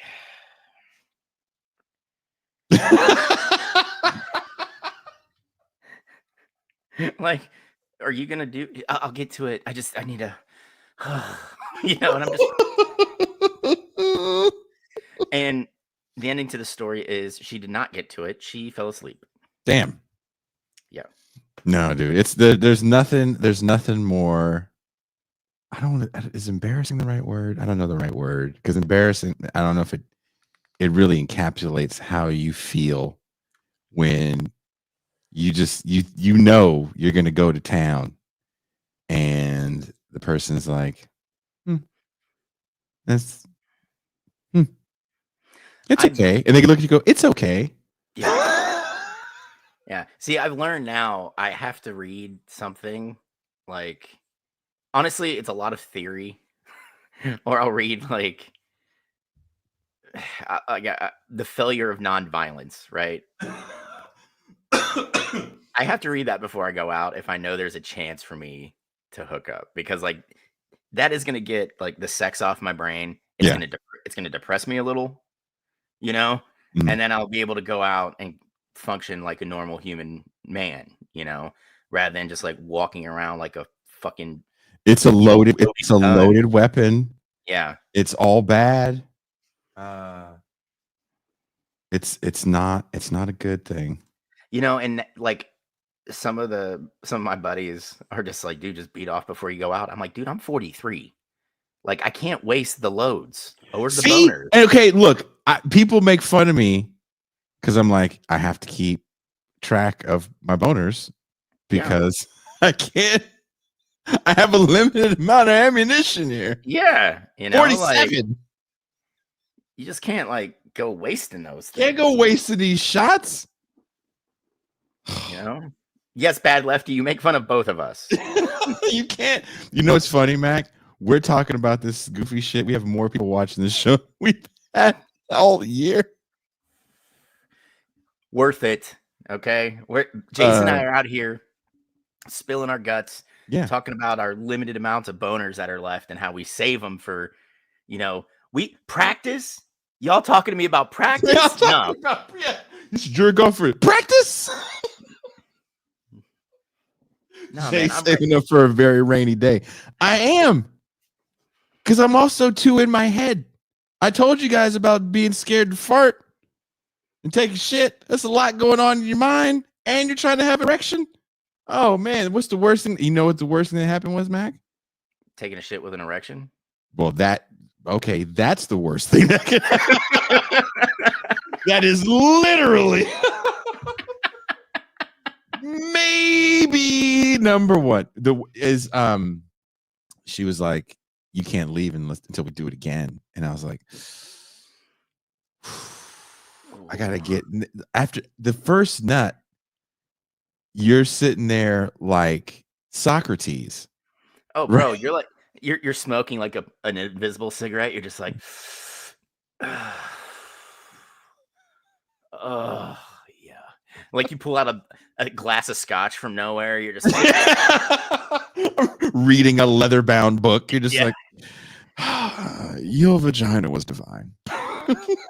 like, are you going to do, I'll get to it. I need to, and I'm just, and the ending to the story is she did not get to it. She fell asleep. Damn. Yeah. No, dude. There's nothing more. I don't. Is embarrassing the right word? I don't know the right word, because embarrassing, I don't know if it really encapsulates how you feel when you just you're gonna go to town and the person's like, it's okay, and they can look at you and go, it's okay. Yeah. See, I've learned now I have to read something like, honestly, it's a lot of theory, or I'll read like the failure of nonviolence, right? I have to read that before I go out if I know there's a chance for me to hook up, because like that is going to get like the sex off my brain. It's going to depress me a little, and then I'll be able to go out and function like a normal human man, rather than just like walking around like a fucking. It's a loaded weapon. Yeah, it's all bad. It's not a good thing. And like some of my buddies are just like, dude, just beat off before you go out. I'm like, dude, I'm 43. Like, I can't waste the loads or the boners. Okay, look, people make fun of me because I'm like, I have to keep track of my boners because I can't. I have a limited amount of ammunition here. Yeah, 47. Like, you just can't like go wasting those things. Can't go wasting these shots. Yes, bad lefty, you make fun of both of us. You can't. It's funny, Mac? We're talking about this goofy shit. We have more people watching this show we've had all year. Worth it. Okay. Jason and I are out here spilling our guts, talking about our limited amounts of boners that are left and how we save them for, we practice. Y'all talking to me about practice? No. You should jerk off for practice. No, man, I'm saving up for a very rainy day. I am, because I'm also too in my head. I told you guys about being scared to fart and take a shit. That's a lot going on in your mind, and you're trying to have an erection. Oh man, what's the worst thing? You know what the worst thing that happened was, Mac? Taking a shit with an erection. Well, that's the worst thing that could happen. That is literally maybe number one. She was like, "You can't leave until we do it again," and I was like, "I gotta get after the first nut." You're sitting there like Socrates. Oh, bro, you're like you're smoking like an invisible cigarette. You're just like, oh yeah. Like you pull out a glass of scotch from nowhere. You're just like reading a leather-bound book. You're just Yeah. like, your vagina was divine.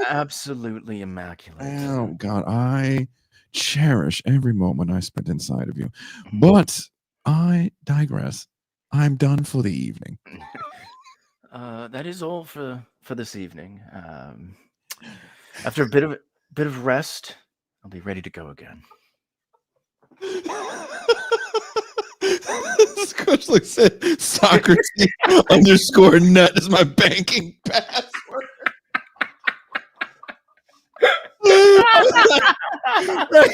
absolutely immaculate. Oh God, I cherish every moment I spent inside of you. But I digress. I'm done for the evening. That is all for this evening. After a bit of rest, I'll be ready to go again. This coach like said Socrates underscore nut is my banking password.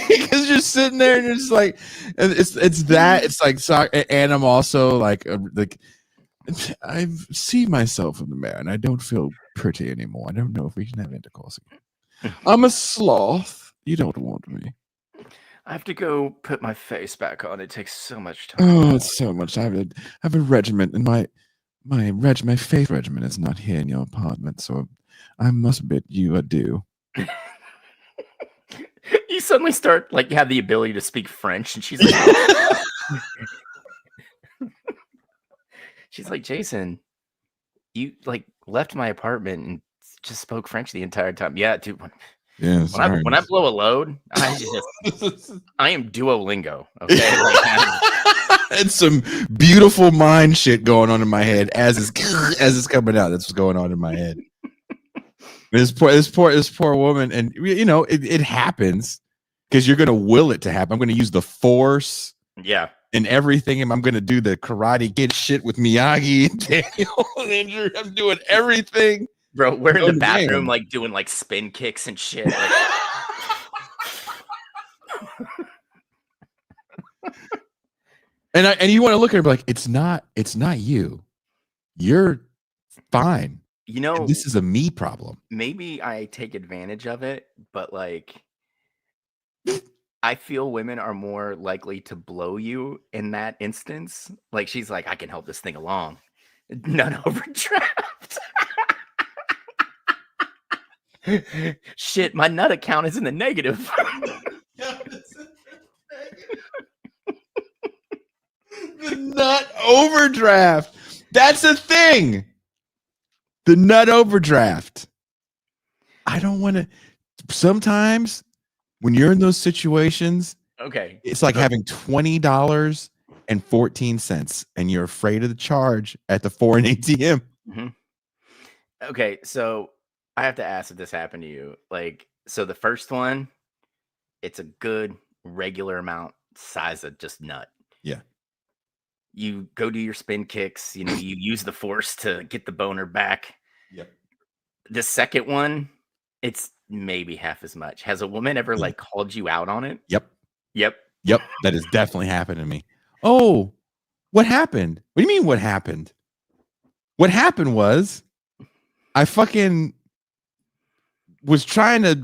Because you're sitting there and you're just like, and it's like, and I'm also like I see myself in the mirror and I don't feel pretty anymore. I don't know if we can have intercourse again. I'm a sloth. You don't want me. I have to go put my face back on. It takes so much time. Oh, it's so much. I have a regiment, and my faith regiment is not here in your apartment, so I must bid you adieu. You suddenly start like you have the ability to speak French, and she's like, Jason, you like left my apartment and just spoke French the entire time. Yeah, dude. Yeah, When I blow a load, I am Duolingo. Okay, and some beautiful mind shit going on in my head as it's coming out. That's what's going on in my head. This poor woman, and you know it happens because you're gonna will it to happen. I'm gonna use the force, yeah, and everything, and I'm gonna do the Karate Kid shit with Miyagi and Daniel and Andrew. I'm doing everything. Bro, we're in the bathroom, like doing like spin kicks and shit. Like... and you want to look at her and be like, it's not you. You're fine. You know, and this is a me problem. Maybe I take advantage of it, but like, I feel women are more likely to blow you in that instance. Like, she's like, I can help this thing along. None overdraft. Shit, my nut account is in the negative. The nut overdraft. That's a thing. The nut overdraft. I don't want to. Sometimes when you're in those situations, okay, it's like having $20.14, and you're afraid of the charge at the foreign ATM. Mm-hmm. Okay, so I have to ask if this happened to you. Like, so the first one, it's a good regular amount size of just nut. Yeah. You go do your spin kicks, you know, you use the force to get the boner back. Yep. The second one, it's maybe half as much. Has a woman ever like called you out on it? Yep. Yep. That has definitely happened to me. Oh, what happened? What do you mean what happened? What happened was I fucking was trying to,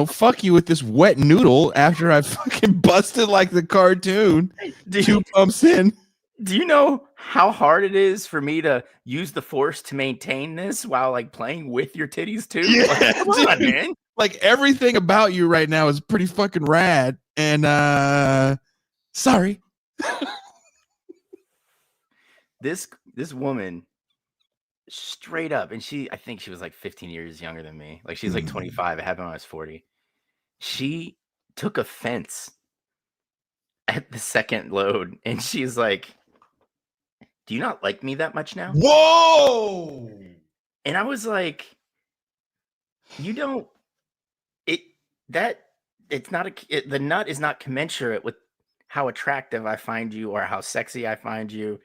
fuck you with this wet noodle after I fucking busted like the cartoon. Two pumps in. Do you know how hard it is for me to use the force to maintain this while like playing with your titties too? Yeah, like, come on, man. Like everything about you right now is pretty fucking rad. And sorry. This woman straight up, and I think she was like 15 years younger than me. Like she's like 25. It happened when I was 40. She took offense at the second load, and she's like, do you not like me that much now? Whoa! And I was like, you don't. The nut is not commensurate with how attractive I find you or how sexy I find you.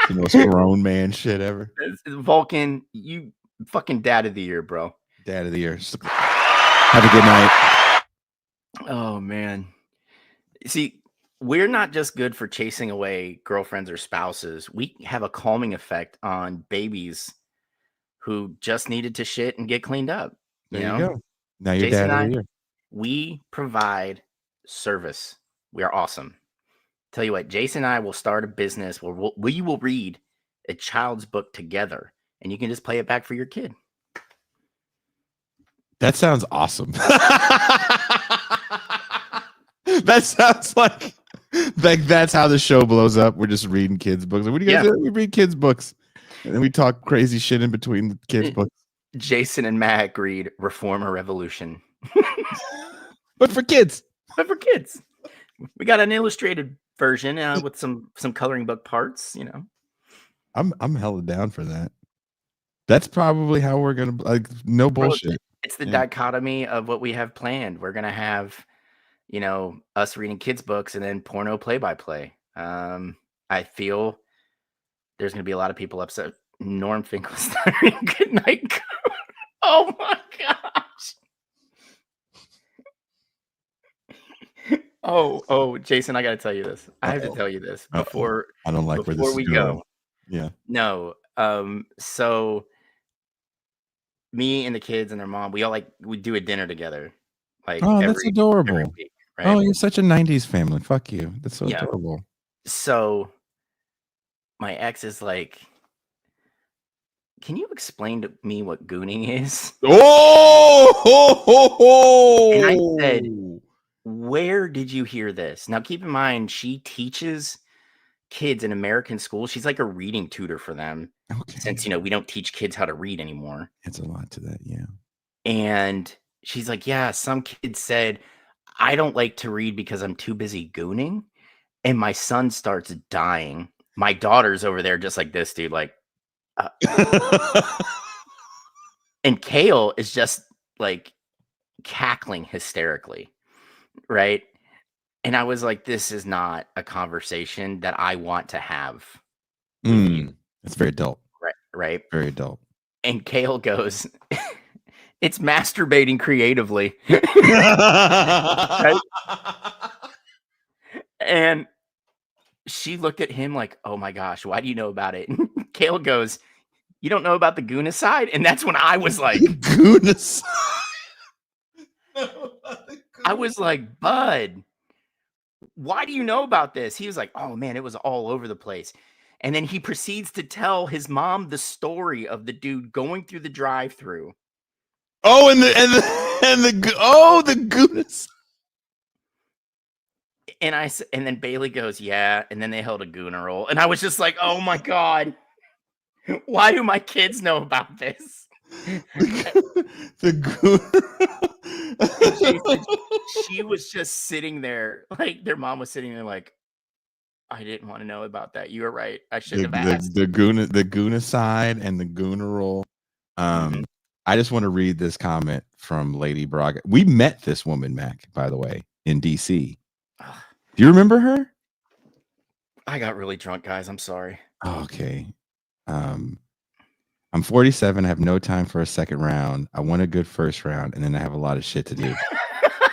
The most grown man shit ever. Vulcan, you Fucking dad of the year, bro. Dad of the year. Have a good night. Oh man. See, we're not just good for chasing away girlfriends or spouses. We have a calming effect on babies who just needed to shit and get cleaned up. There you go. Now you're Jason dad and of I, the year. we provide service. We are awesome. Tell you what, Jason and I will start a business where we will read a child's book together, and you can just play it back for your kid. That sounds awesome. That sounds like that's how the show blows up. We're just reading kids' books. What do you guys do? We read kids' books, and then we talk crazy shit in between the kids' books. Jason and Matt read Reform or Revolution, but for kids. We got an illustrated version with some coloring book parts. You know, I'm hella down for that. That's probably how we're gonna no bullshit. It's the dichotomy of what we have planned. We're gonna have, us reading kids' books and then porno play-by-play. I feel there's gonna be a lot of people upset. Norm Finkelstein, good night. Oh my gosh. Oh, Jason, I gotta tell you this. I have to tell you this before I don't like where this is we going. go. Yeah. No. So me and the kids and their mom, we do a dinner together. That's adorable. Every week, right? Oh, you're such a 90s family. Fuck you. That's so adorable. So my ex is like, can you explain to me what gooning is? Oh! And I said, where did you hear this? Now, keep in mind, she teaches kids in American schools. She's like a reading tutor for them. Okay. Since, we don't teach kids how to read anymore. It's a lot to that, yeah. And she's like, yeah, some kids said, I don't like to read because I'm too busy gooning. And my son starts dying. My daughter's over there just like this, dude. Like, and Kale is just like cackling hysterically, right? And I was like, this is not a conversation that I want to have. It's very adult. Right. Very adult. And Kale goes, it's masturbating creatively. Right? And she looked at him like, oh my gosh, why do you know about it? And Kale goes, you don't know about the Goonicide? And that's when I was like, Goonicide. I was like, bud, why do you know about this? He was like, oh man, it was all over the place. And then he proceeds to tell his mom the story of the dude going through the drive-thru. Oh, the Goonicide. And then Bailey goes, yeah. And then they held a gooner roll. And I was just like, oh my God, why do my kids know about this? The gooner. She was just sitting there, like their mom was sitting there like, I didn't want to know about that. You were right. I shouldn't have asked. The Goonicide and the gooner roll. I just want to read this comment from Lady Braga. We met this woman, Mac, by the way, in DC. Do you remember her? I got really drunk, guys. I'm sorry. Okay. I'm 47. I have no time for a second round. I want a good first round, and then I have a lot of shit to do.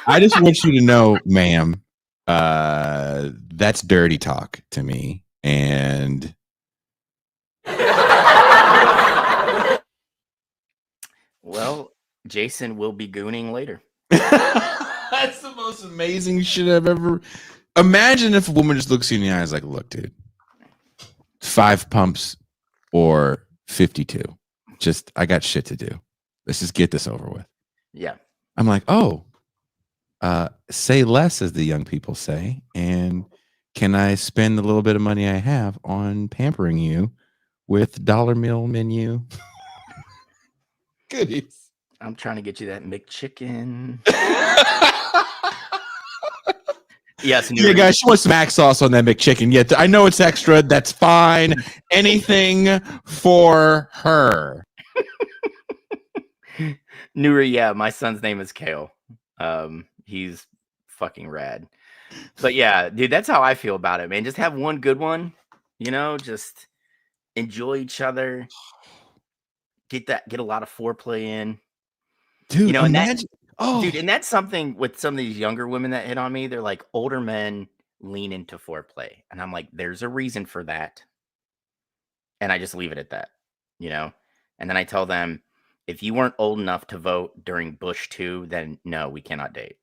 I just want you to know, ma'am, that's dirty talk to me. And well, Jason will be gooning later. That's the most amazing shit I've ever. Imagine if a woman just looks you in the eyes like, look, dude, 5 pumps or 52. Just, I got shit to do. Let's just get this over with. Yeah. I'm like, oh, say less, as the young people say. And can I spend the little bit of money I have on pampering you with dollar meal menu? Goodies. I'm trying to get you that McChicken. Yes. Yeah, guys, she wants some mac sauce on that McChicken. Yeah, I know it's extra. That's fine. Anything for her. Nuri, yeah, my son's name is Kale. He's fucking rad. But yeah, dude, that's how I feel about it, man. Just have one good one, just enjoy each other. get a lot of foreplay in. Dude, You know, and imagine. dude, and that's something with some of these younger women that hit on me. They're like, older men lean into foreplay, and I'm like, there's a reason for that, and I just leave it at that, you know. And then I tell them, if you weren't old enough to vote during Bush 2, then no, we cannot date.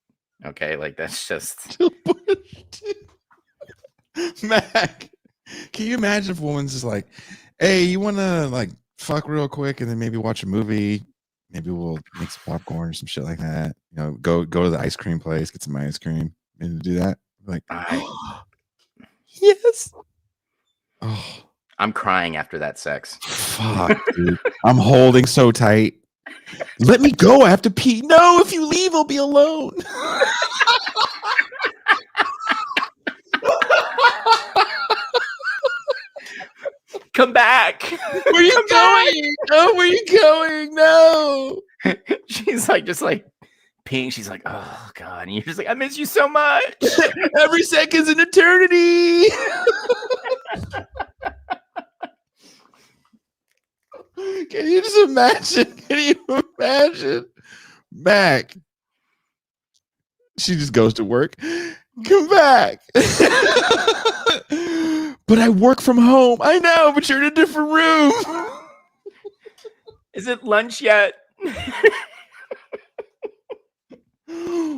Okay, like that's just Mac. Can you imagine if a woman's just like, hey, you want to like fuck real quick and then maybe watch a movie? Maybe we'll make some popcorn or some shit like that. You know, go to the ice cream place, get some ice cream, and do that. Like, yes. Oh, I'm crying after that sex. fuck, dude. I'm holding so tight. Let me go. I have to pee. No, if you leave, I'll be alone. Come back. Where are you going? Oh, where are you going? No. She's like, just like peeing. She's like, oh God. And you're just like, I miss you so much. Every second's an eternity. Can you just imagine? Can you imagine? Mac. She just goes to work. Come back. But I work from home. I know, but you're in a different room. Is it lunch yet?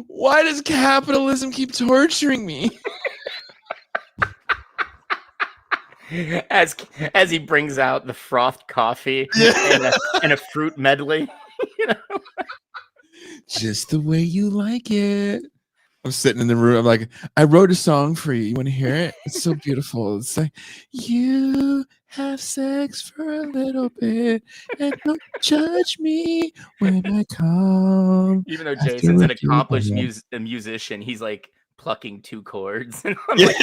Why does capitalism keep torturing me? As he brings out the frothed coffee and a fruit medley. You know? Just the way you like it. I'm sitting in the room. I'm like, I wrote a song for you. You want to hear it? It's so beautiful. It's like, you have sex for a little bit and don't judge me when I come. Even though Jason's an accomplished musician, he's like plucking 2 chords. And I'm like,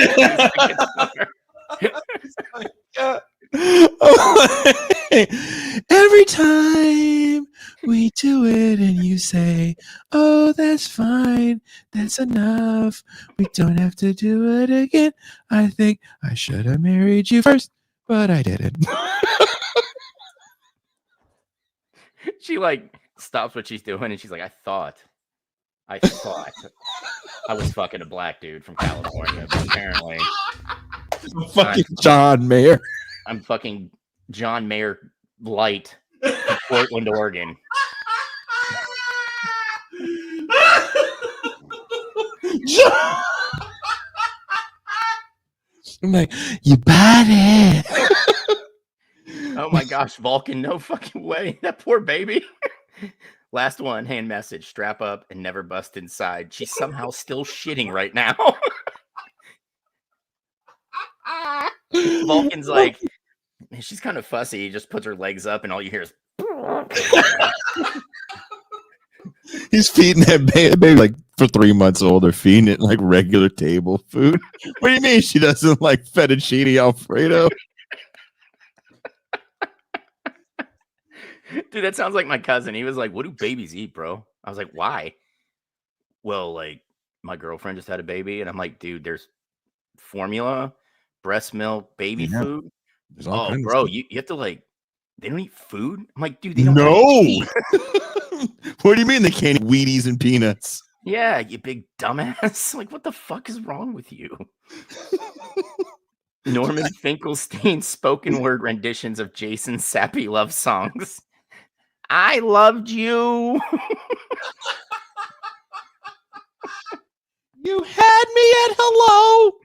every time we do it and you say, oh, that's fine, that's enough, we don't have to do it again. I think I should have married you first, but I didn't. She like stops what she's doing and she's like, I thought I was fucking a black dude from California, but apparently I'm fucking John Mayer. I'm fucking John Mayer Light from Portland, Oregon. I'm like, you bought it. Oh my gosh, Vulcan, no fucking way. That poor baby. Last one, hand message, strap up and never bust inside. She's somehow still shitting right now. Vulcan's like, she's kind of fussy. He just puts her legs up and all you hear is He's feeding that baby like for 3 months old. They're feeding it like regular table food. What do you mean she doesn't like fettuccine Alfredo? Dude, that sounds like my cousin. He was like, what do babies eat, bro? I was like, why? Well, like, my girlfriend just had a baby. And I'm like, dude, there's formula, breast milk, baby food. Oh, bro, you have to like, they don't eat food? I'm like, dude, they don't eat. What do you mean they can't eat Wheaties and peanuts? Yeah, you big dumbass. Like, what the fuck is wrong with you? Norman Finkelstein's spoken word renditions of Jason's sappy love songs. I loved you. You had me at hello.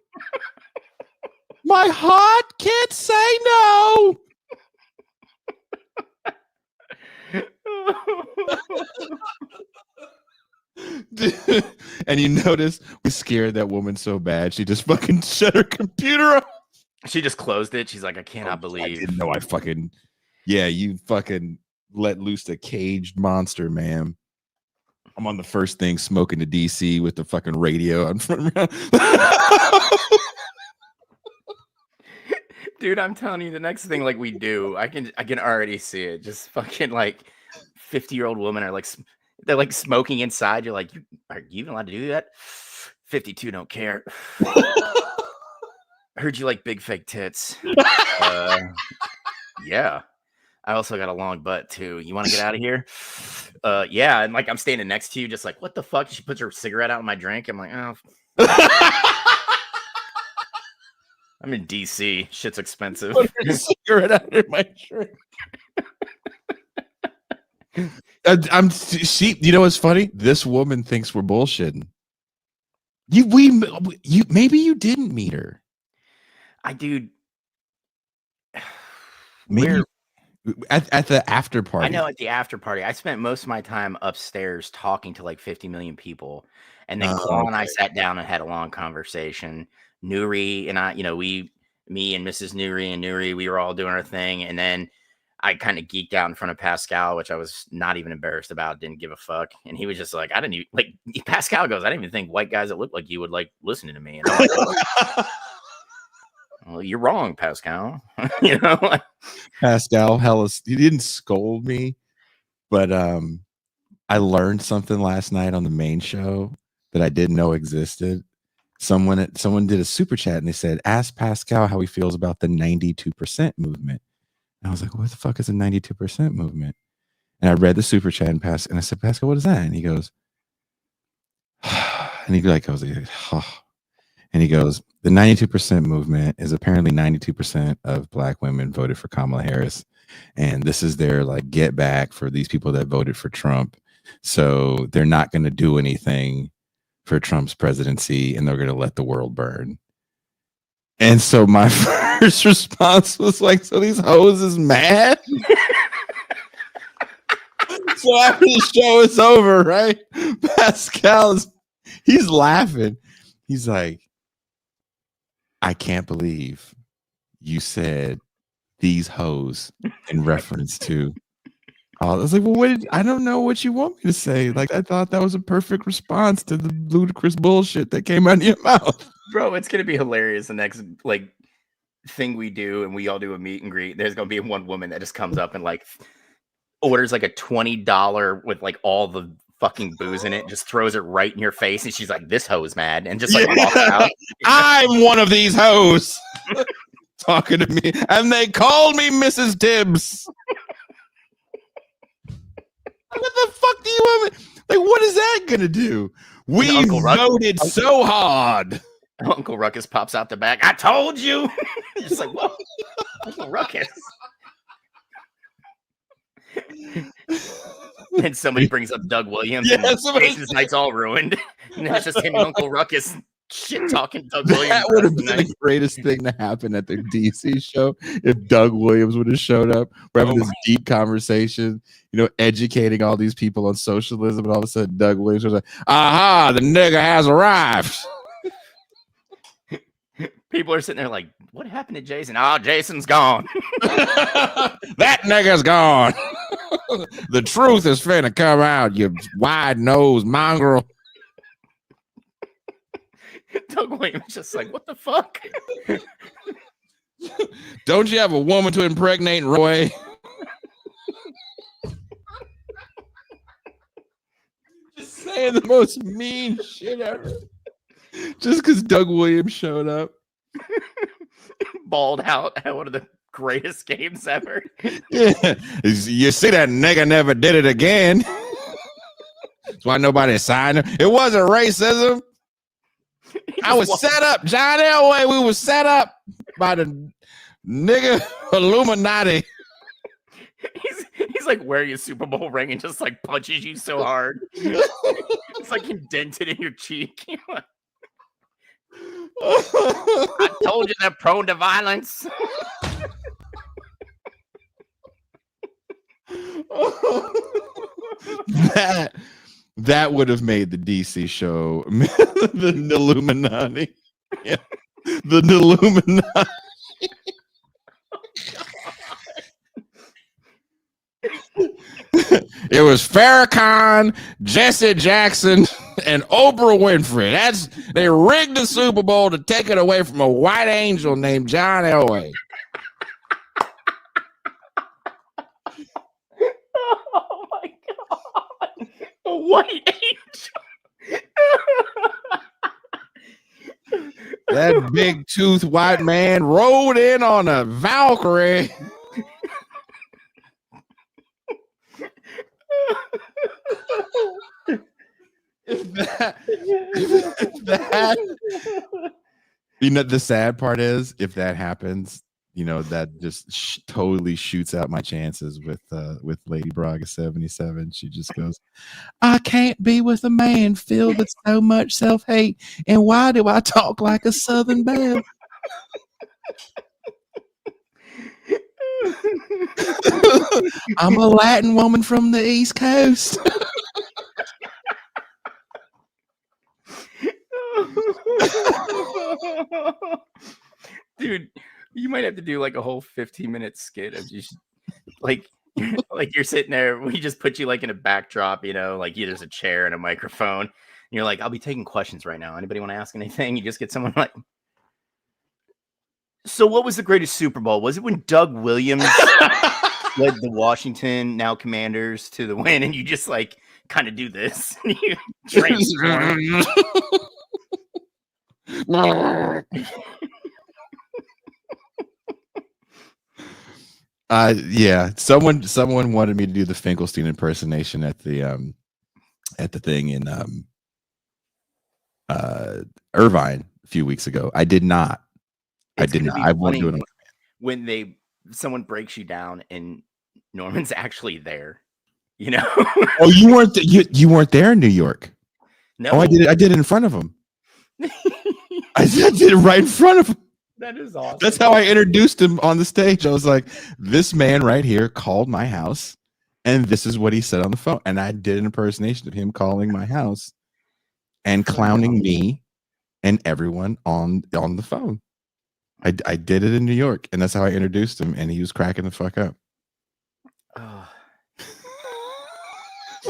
My heart can't say no. And you notice we scared that woman so bad she just fucking shut her computer off. She just closed it. She's like, I cannot believe. I didn't know. You fucking let loose the caged monster, man. I'm on the first thing smoking the DC with the fucking radio. Dude, I'm telling you, the next thing like we do, I can already see it. Just fucking like 50-year-old women are like, they're like smoking inside. You're like, are you even allowed to do that? 52 don't care. Heard you like big fake tits. Yeah. I also got a long butt too. You want to get out of here? Yeah. And like I'm standing next to you, just like, what the fuck? She puts her cigarette out in my drink. I'm like, oh. I'm in DC. Shit's expensive. Put her cigarette out in my drink. You know what's funny? This woman thinks we're bullshitting. Maybe you didn't meet her. Dude. Maybe at the after party. I know at the after party. I spent most of my time upstairs talking to like 50 million people. And then Claw and I sat down and had a long conversation. Nuri and I, me and Mrs. Nuri, we were all doing our thing. And then I kind of geeked out in front of Pascal, which I was not even embarrassed about, didn't give a fuck. And he was just like, Pascal goes, I didn't even think white guys that look like you would like listening to me. And I'm like, well, you're wrong, Pascal. Pascal, he didn't scold me, but I learned something last night on the main show that I didn't know existed. Someone did a super chat and they said, ask Pascal how he feels about the 92% movement. And I was like, what the fuck is a 92% movement? And I read the super chat and I said, Pascal, what is that? And he goes, and he goes, and he goes, the 92% movement is apparently 92% of black women voted for Kamala Harris. And this is their like get back for these people that voted for Trump. So they're not going to do anything for Trump's presidency and they're going to let the world burn. And so my first response was like, so these hoes is mad? So after the show is over, right? He's laughing. He's like, I can't believe you said these hoes in reference to. I was like, well, I don't know what you want me to say. Like, I thought that was a perfect response to the ludicrous bullshit that came out of your mouth. Bro, it's going to be hilarious. The next like thing we do, and we all do a meet and greet. There's going to be one woman that just comes up and like orders like a $20 with like all the fucking booze in it, just throws it right in your face, and she's like, this hoe is mad, and just like walks out. I'm one of these hoes talking to me, and they called me Mrs. Tibbs. What the fuck do you want me? Like, what is that gonna do? We voted so hard. Uncle Ruckus pops out the back. I told you. Just like, whoa, Uncle Ruckus. And somebody brings up Doug Williams, and his night's all ruined. And it's just him and Uncle Ruckus shit talking Doug Williams. That would have been the greatest thing to happen at the DC show if Doug Williams would have showed up. We're having this deep conversation, educating all these people on socialism, and all of a sudden Doug Williams was like, aha, the nigga has arrived. People are sitting there like, what happened to Jason? Oh, Jason's gone. That nigga's gone. The truth is finna come out, you wide-nosed mongrel. Doug Williams just like, what the fuck? Don't you have a woman to impregnate, Roy? Just saying the most mean shit ever. Just because Doug Williams showed up. Balled out at one of the greatest games ever. Yeah. You see that nigga never did it again. That's why nobody signed him. It wasn't racism. I was set up. John Elway, we were set up by the nigga Illuminati. He's like wearing a Super Bowl ring and just like punches you so hard. It's like indented in your cheek. I told you they're prone to violence. That would have made the DC show the Illuminati. Yeah. The Illuminati. It was Farrakhan, Jesse Jackson, and Oprah Winfrey. They rigged the Super Bowl to take it away from a white angel named John Elway. Oh my god. A white angel. That big tooth white man rode in on a Valkyrie. You know, the sad part is if that happens, you know, that just totally shoots out my chances with Lady Braga 77. She just goes, I can't be with a man filled with so much self-hate. And why do I talk like a Southern belle? I'm a Latin woman from the East Coast. Dude, you might have to do like a whole 15-minute skit of just like you're sitting there. We just put you like in a backdrop, you know, like there's a chair and a microphone. And you're like, I'll be taking questions right now. Anybody want to ask anything? You just get someone like, so what was the greatest Super Bowl? Was it when Doug Williams led the Washington now Commanders to the win? And you just like kind of do this. You transform. Yeah, someone wanted me to do the Finkelstein impersonation at the thing in Irvine a few weeks ago. I did not. I won't do it when someone breaks you down and Norman's actually there. You know? Oh, you weren't you weren't there in New York. No, I did it in front of him. I did it right in front of him. That is awesome. That's how I introduced him on the stage. I was like, this man right here called my house, and this is what he said on the phone. And I did an impersonation of him calling my house and clowning me and everyone on the phone. I did it in New York, and that's how I introduced him, and he was cracking the fuck up. Oh.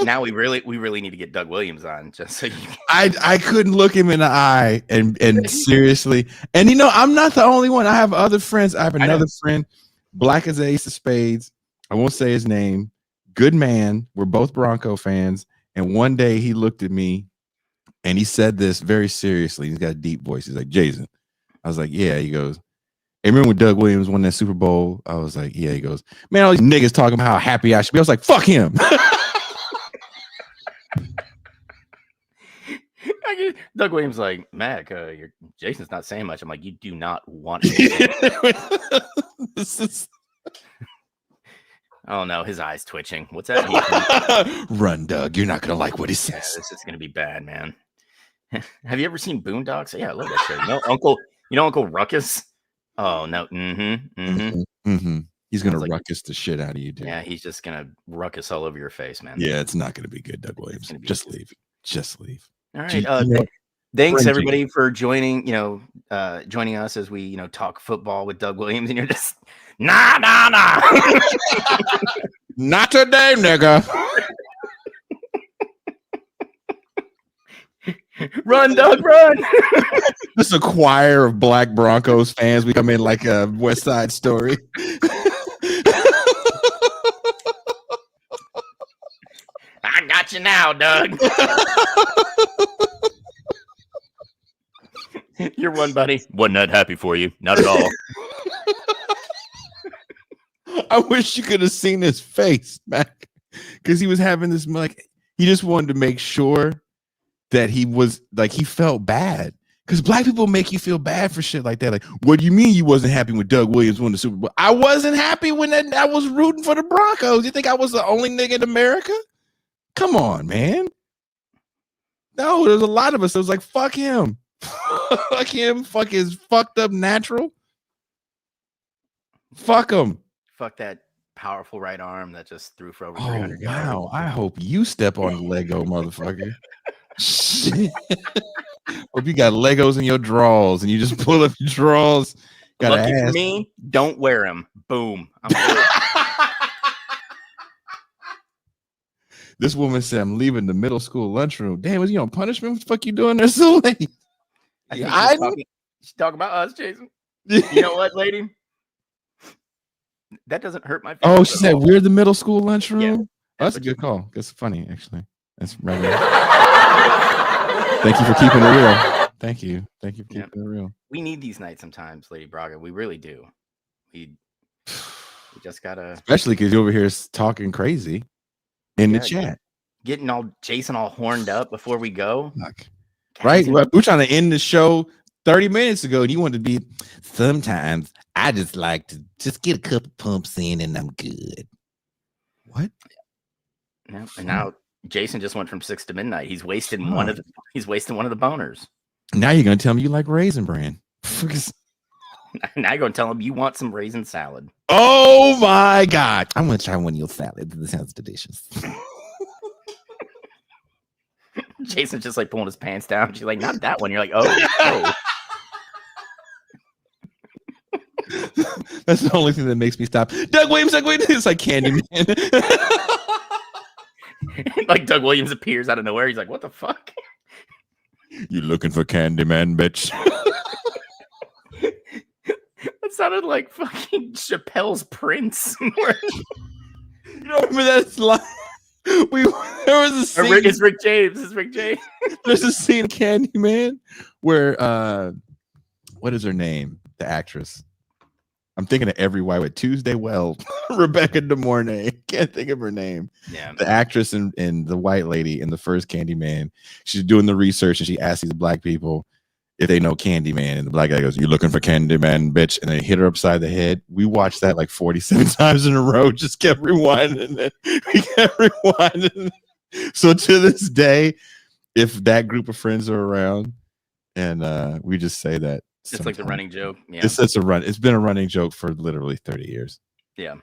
Now we really need to get Doug Williams on, just so you can... I couldn't look him in the eye and seriously, and you know, I'm not the only one. I have other friends. I have another friend, black as the ace of spades. I won't say his name. Good man. We're both Bronco fans. And one day he looked at me and he said this very seriously. He's got a deep voice. He's like, Jason. I was like, yeah. He goes, hey, remember when Doug Williams won that Super Bowl? I was like, yeah. He goes, man, all these niggas talking about how happy I should be. I was like, fuck him. Doug Williams like, Mac, Jason's not saying much. I'm like, you do not want to. Oh no, his eyes twitching. What's that? Run, Doug. You're not gonna like what he says. Yeah, this is gonna be bad, man. Have you ever seen Boondocks? Yeah, I love that show. You know Uncle Ruckus? Oh no. He's gonna like, ruckus the shit out of you, dude. Yeah, he's just gonna ruckus all over your face, man. Yeah, it's not gonna be good, Doug Williams. Just leave. Just leave. All right. Thanks everybody for joining. Joining us as we talk football with Doug Williams, and you're just nah. Not today, nigga. Run, Doug, run. Just a choir of black Broncos fans. We come in like a West Side Story. I got you now, Doug. You're one, buddy. Wasn't that happy for you? Not at all. I wish you could have seen his face, Mac, because he was having this he just wanted to make sure that he was he felt bad, because black people make you feel bad for shit like that. Like, what do you mean you wasn't happy when Doug Williams won the Super Bowl? I wasn't happy when I was rooting for the Broncos. You think I was the only nigga in America? Come on, man. No, there's a lot of us that was like, fuck him. Fuck him. Fuck his fucked up natural. Fuck him. Fuck that powerful right arm that just threw for over 300 yards. Wow. I hope you step on the Lego, motherfucker. Shit. Hope you got Legos in your drawers and you just pull up your drawers. Lucky for me, don't wear them. Boom. This woman said, I'm leaving the middle school lunchroom. Damn, was you on punishment? What the fuck you doing there so late? She's talking about us, Jason. You know what, lady? That doesn't hurt my feelings. Oh, she said we're the middle school lunchroom? Yeah. That's a good call. That's funny, actually. That's right. Thank you for keeping it real. Thank you. Thank you for keeping it real. We need these nights sometimes, Lady Braga. We really do. We just gotta, especially because you're over here talking crazy in the chat. getting all Jason all horned up before we go. Fuck. God, Right? he's We're trying to end the show 30 minutes ago, and you wanted to be. Sometimes I just like to just get a couple pumps in, and I'm good. What? Yeah, and now Jason just went from 6 to midnight. He's wasting one of the boners. Now you're gonna tell me you like Raisin Bran. Now you're gonna tell him you want some raisin salad. Oh my god! I'm gonna try one of your salads. This sounds delicious. Jason's just like pulling his pants down. She's like, not that one. You're like, oh. That's the only thing that makes me stop. Doug Williams. It's like Candyman. Like Doug Williams appears out of nowhere. He's like, what the fuck? You looking for Candyman, bitch? That sounded like fucking Chappelle's Prince. You don't remember that line? There was a scene. It's Rick James. There's a scene in Candyman where what is her name? The actress. I'm thinking of Every White with Tuesday Weld. Rebecca De Mornay. Can't think of her name. Yeah. The actress and the white lady in the first Candyman. She's doing the research and she asks these black people if they know Candyman. And the black guy goes, "You looking for Candyman, bitch?" And they hit her upside the head. We watched that like 47 times in a row. Just kept rewinding it. We kept rewinding it. So to this day, if that group of friends are around and we just say that. It's like the running joke. Yeah. It's been a running joke for literally 30 years. Yeah.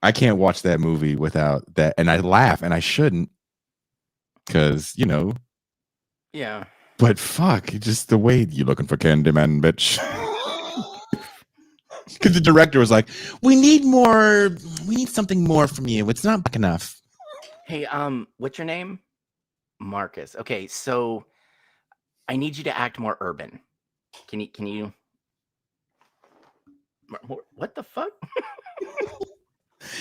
I can't watch that movie without that. And I laugh and I shouldn't. Because, Yeah. But fuck, just the way you looking for Candyman, bitch. Because the director was like, we need something more from you. It's not back enough. Hey, what's your name? Marcus. Okay, so I need you to act more urban. Can you what the fuck?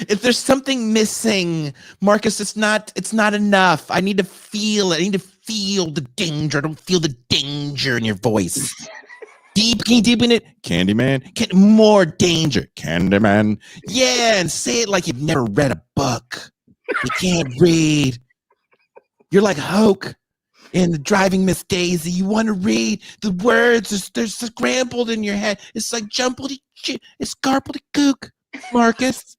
If there's something missing, Marcus, it's not enough. I need to feel it. I need to feel the danger. I don't feel the danger in your voice. Can you deepen it? Candyman. More danger. Candyman. Yeah, and say it like you've never read a book. You can't read. You're like Hoke in the Driving Miss Daisy. You want to read the words. They're scrambled in your head. It's like it's garbled gook, Marcus.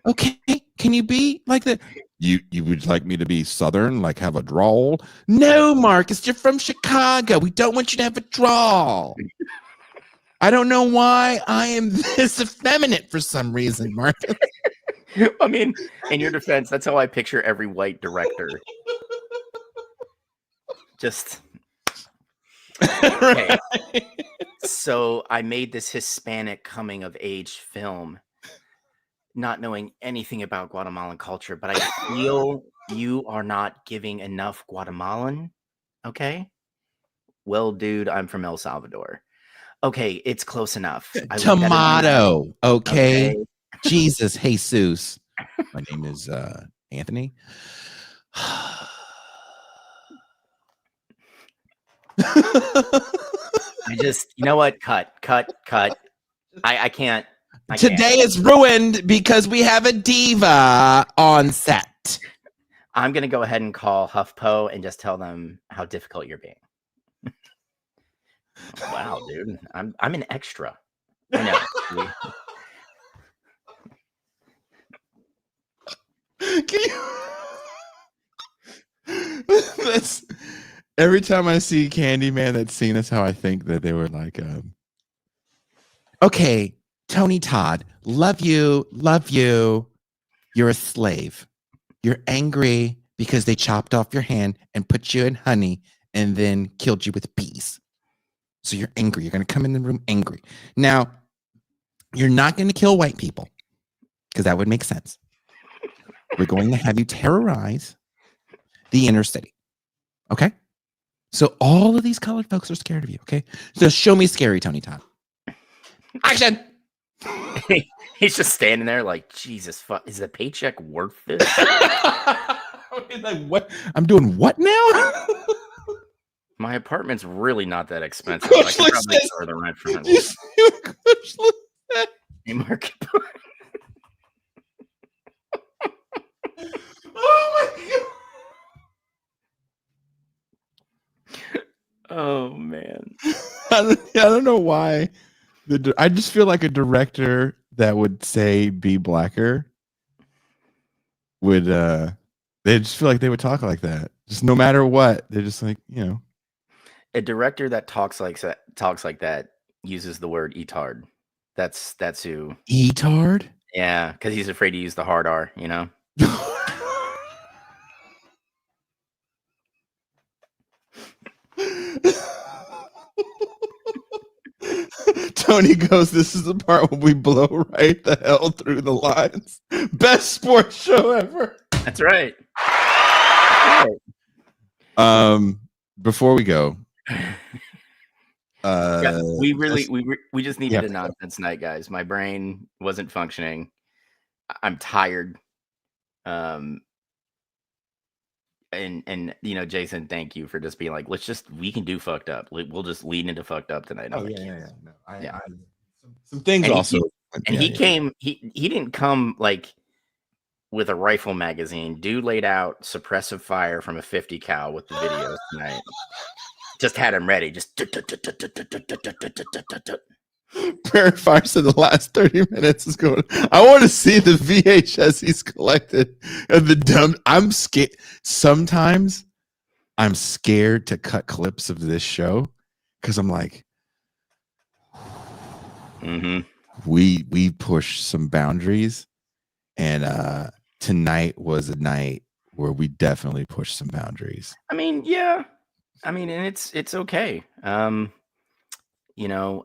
Okay, can you be like that? You would like me to be Southern, like have a drawl? No, Marcus, you're from Chicago. We don't want you to have a drawl. I don't know why I am this effeminate for some reason, Marcus. I mean, in your defense, that's how I picture every white director. Just okay. So I made this Hispanic coming of age film, not knowing anything about Guatemalan culture, but I feel you are not giving enough Guatemalan. Okay. Well, dude, I'm from El Salvador. Okay, it's close enough. Tomato. Okay. Jesus, Jesus. My name is Anthony. You know what? Cut. I can't. Today is ruined because we have a diva on set. I'm going to go ahead and call HuffPo and just tell them how difficult you're being. Wow, dude. I'm an extra. I know. That's every time I see Candyman, that scene is how I think that they were like, okay, Tony Todd, love you. You're a slave. You're angry because they chopped off your hand and put you in honey and then killed you with bees. So you're angry. You're going to come in the room angry. Now, you're not going to kill white people because that would make sense. We're going to have you terrorize the inner city. Okay? So all of these colored folks are scared of you. Okay? So show me scary, Tony Todd. Action! He's just standing there like, Jesus, fuck, is the paycheck worth this? Like, what? I'm doing what now? My apartment's really not that expensive. I can probably store the rent for it. Hey, Mark. Oh my Oh man. I don't know why. I just feel like a director that would say "be blacker" would. They just feel like they would talk like that. Just no matter what, they're just like A director that talks like that uses the word "etard." That's who. "etard." Yeah, because he's afraid to use the hard R. You know. Tony goes, "This is the part where we blow right the hell through the lines." Best sports show ever. That's right. Before we go, Yeah, we just needed yeah. a nonsense night, guys. My brain wasn't functioning. I'm tired. And Jason, thank you for just being like, we can do fucked up. We'll just lean into fucked up tonight. Oh I'm like, yeah. No, Yeah. some things And also. he came. He didn't come like with a rifle magazine. Dude laid out suppressive fire from a 50 cal with the videos tonight. Just had him ready. Just Prayer fire said the last 30 minutes is going. I want to see the VHS he's collected of the dumb. I'm scared. Sometimes I'm scared to cut clips of this show because I'm like, we push some boundaries, and tonight was a night where we definitely pushed some boundaries. I mean, yeah. I mean, and it's okay. I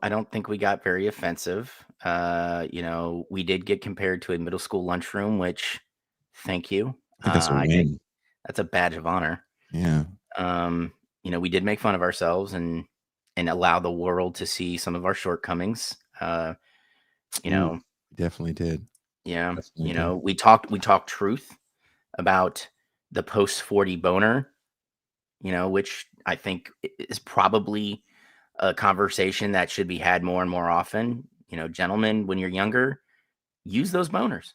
don't think we got very offensive. We did get compared to a middle school lunchroom, which, thank you. I think that's a win. That's a badge of honor. Yeah. We did make fun of ourselves and allow the world to see some of our shortcomings. Definitely did. Yeah. Definitely we talked truth about the post 40 boner, which I think is probably a conversation that should be had more and more often. Gentlemen, when you're younger, use those boners.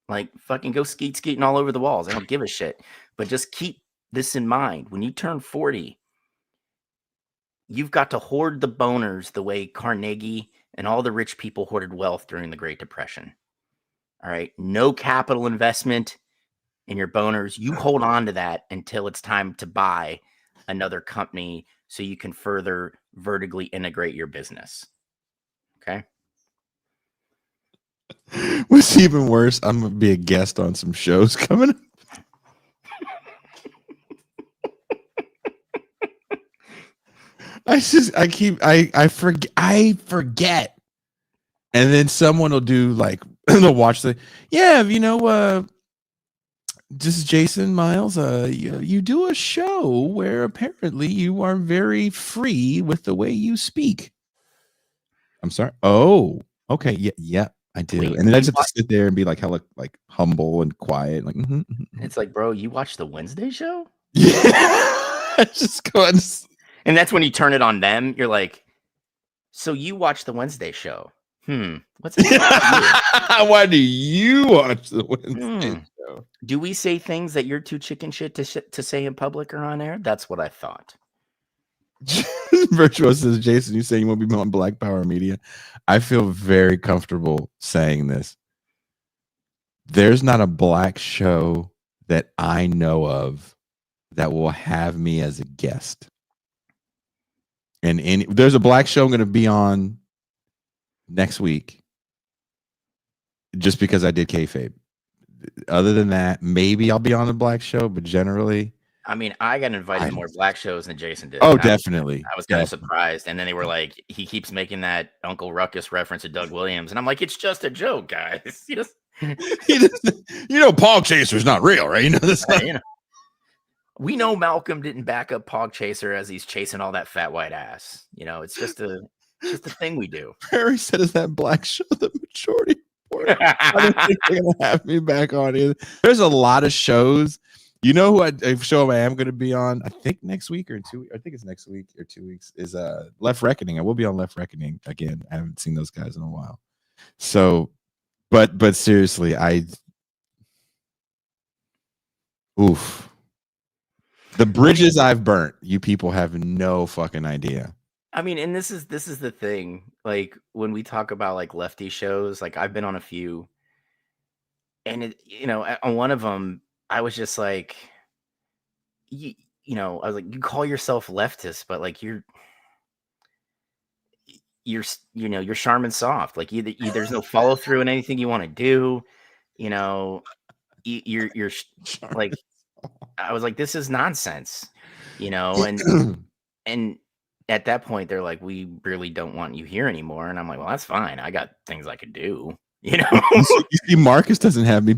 Like, fucking go skeeting all over the walls. I don't give a shit. But just keep this in mind. When you turn 40, you've got to hoard the boners the way Carnegie and all the rich people hoarded wealth during the Great Depression. All right? No capital investment in your boners. You hold on to that until it's time to buy another company so you can further vertically integrate your business. Okay? What's even worse, I'm gonna be a guest on some shows coming up. I forget. And then someone will do like they'll watch this is Jason Miles. You do a show where apparently you are very free with the way you speak. I'm sorry. Oh, okay. Yeah, I do. And then I just have to sit there and be like hella like humble and quiet. Like It's like, bro, you watch the Wednesday show? Yeah. Just go and that's when you turn it on them. You're like, so you watch the Wednesday show? What's it? Why do you watch the Wednesday show? Do we say things that you're too chicken shit to say in public or on air? That's what I thought. Virtuoso says, Jason, you say you won't be on Black Power Media. I feel very comfortable saying this. There's not a black show that I know of that will have me as a guest. And there's a black show I'm going to be on next week just because I did kayfabe. Other than that, maybe I'll be on the black show, but generally, I mean, I got invited to more black shows than Jason did. Oh, definitely. I was kind of surprised. And then they were like, he keeps making that Uncle Ruckus reference to Doug Williams. And I'm like, it's just a joke, guys. Pog Chaser's not real, right? This. We know Malcolm didn't back up Pog Chaser as he's chasing all that fat white ass. It's just a thing we do. Perry said, "Is that black show the majority report?" I don't think they're gonna have me back on either. There's a lot of shows. You know who a show I am going to be on? I think next week or 2. I think it's next week or 2 weeks. Is Left Reckoning. I will be on Left Reckoning again. I haven't seen those guys in a while. So, but seriously, oof. The bridges I've burnt, you people have no fucking idea. I mean, and this is the thing. Like when we talk about like lefty shows, like I've been on a few, and on one of them, I was just like, you, I was like, you call yourself leftist, but like you're you're Charmin soft. Like there's no follow through in anything you want to do. You're like, I was like, this is nonsense, and at that point they're like, we really don't want you here anymore. And I'm like, well, that's fine. I got things I could do, You see, Marcus doesn't have me.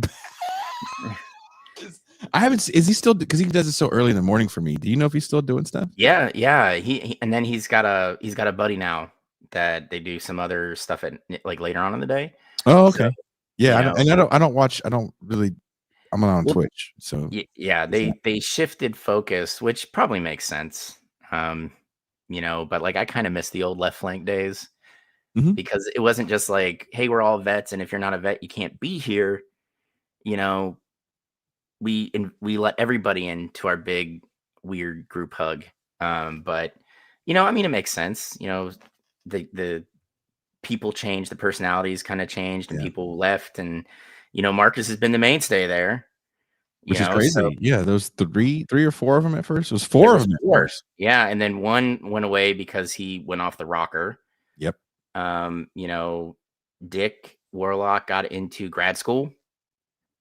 I haven't. Is he still? Because he does it so early in the morning for me. Do you know if he's still doing stuff? Yeah. He and then he's got a buddy now that they do some other stuff at like later on in the day. Oh, okay. So, Yeah, I don't watch. I don't really. I'm not on Twitch, so yeah. They shifted focus, which probably makes sense. But like I kind of miss the old left flank days because it wasn't just like, hey, we're all vets, and if you're not a vet, you can't be here. We let everybody into our big weird group hug. But I mean, it makes sense. The people changed, the personalities kind of changed, and people left, and Marcus has been the mainstay there. Which is crazy. So, yeah, those three or four of them at first. It was four of them at first. Yeah, and then one went away because he went off the rocker. Yep. Dick Warlock got into grad school,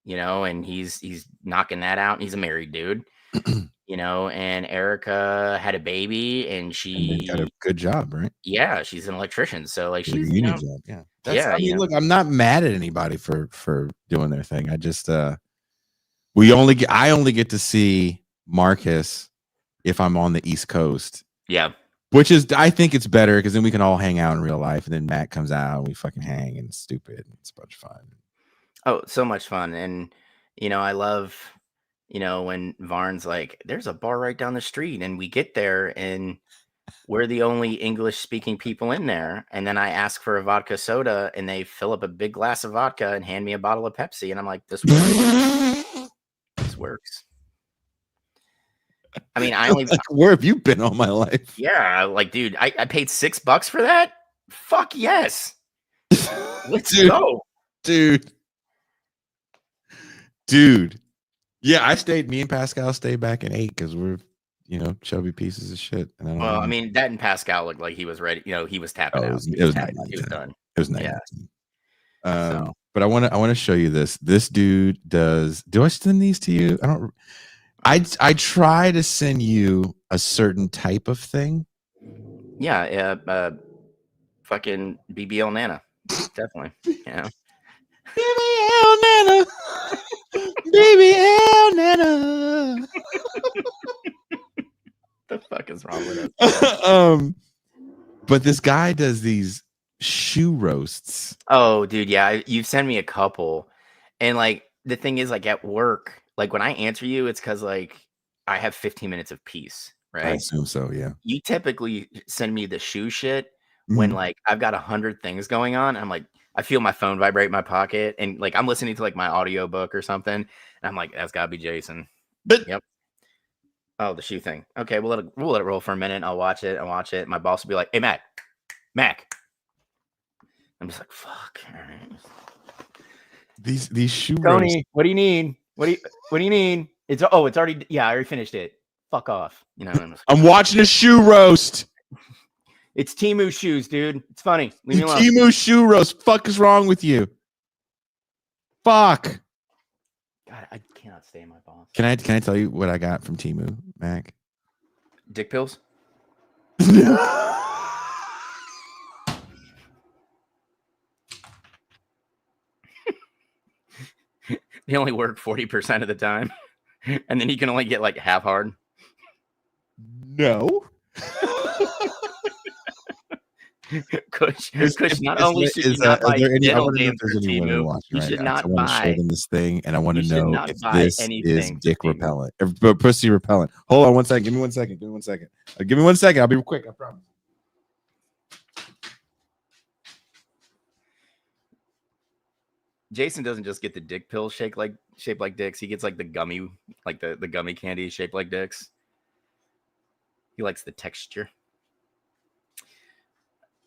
and he's knocking that out. And he's a married dude, and Erica had a baby, and she got a good job, right? Yeah, she's an electrician, so like she's a union job. Yeah, I mean, look, I'm not mad at anybody for doing their thing. I just I only get to see Marcus if I'm on the East Coast. Yeah. Which is, I think it's better because then we can all hang out in real life, and then Matt comes out and we fucking hang and it's stupid. And it's a bunch of fun. Oh, so much fun. And, I love, when Varn's like, there's a bar right down the street, and we get there and we're the only English speaking people in there. And then I ask for a vodka soda and they fill up a big glass of vodka and hand me a bottle of Pepsi. And I'm like, this works. This works. I mean, where have you been all my life? Yeah, like, dude, I paid $6 for that. Fuck yes. Let's go, dude. Yeah, me and Pascal stayed back and ate because we're, chubby pieces of shit. And I mean, that and Pascal looked like he was ready. He was tapping out. It was done. It was nice. Yeah. But I want to show you this. This dude does. Do I send these to you? I don't. I try to send you a certain type of thing. Yeah, fucking BBL Nana, definitely. BBL Nana, BBL Nana. The fuck is wrong with us? But this guy does these shoe roasts. Oh, dude, yeah, you've sent me a couple, and like the thing is, like at work. Like when I answer you, it's because like I have 15 minutes of peace, right? I assume so, yeah. You typically send me the shoe shit when like I've got 100 things going on. I'm like, I feel my phone vibrate in my pocket, and like I'm listening to like my audiobook or something, and I'm like, that's gotta be Jason. But yep. Oh, the shoe thing. Okay, we'll let it roll for a minute. I'll watch it. My boss will be like, hey Mac. I'm just like, fuck. All right. These shoe Tony, roasts. what do you need? What do you need? It's already. Yeah, I already finished it. Fuck off. I'm watching a shoe roast. It's Teemu shoes, dude. It's funny. Leave me alone. Teemu shoe roast. Fuck is wrong with you? Fuck. God, I cannot stand my boss. Can I tell you what I got from Teemu, Mac? Dick pills. They only work 40% of the time, and then you can only get like half hard. No. Kush not only should you not buy dental games for Teemu, you should not buy. I show them this thing, and I want to know if this is dick repellent, or pussy repellent. Hold on one second. Give me 1 second. Give me 1 second. Give me 1 second. I'll be quick. I promise. Jason doesn't just get the dick pills shaped like dicks. He gets like the gummy, like the gummy candy shaped like dicks. He likes the texture.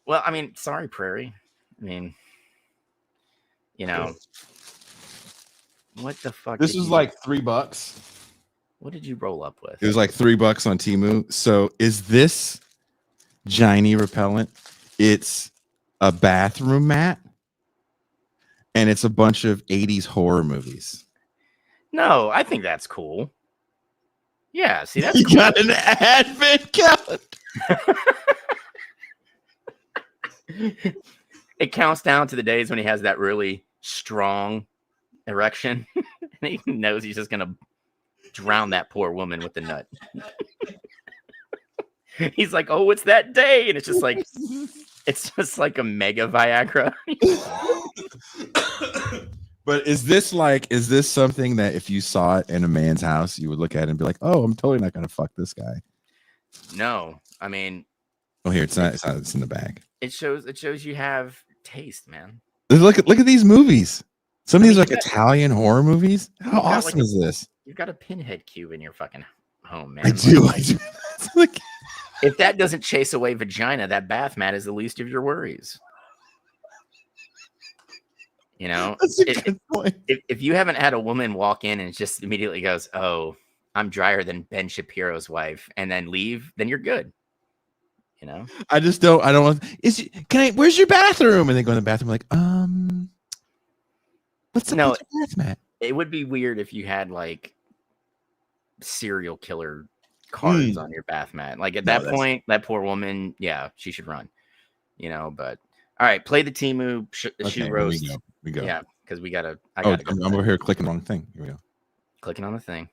Well, I mean, sorry, Prairie. I mean, you know, what the fuck? This was like $3. What did you roll up with? It was like $3 on Teemu. So is this Giny repellent? It's a bathroom mat, and it's a bunch of 80s horror movies. No, I think that's cool. Yeah, see, that's You cool. got an advent calendar. It counts down to the days when he has that really strong erection, and he knows he's just gonna drown that poor woman with the nut. He's like, "Oh, it's that day," and it's just like a mega Viagra. But is this something that if you saw it in a man's house, you would look at it and be like, "Oh, I'm totally not gonna fuck this guy"? No, I mean, Oh, here it's not. It's in the bag. it shows you have taste, man. Look at these movies. Some of these are like you got- Italian horror movies. How got, awesome like, is this? You've got a pinhead cube in your fucking home, man. I do. It's like, If that doesn't chase away vagina, that bath mat is the least of your worries. You know, that's a good point. if you haven't had a woman walk in and just immediately goes, "Oh, I'm drier than Ben Shapiro's wife," and then leave, then you're good. You know, I just don't. I don't want. Where's your bathroom? And they go in the bathroom like, what's the bath mat? it would be weird if you had like serial killer cards on your bath mat. Like at that point, that poor woman, yeah, she should run. You know, but all right, play the Teemu shoe roast. We go. Yeah, because I gotta go. I'm over here clicking the wrong thing. Here we go. Clicking on the thing.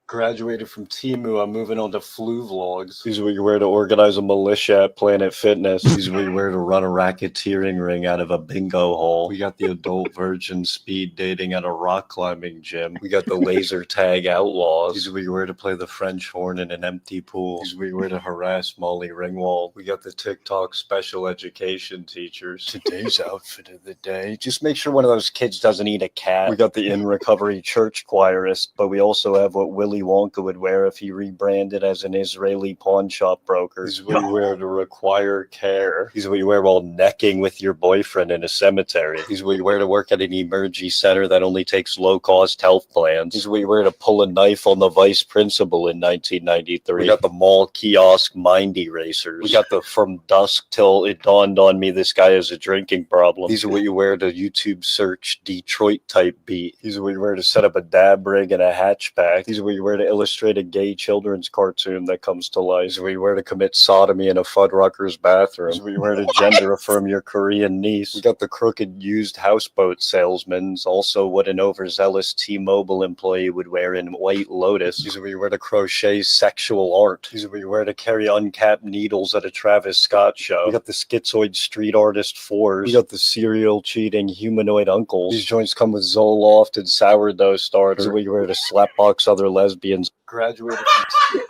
Graduated from Teemu, I'm moving on to flu vlogs. These are what you wear to organize a militia at Planet Fitness. These are what you wear to run a racketeering ring out of a bingo hall. We got the adult virgin speed dating at a rock climbing gym. We got the laser tag outlaws. These are what you wear to play the French horn in an empty pool. These are what you wear to harass Molly Ringwald. We got the TikTok special education teachers. Today's outfit of the day. Just make sure one of those kids doesn't eat a cat. We got the in recovery church choirist, but we also have what Willy Wonka would wear if he rebranded as an Israeli pawn shop broker. This is what you wear to require care. These are what you wear while necking with your boyfriend in a cemetery. These are what you wear to work at an emergency center that only takes low-cost health plans. These are what you wear to pull a knife on the vice principal in 1993. We got the mall kiosk mind erasers. We got the from dusk till it dawned on me this guy has a drinking problem. These are what you wear to YouTube search Detroit type beat. These are what you wear to set up a dab rig and a hatchback. These are what you wear to illustrate a gay children's cartoon that comes to life. These are what you wear to commit sodomy in a Fuddruckers bathroom. These are what you wear to gender affirm your Korean niece. We got the crooked used houseboat salesman. Also what an overzealous T-Mobile employee would wear in White Lotus. These are what you wear to crochet sexual art. These are what you wear to carry uncapped needles at a Travis Scott show. We got the schizoid street artist fours. We got the serial cheating humanoid uncles. These joints come with Zoloft and sourdough starter. These are what you wear to slapbox other lesbians. Graduated from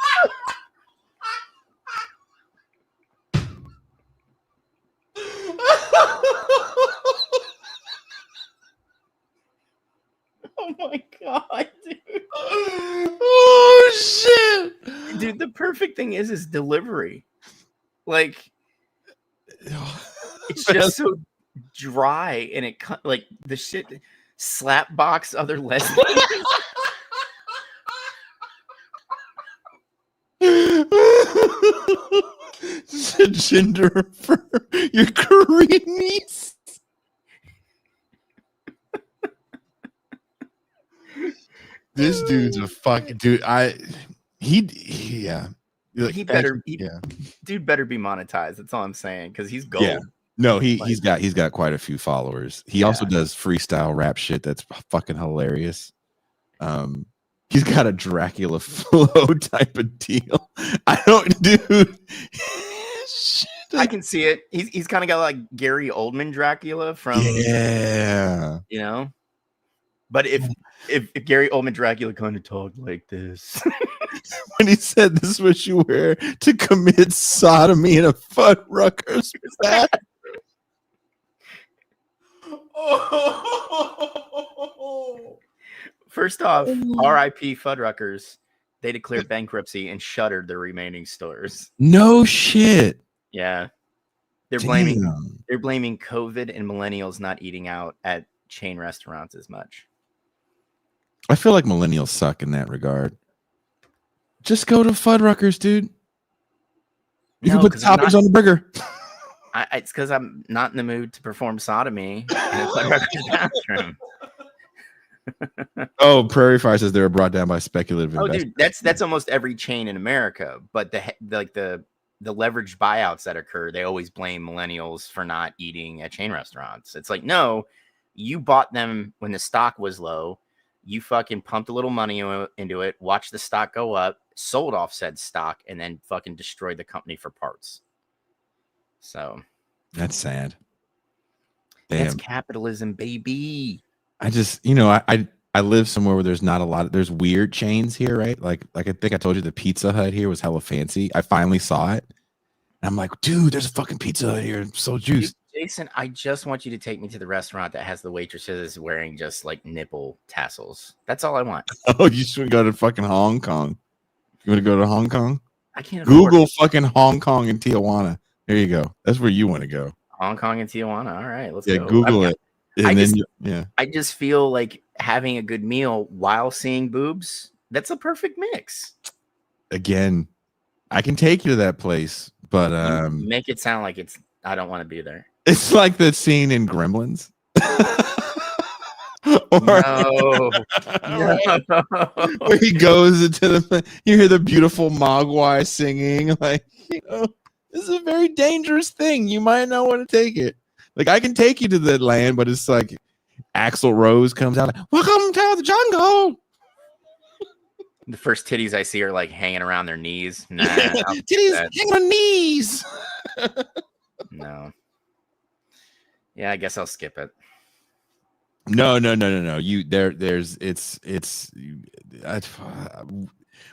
Oh my god, dude. Oh shit. Dude, the perfect thing is his delivery. Like it's just so dry and it like the shit slap box other lesbians. This is a gender for your Korean niece. This dude's a fucking dude. Yeah. Dude better be monetized. That's all I'm saying. Because he's gold. Yeah. No, he's got quite a few followers. He also does freestyle rap shit that's fucking hilarious. He's got a Dracula flow type of deal. Dude. Shit. I can see it. He's kind of got like Gary Oldman Dracula from you know. But if Gary Oldman Dracula kind of talked like this, when he said this is what you wear to commit sodomy in a Fuddruckers bath. First off, R.I.P. Fuddruckers. They declared bankruptcy and shuttered the remaining stores. No shit. Yeah. They're Damn. blaming COVID and millennials not eating out at chain restaurants as much. I feel like millennials suck in that regard. Just go to Fuddruckers, dude. You can put toppings on the burger. It's because I'm not in the mood to perform sodomy in a Fuddruckers bathroom. Oh, Prairie Fire says they were brought down by speculative investors. Dude, that's almost every chain in America. But the leveraged buyouts that occur, they always blame millennials for not eating at chain restaurants. It's like, no, you bought them when the stock was low. You fucking pumped a little money into it, watched the stock go up, sold off said stock, and then fucking destroyed the company for parts. So that's sad. That's capitalism, baby. I just, I live somewhere where there's not a lot of, there's weird chains here, right? Like I think I told you the Pizza Hut here was hella fancy. I finally saw it. And I'm like, dude, there's a fucking Pizza Hut here. I'm so juiced. Jason, I just want you to take me to the restaurant that has the waitresses wearing just like nipple tassels. That's all I want. Oh, you should go to fucking Hong Kong. You want to go to Hong Kong? I can't Google fucking Hong Kong and Tijuana. There you go. That's where you want to go. Hong Kong and Tijuana. All right, let's go. Google it. I just feel like having a good meal while seeing boobs, that's a perfect mix. Again, I can take you to that place, but make it sound like I don't want to be there. It's like the scene in Gremlins. No. Where he goes into you hear the beautiful Mogwai singing, like, this is a very dangerous thing. You might not want to take it. Like, I can take you to that land, but it's like Axl Rose comes out like, welcome to the jungle. The first titties I see are like hanging around their knees. Nah, titties hanging on knees. No. Yeah, I guess I'll skip it. No.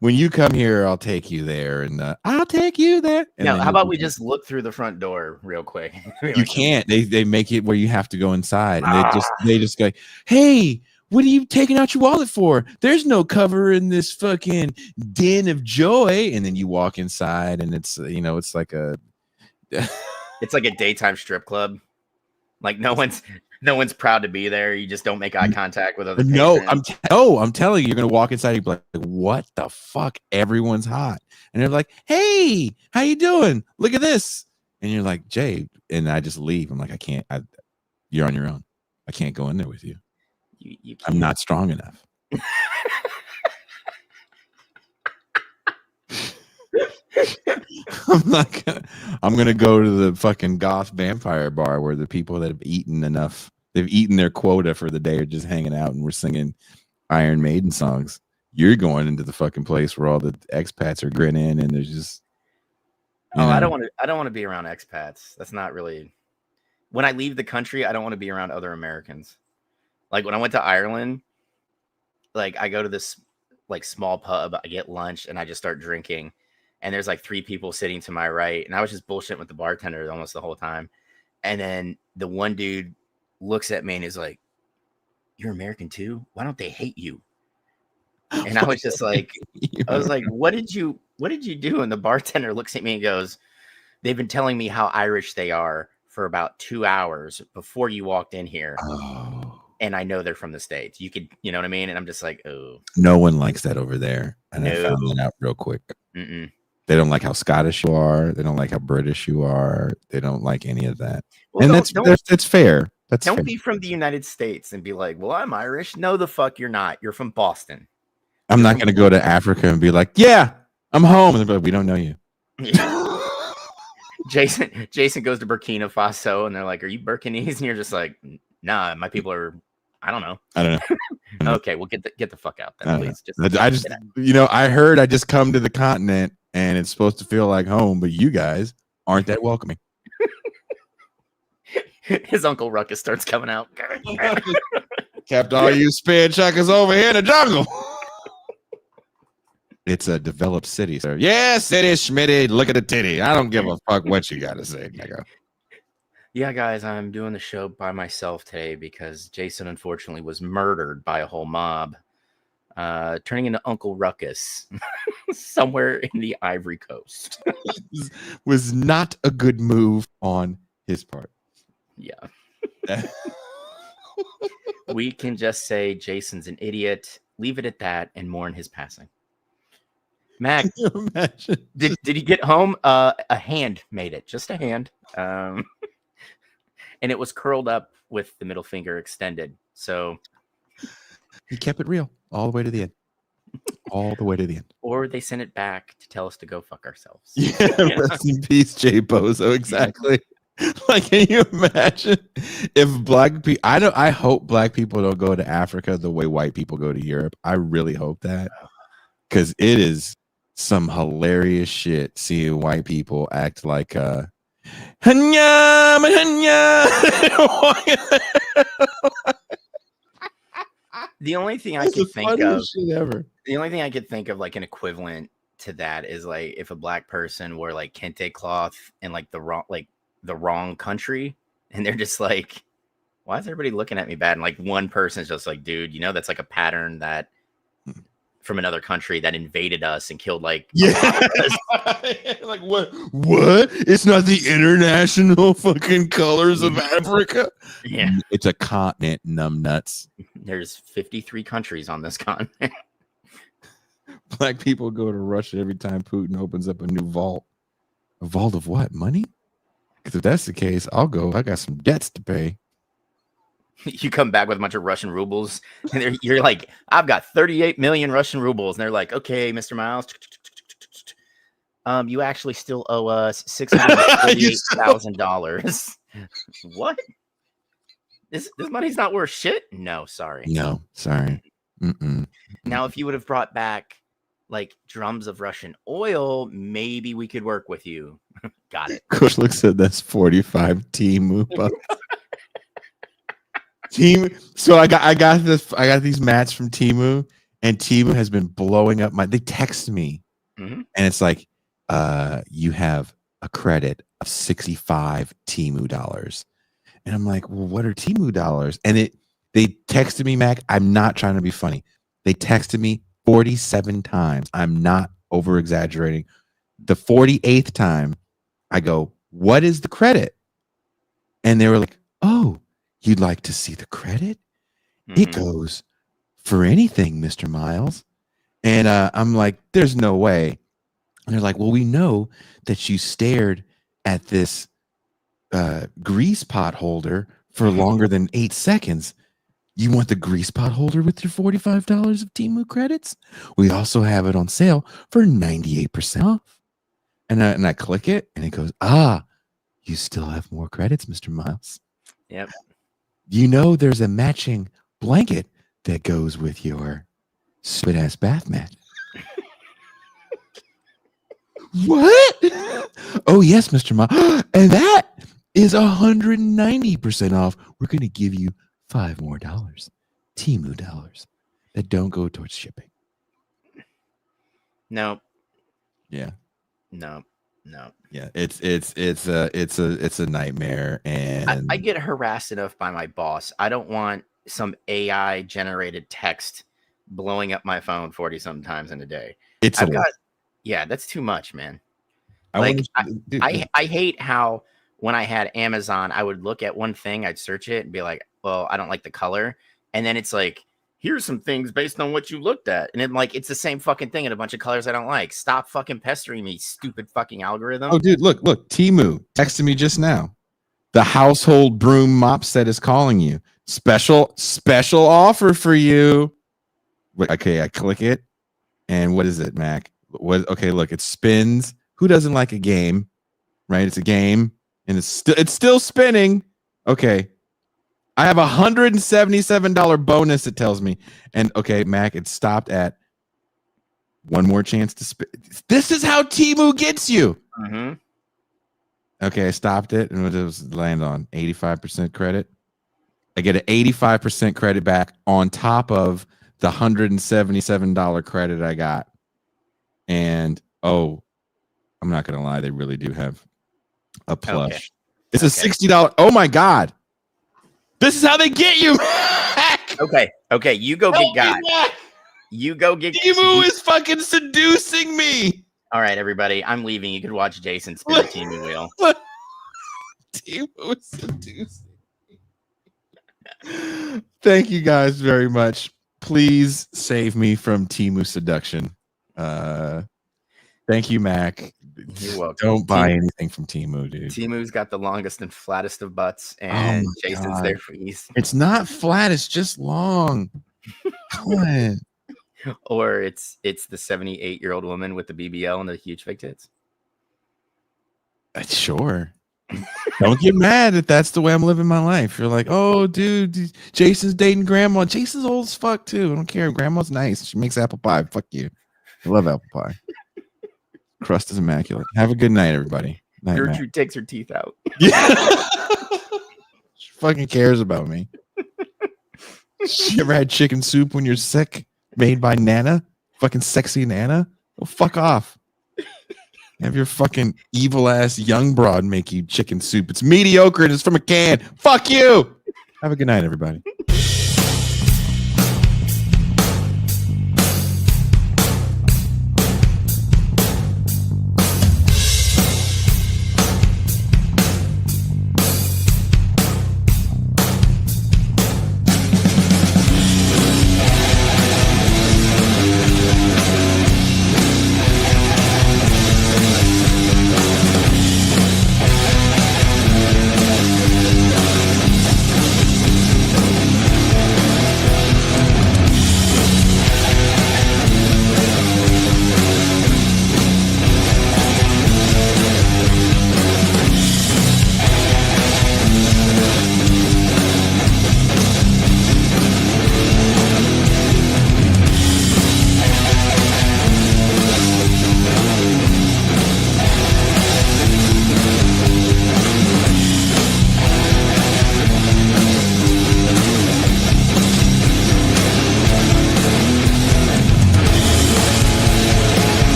When you come here, I'll take you there, and I'll take you there. No, how about we just look through the front door real quick? You can't. They make it where you have to go inside, and they just go, hey, what are you taking out your wallet for? There's no cover in this fucking den of joy. And then you walk inside, and it's it's like a it's like a daytime strip club. Like no one's proud to be there. You just don't make eye contact with other patrons. I'm telling you, you're gonna walk inside. You're like, what the fuck? Everyone's hot, and they're like, hey, how you doing? Look at this. And you're like, Jay, and I just leave. I'm like, I can't. You're on your own. I can't go in there with you. You can't. I'm not strong enough. I'm gonna go to the fucking goth vampire bar where the people that have eaten enough, they've eaten their quota for the day, are just hanging out, and we're singing Iron Maiden songs. You're going into the fucking place where all the expats are grinning, and there's just I don't want to be around expats. That's not really. When I leave the country, I don't want to be around other Americans. Like when I went to Ireland, like I go to this like small pub, I get lunch, and I just start drinking. And there's like 3 people sitting to my right. And I was just bullshitting with the bartender almost the whole time. And then the one dude looks at me and is like, you're American too? Why don't they hate you? And I was just like, what did you do? And the bartender looks at me and goes, they've been telling me how Irish they are for about 2 hours before you walked in here. Oh. And I know they're from the States. You could, you know what I mean? And I'm just like, oh. No one likes that over there. And I found that out real quick. Mm-mm. They don't like how Scottish you are. They don't like how British you are. They don't like any of that. Well, and that's fair. Don't be from the United States and be like, well, I'm Irish. No, the fuck you're not. You're from Boston. I'm not going to go to Africa and be like, yeah, I'm home. And they're like, we don't know you. Jason goes to Burkina Faso and they're like, are you Burkinese? And you're just like, nah, my people are, I don't know. Okay, well, get the fuck out then, please. I heard I just come to the continent and it's supposed to feel like home, but you guys aren't that welcoming. His Uncle Ruckus starts coming out. Kept all you spin chuckers over here in the jungle. It's a developed city, sir. Yes, it is, Schmitty. Look at the titty. I don't give a fuck what you got to say, nigga. Yeah, guys, I'm doing the show by myself today because Jason unfortunately was murdered by a whole mob. turning into Uncle Ruckus somewhere in the Ivory Coast. Was not a good move on his part. Yeah. We can just say Jason's an idiot, leave it at that, and mourn his passing. Mac, Can you imagine? did he get home? A hand made it, just a hand. And it was curled up with the middle finger extended. So He kept it real all the way to the end. All the way to the end. or they sent it back to tell us to go fuck ourselves. Yeah, rest in peace, Jay Bozo. Exactly. Like, can you imagine if black people? I hope black people don't go to Africa the way white people go to Europe. I really hope that, because it is some hilarious shit seeing white people act like hanya, hanya. The only thing I That's the could think of, funniest shit ever. the only thing I could think of like an equivalent to that is like if a black person wore like kente cloth in like the wrong country, and they're just like, why is everybody looking at me bad? And like one person's just like, dude, you know, that's like a pattern that from another country that invaded us and killed like like what it's not the international fucking colors of Africa. Yeah, it's a continent, numbnuts. There's 53 countries on this continent. Black people go to Russia every time Putin opens up a new vault. A vault of what? Money? Because if that's the case, I'll go. I got some debts to pay. You come back with a bunch of Russian rubles, and you're like, I've got 38 million Russian rubles. And they're like, okay, Mr. Miles, you actually still owe us $648,000. What? This money's not worth shit? No, sorry. No, sorry. Mm-mm. Now, if you would have brought back like drums of Russian oil, maybe we could work with you. Got it. Coach looks at that's 45 Teemu bucks. Teemu. So I got these mats from Teemu, and Teemu has been blowing up they text me, and it's like, you have a credit of 65 Teemu dollars. And I'm like, well, what are Teemu dollars? And they texted me, Mac. I'm not trying to be funny. They texted me 47 times. I'm not over exaggerating. The 48th time, I go, what is the credit? And they were like, oh, you'd like to see the credit? It goes for anything, Mr. Miles. And I'm like, there's no way. And they're like, well, we know that you stared at this grease pot holder for longer than 8 seconds. You want the grease pot holder with your $45 of Teemu credits? We also have it on sale for 98% off. And I click it, and it goes, you still have more credits, Mr. Miles. Yep. You know there's a matching blanket that goes with your stupid ass bath mat. What? Oh, yes, Mr. Miles. And that is 190% off. We're going to give you $5 more Teemu dollars that don't go towards shipping. No. Yeah. No. Yeah, it's a nightmare, and I get harassed enough by my boss. I don't want some AI generated text blowing up my phone 40 something times in a day. Yeah, that's too much, man. I hate how when I had Amazon, I would look at one thing, I'd search it and be like, well, I don't like the color. And then it's like, here's some things based on what you looked at. And then like, it's the same fucking thing in a bunch of colors I don't like. Stop fucking pestering me, stupid fucking algorithm. Oh, dude, look, Teemu texted me just now. The household broom mop set is calling you. Special offer for you. Okay, I click it. And what is it, Mac? Okay, look, it spins. Who doesn't like a game? Right? It's a game. And it's still spinning. Okay. I have $177 bonus, it tells me. And okay, Mac, it stopped at one more chance to spin. This is how Teemu gets you. Okay, I stopped it, and it was land on 85% credit. I get an 85% credit back on top of the $177 credit I got. And I'm not gonna lie, they really do have a plush. Okay. It's a $60. Oh my god. This is how they get you. Okay, you go get Guy. You go get Teemu is fucking seducing me. All right, everybody. I'm leaving. You could watch Jason spin the Teemu wheel. Teemu is seducing me. Thank you guys very much. Please save me from Teemu seduction. Thank you, Mac. You're welcome. Don't buy anything from Teemu, dude. Teemu's got the longest and flattest of butts, and my Jason's God. there for ease. It's not flat, it's just long. Come on. Or it's the 78-year-old woman with the BBL and the huge fake tits. Sure. Don't get mad if that's the way I'm living my life. You're like, oh, dude, Jason's dating grandma. Jason's old as fuck, too. I don't care. Grandma's nice. She makes apple pie. Fuck you. I love apple pie. Crust is immaculate. Have a good night, everybody. Night, Gertrude takes her teeth out. Yeah. She fucking cares about me. You ever had chicken soup when you're sick? Made by Nana? Fucking sexy Nana? Oh, fuck off. Have your fucking evil ass young broad make you chicken soup. It's mediocre and it's from a can. Fuck you. Have a good night, everybody.